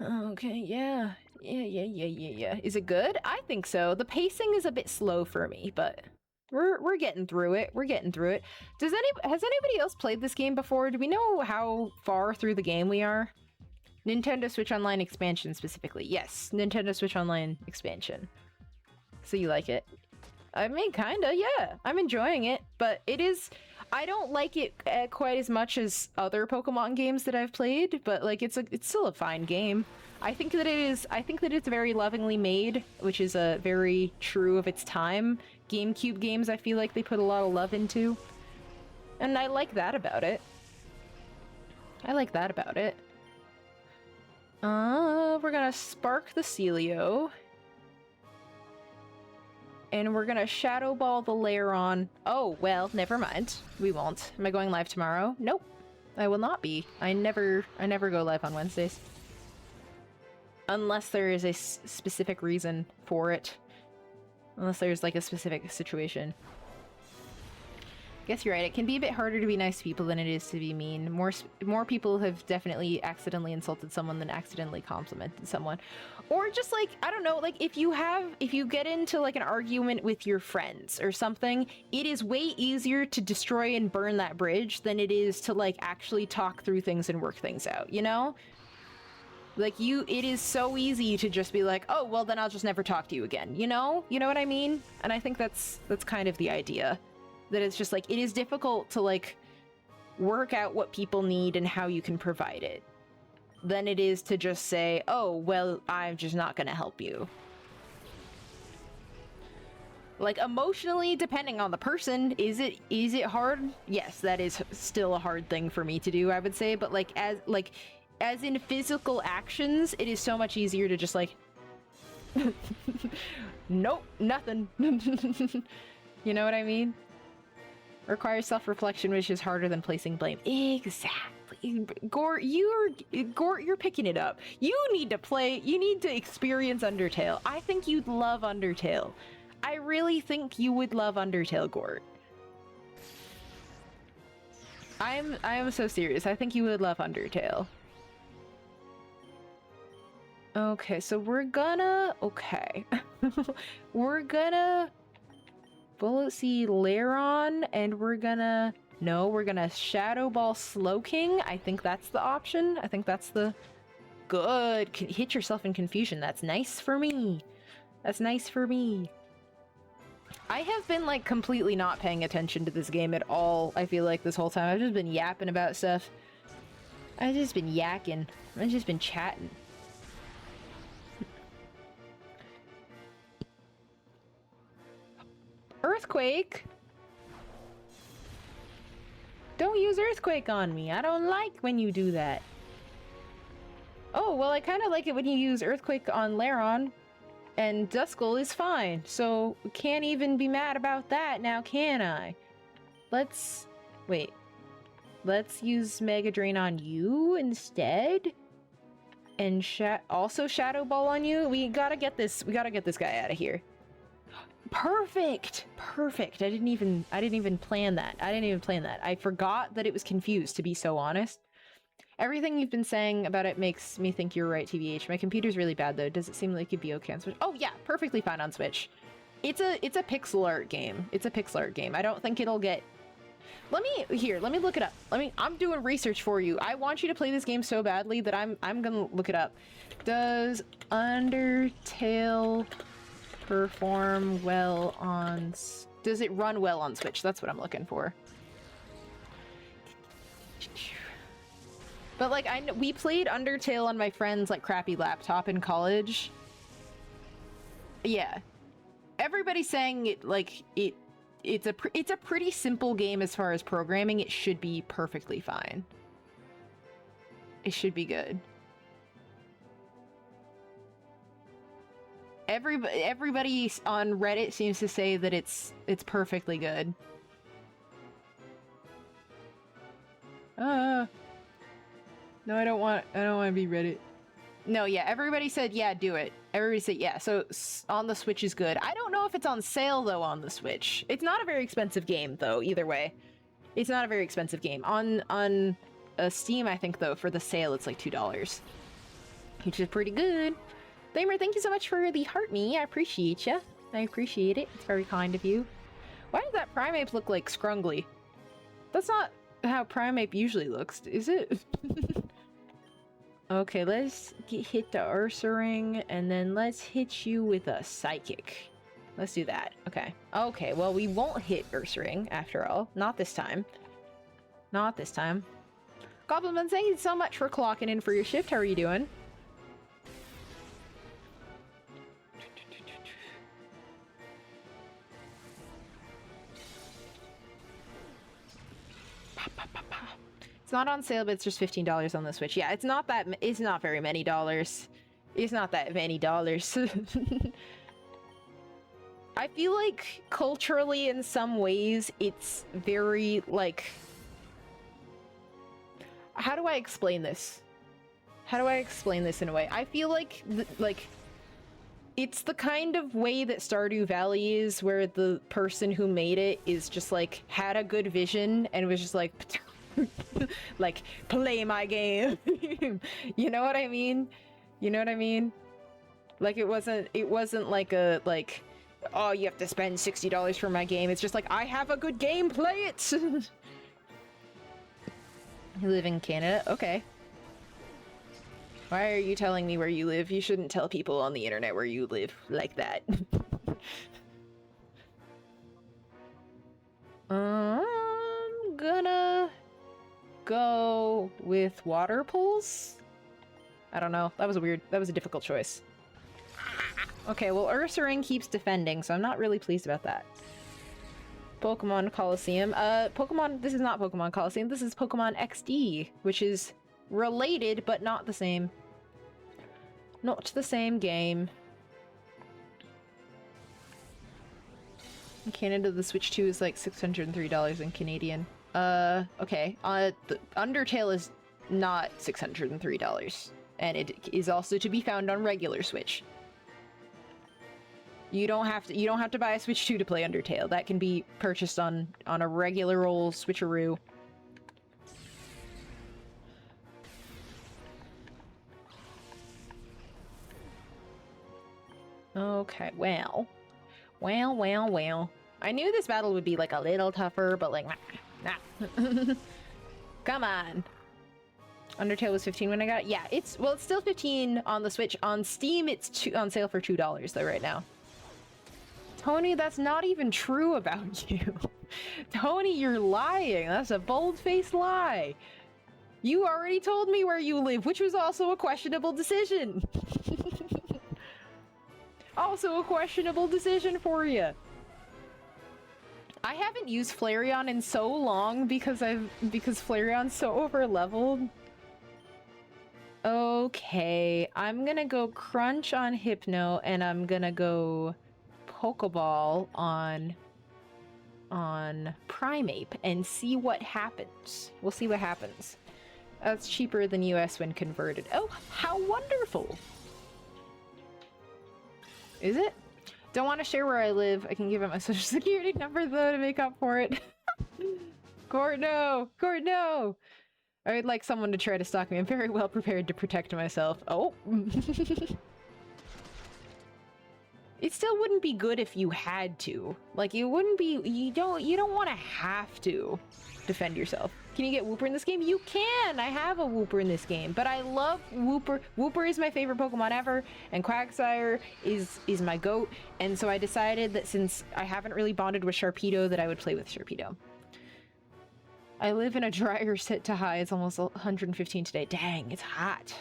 Okay, yeah. Is it good? I think so. The pacing is a bit slow for me, but we're getting through it. We're getting through it. Has anybody else played this game before? Do we know how far through the game we are? Nintendo Switch Online expansion specifically. Yes, Nintendo Switch Online expansion. So you like it? I mean, kinda, yeah. I'm enjoying it, but it is... I don't like it quite as much as other Pokemon games that I've played, but like it's still a fine game. I think that it's very lovingly made, which is very true of its time. GameCube games, I feel like they put a lot of love into, and I like that about it. We're gonna spark the Celio. And we're gonna Shadow Ball the Lairon. Oh, well, never mind. We won't. Am I going live tomorrow? Nope. I will not be. I never go live on Wednesdays. Unless there is a specific reason for it. Unless there's like a specific situation. Guess you're right. It can be a bit harder to be nice to people than it is to be mean. More people have definitely accidentally insulted someone than accidentally complimented someone. Or just like, I don't know, like if you get into like an argument with your friends or something, it is way easier to destroy and burn that bridge than it is to like actually talk through things and work things out, you know? Like it is so easy to just be like, oh, well then I'll just never talk to you again, you know? You know what I mean? And I think that's kind of the idea. That it's just like, it is difficult to like work out what people need and how you can provide it than it is to just say, oh, well, I'm just not gonna help you. Like emotionally, depending on the person, is it hard? Yes, that is still a hard thing for me to do, I would say, but like as in physical actions, it is so much easier to just like nope, nothing. You know what I mean? Requires self-reflection, which is harder than placing blame. Exactly. Gort, you're picking it up. You need to experience Undertale. I think you'd love Undertale. I really think you would love Undertale, Gort. I am so serious. I think you would love Undertale. Okay, so we're gonna... Okay. We're gonna... Bullet Seed Lairon, and we're gonna No, we're gonna Shadow Ball Slowking. I think that's the option. I think that's the... Good. Hit yourself in confusion. That's nice for me. That's nice for me. I have been, like, completely not paying attention to this game at all, I feel like, this whole time. I've just been yapping about stuff. I've just been yakking. I've just been chatting. Earthquake? Don't use Earthquake on me. I don't like when you do that. Oh, well, I kind of like it when you use Earthquake on Laron. And Duskull is fine, so we can't even be mad about that now, can I? Let's... Wait. Let's use Mega Drain on you instead? And also Shadow Ball on you? We gotta get this guy out of here. Perfect! Perfect. I didn't even plan that. I forgot that it was confused, to be so honest. Everything you've been saying about it makes me think you're right, TVH. My computer's really bad, though. Does it seem like it'd be okay on Switch? Oh, yeah, perfectly fine on Switch. It's a pixel art game. It's a pixel art game. I don't think it'll get... Let me look it up. I'm doing research for you. I want you to play this game so badly that I'm gonna look it up. Does Undertale perform well on... Does it run well on Switch? That's what I'm looking for. But, like, we played Undertale on my friend's, like, crappy laptop in college. Yeah. Everybody's saying it, like, it's a pretty simple game as far as programming. It should be perfectly fine. It should be good. Everybody on Reddit seems to say that it's perfectly good. No, I don't want to be Reddit. No, yeah, everybody said, yeah, do it. Everybody said, yeah, so on the Switch is good. I don't know if it's on sale, though, on the Switch. It's not a very expensive game, though, either way. It's not a very expensive game. On Steam, I think, though, for the sale, it's like $2. Which is pretty good. Lamer, thank you so much for the heart me. I appreciate you. I appreciate it. It's very kind of you. Why does that Primeape look like scrungly? That's not how Primeape usually looks, is it? Okay, let's hit the Ursaring, and then let's hit you with a Psychic. Let's do that. Okay. Okay, well, we won't hit Ursaring, after all. Not this time. Not this time. Goblin, thank you so much for clocking in for your shift. How are you doing? It's not on sale, but it's just $15 on the Switch. Yeah, it's not very many dollars. It's not that many dollars. I feel like culturally in some ways it's very like... How do I explain this? How do I explain this in a way? I feel like it's the kind of way that Stardew Valley is, where the person who made it is just like had a good vision and was just like like, play my game. You know what I mean? You know what I mean? Like, it wasn't like a, like, oh, you have to spend $60 for my game. It's just like, I have a good game, play it! You live in Canada? Okay. Why are you telling me where you live? You shouldn't tell people on the internet where you live like that. I'm gonna go with water pools? I don't know. That was a difficult choice. Okay, well, Ursaring keeps defending, so I'm not really pleased about that. Pokemon Coliseum. This is not Pokemon Coliseum, this is Pokemon XD, which is related, but not the same. Not the same game. In Canada, the Switch 2 is like $603 in Canadian. Okay. The Undertale is not $603, and it is also to be found on regular Switch. You don't have to buy a Switch 2 to play Undertale. That can be purchased on a regular old switcheroo. Okay, well. I knew this battle would be like a little tougher, but like, Nah. Come on. Undertale was 15 when I got it. Yeah, it's still 15 on the Switch. On Steam, it's on sale for $2 though right now. Tony, that's not even true about you. Tony, you're lying. That's a bold-faced lie. You already told me where you live, which was also a questionable decision. Also a questionable decision for you. I haven't used Flareon in so long because Flareon's so over-leveled. Okay, I'm gonna go Crunch on Hypno, and I'm gonna go Pokeball on Primeape and see what happens. We'll see what happens. That's cheaper than US when converted. Oh, how wonderful! Is it? Don't want to share where I live. I can give it my social security number though to make up for it. Court, no! Court, no! I would like someone to try to stalk me. I'm very well prepared to protect myself. Oh. It still wouldn't be good if you had to. Like, you wouldn't be- you don't want to have to defend yourself. Can you get Wooper in this game? You can! I have a Wooper in this game, but I love Wooper. Wooper is my favorite Pokemon ever, and Quagsire is my goat, and so I decided that since I haven't really bonded with Sharpedo that I would play with Sharpedo. I live in a dryer set to high. It's almost 115 today. Dang, it's hot.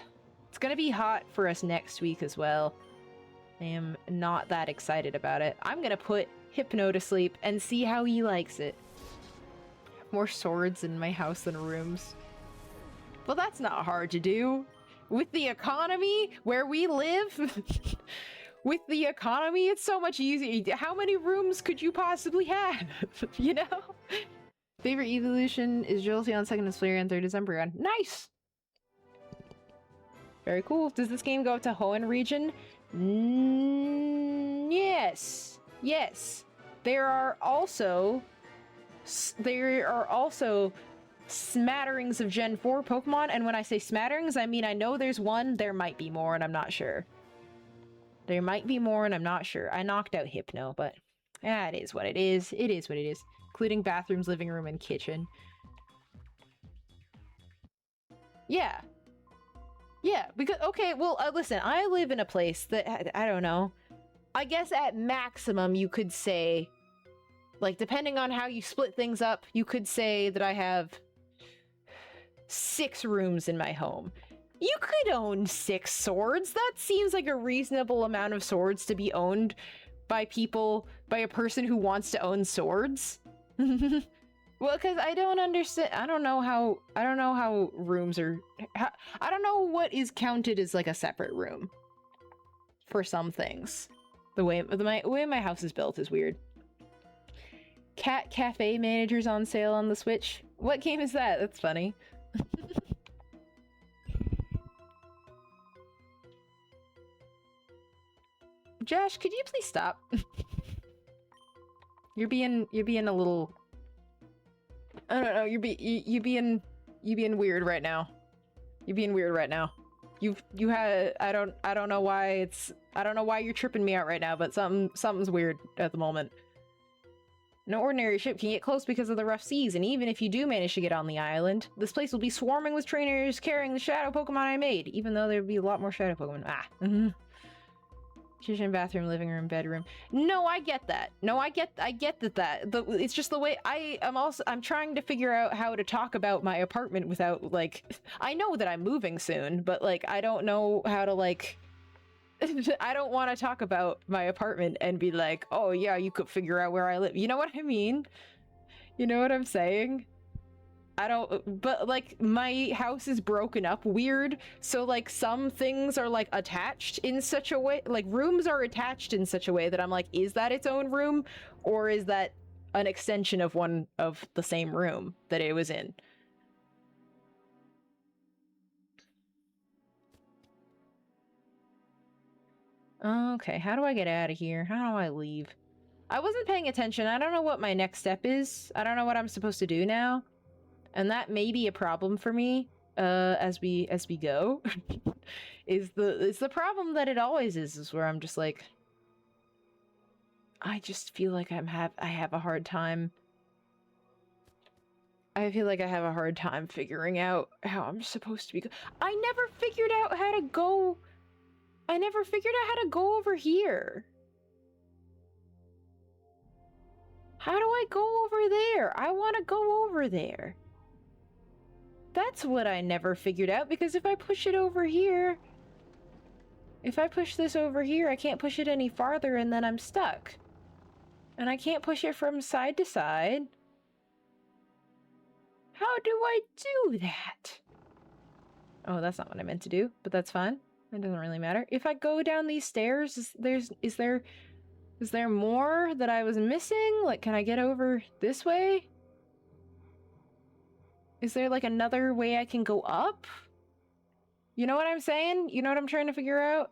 It's gonna be hot for us next week as well. I am not that excited about it. I'm gonna put Hypno to sleep and see how he likes it. More swords in my house than rooms. Well, that's not hard to do. With the economy where we live, with the economy, it's so much easier. How many rooms could you possibly have? You know? Favorite evolution is Jolteon, second is Flareon, third is Umbreon. Nice! Very cool. Does this game go up to Hoenn region? Yes. Yes. There are also smatterings of Gen 4 Pokemon, and when I say smatterings, I mean I know there's one, there might be more, and I'm not sure. There might be more, and I'm not sure. I knocked out Hypno, but it is what it is. It is what it is. Including bathrooms, living room, and kitchen. Yeah. Yeah, because, okay, well, listen, I live in a place that, I don't know. I guess at maximum you could say, like, depending on how you split things up, you could say that I have 6 rooms in my home. You could own 6 swords. That seems like a reasonable amount of swords to be owned by people, by a person who wants to own swords. Well, because I don't understand. I don't know how rooms are. I don't know what is counted as like a separate room for some things. The way my house is built is weird. Cat Cafe Manager's on sale on the Switch. What game is that? That's funny. Josh, could you please stop? You're being a little. I don't know. You being weird right now. You're being weird right now. You had I don't know why you're tripping me out right now, but something's weird at the moment. No ordinary ship can get close because of the rough seas, and even if you do manage to get on the island, this place will be swarming with trainers carrying the shadow Pokemon I made, even though there'd be a lot more shadow Pokemon. Kitchen, bathroom, living room, bedroom. No, I get that. No, I get that. It's just the way I'm trying to figure out how to talk about my apartment without, like, I know that I'm moving soon, but, like, I don't know how to, like, I don't want to talk about my apartment and be like, oh yeah, you could figure out where I live. You know what I mean? You know what I'm saying? But like my house is broken up weird, so like some things are like attached in such a way, like rooms are attached in such a way that I'm like, is that its own room or is that an extension of one of the same room that it was in? Okay, how do I get out of here? How do I leave? I wasn't paying attention. I don't know what my next step is. I don't know what I'm supposed to do now. And that may be a problem for me, as we go. It's the problem that it always is where I'm just like, I just feel like I have a hard time I feel like I have a hard time figuring out how I'm supposed to be I never figured out how to go... I never figured out how to go over here. How do I go over there? I want to go over there. That's what I never figured out, because if I push it over here... If I push this over here, I can't push it any farther and then I'm stuck. And I can't push it from side to side. How do I do that? Oh, that's not what I meant to do, but that's fine. It doesn't really matter. If I go down these stairs, is there more that I was missing? Like, can I get over this way? Is there like another way I can go up? You know what I'm saying? You know what I'm trying to figure out?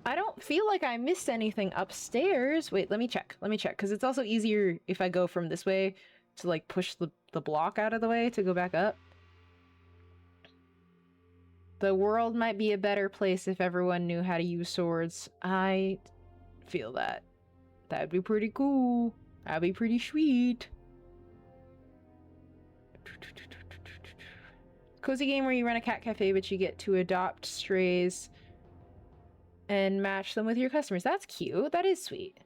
I don't feel like I missed anything upstairs. Wait, let me check, because it's also easier if I go from this way to like push the block out of the way to go back up. The world might be a better place if everyone knew how to use swords. I feel that. That'd be pretty cool. That'd be pretty sweet. Cozy game where you run a cat cafe, but you get to adopt strays and match them with your customers. That's cute. That is sweet.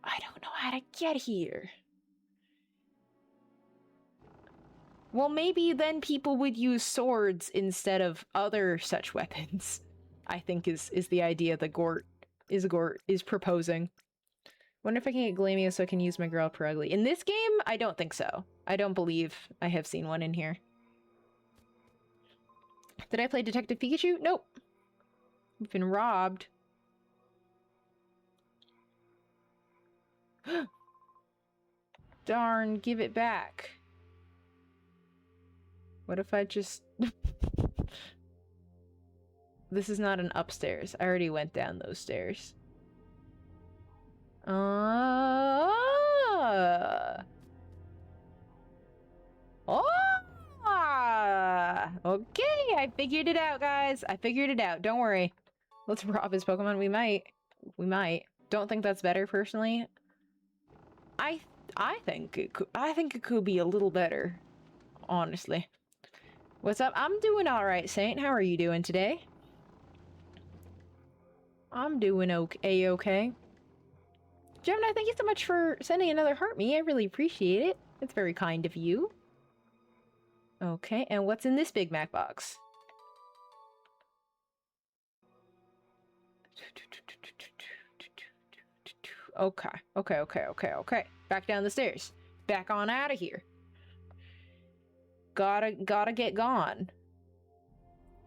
I don't know how to get here. Well, maybe then people would use swords instead of other such weapons. I think is the idea that Gort is proposing. Wonder if I can get Glamio so I can use my girl Perugly. In this game, I don't think so. I don't believe I have seen one in here. Did I play Detective Pikachu? Nope. We've been robbed. Darn, give it back. What if I just... This is not an upstairs. I already went down those stairs. Oh! Okay, I figured it out, guys. I figured it out. Don't worry. Let's rob his Pokemon. We might. We might. Don't think that's better, personally. I think it could be a little better, honestly. What's up? I'm doing all right, Saint. How are you doing today? I'm doing okay. Gemini, thank you so much for sending another heart me. I really appreciate it. It's very kind of you. Okay, and what's in this Big Mac box? Okay. Back down the stairs. Back on out of here. Gotta get gone.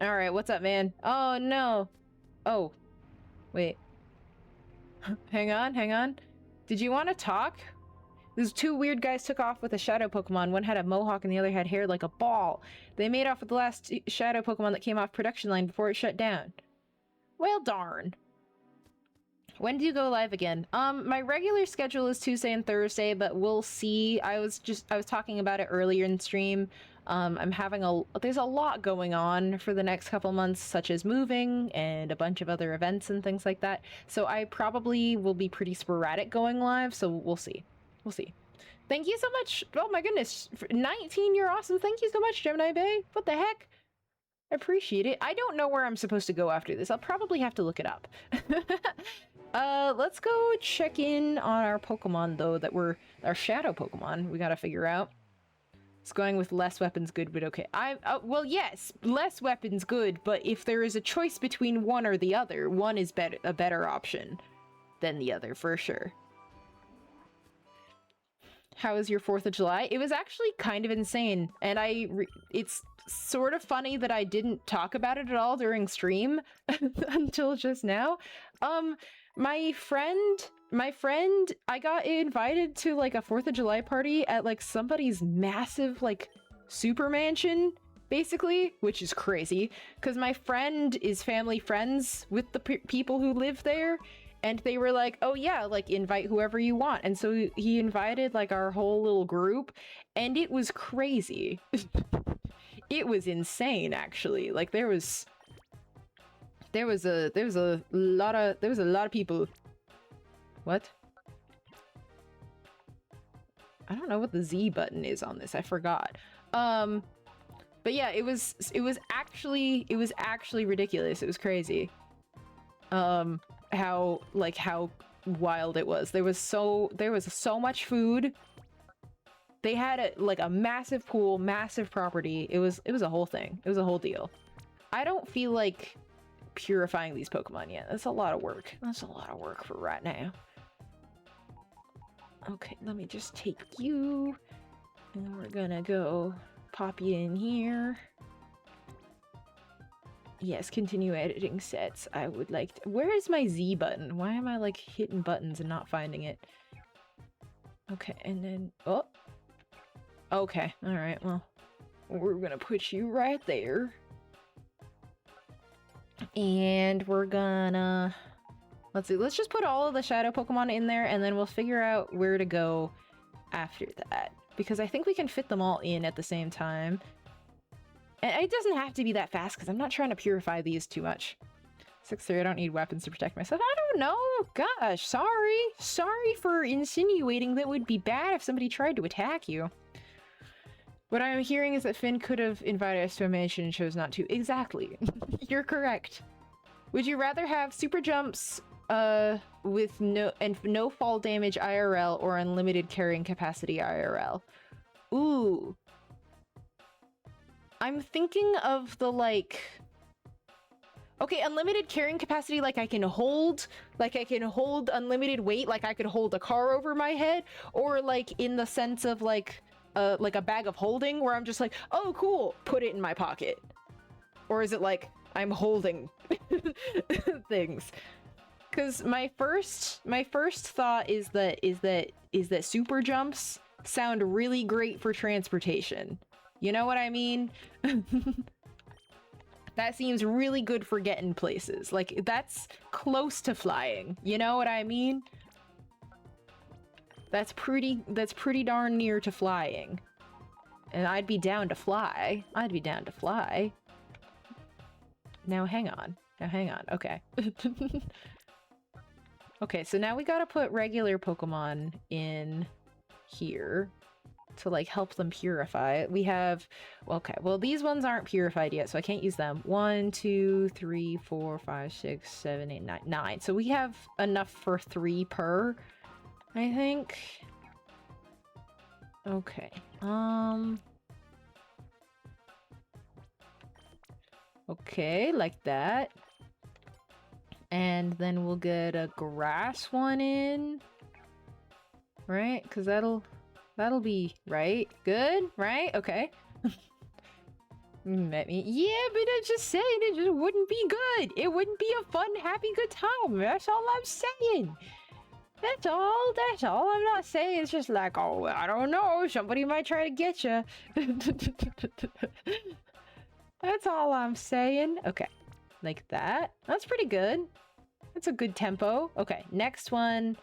Alright, what's up, man? Oh, no. Oh. Wait. Hang on. Did you want to talk? Those two weird guys took off with a shadow Pokemon. One had a mohawk and the other had hair like a ball. They made off with the last shadow Pokemon that came off production line before it shut down. Well, darn. When do you go live again? My regular schedule is Tuesday and Thursday, but we'll see. I was talking about it earlier in stream. I'm having there's a lot going on for the next couple months, such as moving and a bunch of other events and things like that. So I probably will be pretty sporadic going live, so we'll see. We'll see. Thank you so much. Oh my goodness. 19, you're awesome. Thank you so much, Gemini Bay. What the heck? I appreciate it. I don't know where I'm supposed to go after this. I'll probably have to look it up. Let's go check in on our Pokemon, though, our shadow Pokemon. We gotta figure out. It's going with less weapons good, but okay. Well, yes, less weapons good, but if there is a choice between one or the other, one is a better option than the other, for sure. How was your 4th of July? It was actually kind of insane, and it's sort of funny that I didn't talk about it at all during stream until just now. My friend, I got invited to like a 4th of July party at like somebody's massive like super mansion, basically, which is crazy, because my friend is family friends with the people who live there. And they were like, oh yeah, like invite whoever you want. And so he invited like our whole little group, and it was crazy. It was insane, actually. Like there was a lot of people. What? I don't know what the Z button is on this. I forgot. But yeah, it was actually ridiculous. It was crazy. How wild it was. There was so much food. They had a massive pool, massive property. It was a whole thing. It was a whole deal. I don't feel like purifying these Pokemon yet. That's a lot of work. That's a lot of work for right now. Okay, let me just take you. And we're gonna go pop you in here. Yes, continue editing sets. I would like to... Where is my Z button? Why am I like hitting buttons and not finding it? Okay, and then... Oh! Okay, alright, well... We're gonna put you right there. And we're gonna... Let's see, let's just put all of the shadow Pokemon in there and then we'll figure out where to go after that. Because I think we can fit them all in at the same time. And it doesn't have to be that fast because I'm not trying to purify these too much. 6-3, I don't need weapons to protect myself. I don't know. Gosh, sorry. Sorry for insinuating that would be bad if somebody tried to attack you. What I'm hearing is that Finn could have invited us to a mission and chose not to. Exactly. You're correct. Would you rather have super jumps with no fall damage IRL or unlimited carrying capacity IRL? Ooh. I'm thinking of the okay, unlimited carrying capacity, like I can hold unlimited weight, like I could hold a car over my head, or like in the sense of like a bag of holding where I'm just like, oh cool, put it in my pocket. Or is it like I'm holding things? Because my first thought is that super jumps sound really great for transportation. You know what I mean? That seems really good for getting places. Like, that's close to flying. You know what I mean? That's pretty darn near to flying. And I'd be down to fly. I'd be down to fly. Now hang on. Okay. Okay, so now we gotta put regular Pokemon in here to like help them purify. We have, okay, well these ones aren't purified yet, so I can't use them. 1, 2, 3, 4, 5, 6, 7, 8, 9. 9. So we have enough for 3 per, I think. Okay. Okay, like that. And then we'll get a grass one in. Right? Because that'll be right. Good, right? Okay. Met me. Yeah, but I'm just saying it just wouldn't be good. It wouldn't be a fun, happy, good time. That's all I'm saying. That's all. I'm not saying it's just like, oh, I don't know. Somebody might try to get you. That's all I'm saying. Okay. Like that. That's pretty good. That's a good tempo. Okay, next one.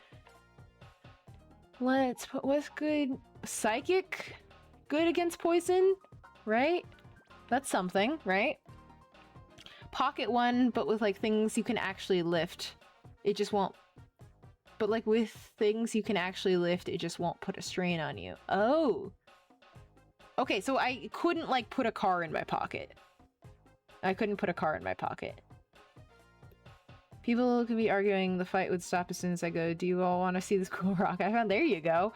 Let's put, what's good? Psychic? Good against poison? Right? That's something, right? Pocket one, but with like things you can actually lift. It just won't. But like with things you can actually lift, it just won't put a strain on you. Oh. Okay, so I couldn't like put a car in my pocket. I couldn't put a car in my pocket. People could be arguing the fight would stop as soon as I go, do you all want to see this cool rock I found? There you go.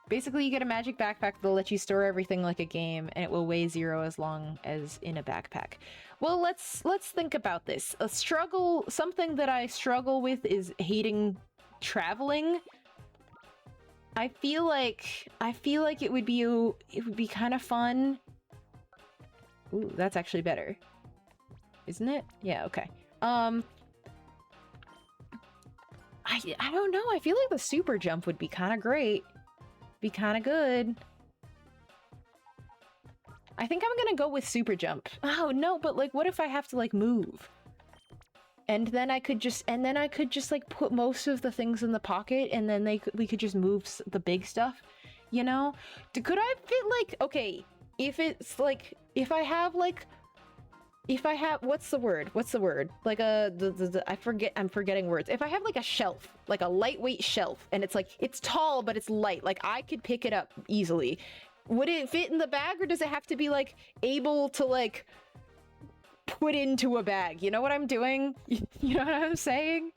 Basically, you get a magic backpack that'll let you store everything like a game, and it will weigh 0 as long as in a backpack. Well, let's think about this. Something that I struggle with is hating traveling. I feel like it would be kind of fun. Ooh, that's actually better. Isn't it? Yeah, okay. I don't know. I feel like the super jump would be kind of great. Be kind of good. I think I'm gonna go with super jump. Oh no, but like what if I have to like move? And then I could just like put most of the things in the pocket and then we could just move the big stuff, you know? Could I fit like, okay, if it's like, if I have like If I have, what's the word? What's the word? Like I'm forgetting words. If I have like a shelf, like a lightweight shelf, and it's like, it's tall, but it's light, like I could pick it up easily. Would it fit in the bag, or does it have to be like able to like put into a bag? You know what I'm doing? You know what I'm saying?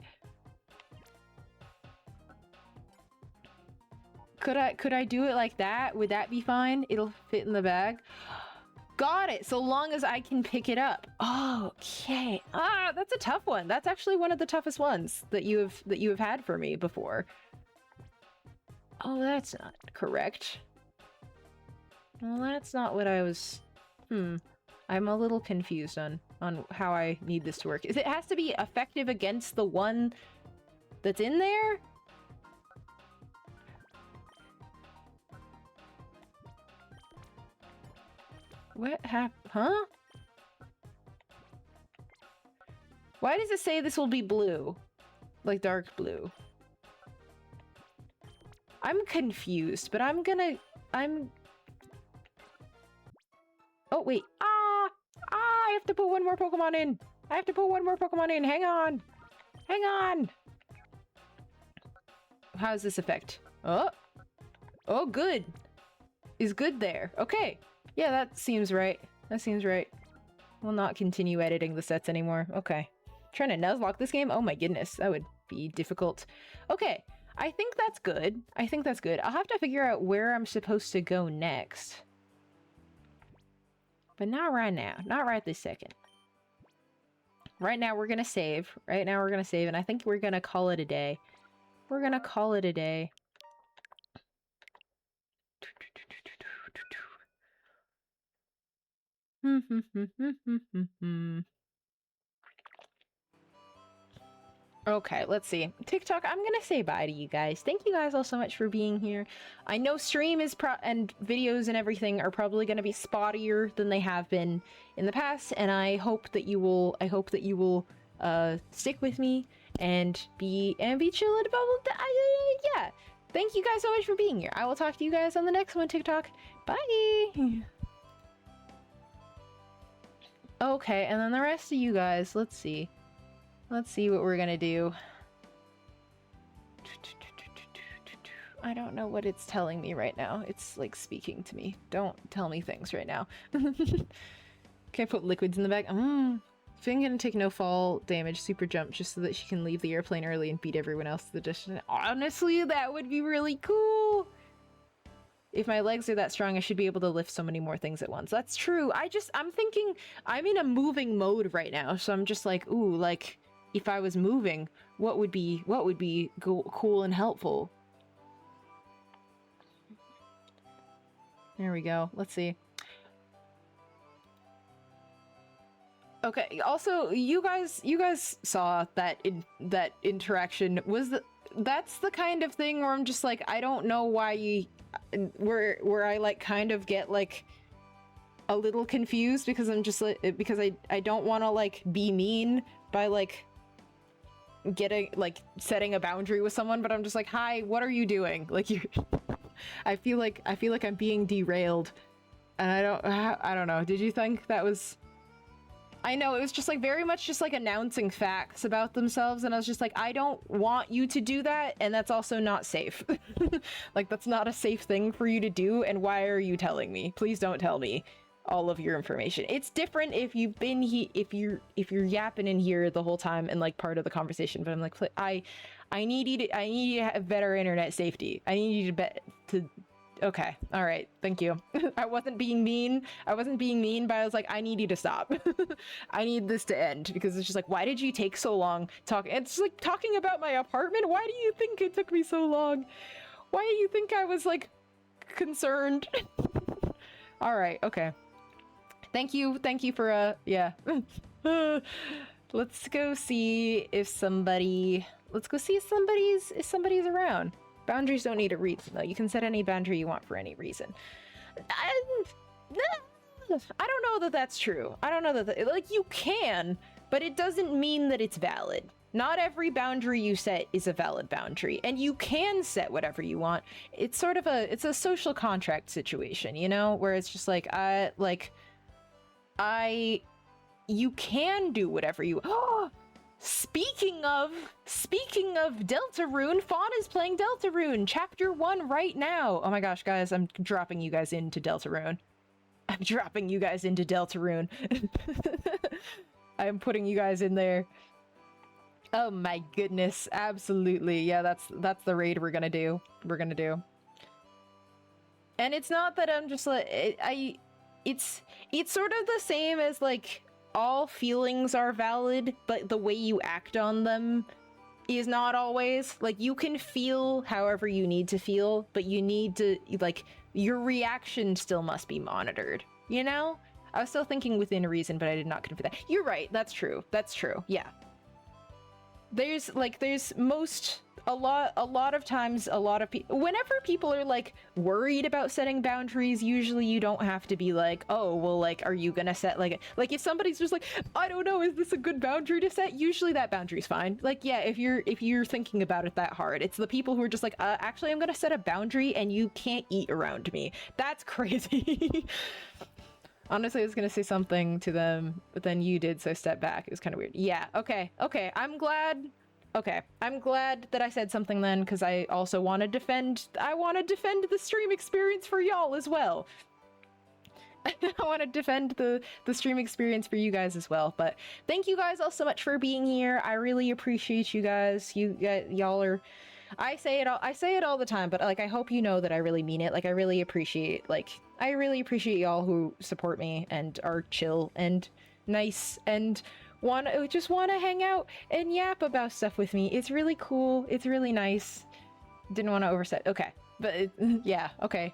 Could I do it like that? Would that be fine? It'll fit in the bag. Got it. So long as I can pick it up. Oh, okay. Ah, that's a tough one. That's actually one of the toughest ones that you have had for me before. Oh, that's not correct. Well, that's not what I was. I'm a little confused on how I need this to work. Is it has to be effective against the one that's in there? What happened? Huh? Why does it say this will be blue? Like dark blue. I'm confused, but I'm... Oh, wait. I have to put one more Pokemon in. I have to put one more Pokemon in. Hang on. Hang on. How does this affect? Oh, good. Is good there. Okay. Yeah, that seems right. That seems right. We'll not continue editing the sets anymore. Okay. Trying to Nuzlocke this game? Oh my goodness, that would be difficult. Okay, I think that's good. I think that's good. I'll have to figure out where I'm supposed to go next. But not right now. Not right this second. Right now we're gonna save. Right now we're gonna save, and I think we're gonna call it a day. We're gonna call it a day. Okay, let's see. TikTok, I'm gonna say bye to you guys. Thank you guys all so much for being here. I know stream is and videos and everything are probably gonna be spottier than they have been in the past, and I hope that you will stick with me and be chill at Bubble. Yeah. Thank you guys so much for being here. I will talk to you guys on the next one, TikTok. Bye. Okay, and then the rest of you guys, let's see. Let's see what we're gonna do. I don't know what it's telling me right now. It's like speaking to me. Don't tell me things right now. Can I put liquids in the bag? Finn gonna take no fall damage, super jump, just so that she can leave the airplane early and beat everyone else to the distance. Honestly, that would be really cool! If my legs are that strong, I should be able to lift so many more things at once. That's true. I'm thinking, I'm in a moving mode right now, so I'm just like, ooh, like, if I was moving, what would be cool and helpful? There we go. Let's see. Okay. Also, you guys saw that that interaction was that's the kind of thing where I'm just like, I don't know why where I like kind of get like a little confused because I'm just like, because I don't want to like be mean by like setting a boundary with someone, but I'm just like, hi, what are you doing? Like you I feel like I'm being derailed, and I don't know. Did you think that was? I know it was just like very much just like announcing facts about themselves, and I was just like, I don't want you to do that, and that's also not safe. Like that's not a safe thing for you to do, and why are you telling me? Please don't tell me all of your information. It's different if you've been if you're yapping in here the whole time and like part of the conversation, but I'm like, I need you to have better internet safety. I need you to okay, all right, thank you. I wasn't being mean, but I was like, I need you to stop. I need this to end, because it's just like, why did you take so long talking? It's like talking about my apartment. Why do you think it took me so long? Why do you think I was like concerned? All right, okay. Thank you for yeah. Let's go see if somebody's around. Boundaries don't need a reason, though. You can set any boundary you want for any reason. I don't know that that's true. I don't know that, like, you can, but it doesn't mean that it's valid. Not every boundary you set is a valid boundary, and you can set whatever you want. It's sort of it's a social contract situation, you know, where it's just like, you can do whatever you. Speaking of Deltarune, Fawn is playing Deltarune Chapter 1 right now. Oh my gosh, guys, I'm dropping you guys into Deltarune. I'm dropping you guys into Deltarune. I'm putting you guys in there. Oh my goodness, absolutely. Yeah, that's the raid we're gonna do. And it's not that I'm just like it's sort of the same as like all feelings are valid, but the way you act on them is not always. Like, you can feel however you need to feel, but you need to, like, your reaction still must be monitored, you know? I was still thinking within reason, but I did not confirm that. You're right, that's true, yeah. There's a lot of times, whenever people are like worried about setting boundaries, usually you don't have to be like, oh, well, like, are you gonna set like if somebody's just like, I don't know, is this a good boundary to set? Usually that boundary's fine. Like, yeah, if you're thinking about it that hard, it's the people who are just like, actually, I'm gonna set a boundary and you can't eat around me. That's crazy. Honestly, I was gonna say something to them, but then you did, so step back. It was kind of weird. Yeah, okay, I'm glad. Okay, I'm glad that I said something then, because I also want to defend the stream experience for y'all as well. I want to defend the stream experience for you guys as well. But thank you guys all so much for being here. I really appreciate you guys. Y'all are... I say it all the time, but like, I hope you know that I really mean it. Like, I really appreciate y'all who support me and are chill and nice and just want to hang out and yap about stuff with me. It's really cool. It's really nice. Didn't want to overset. Okay. But yeah, okay.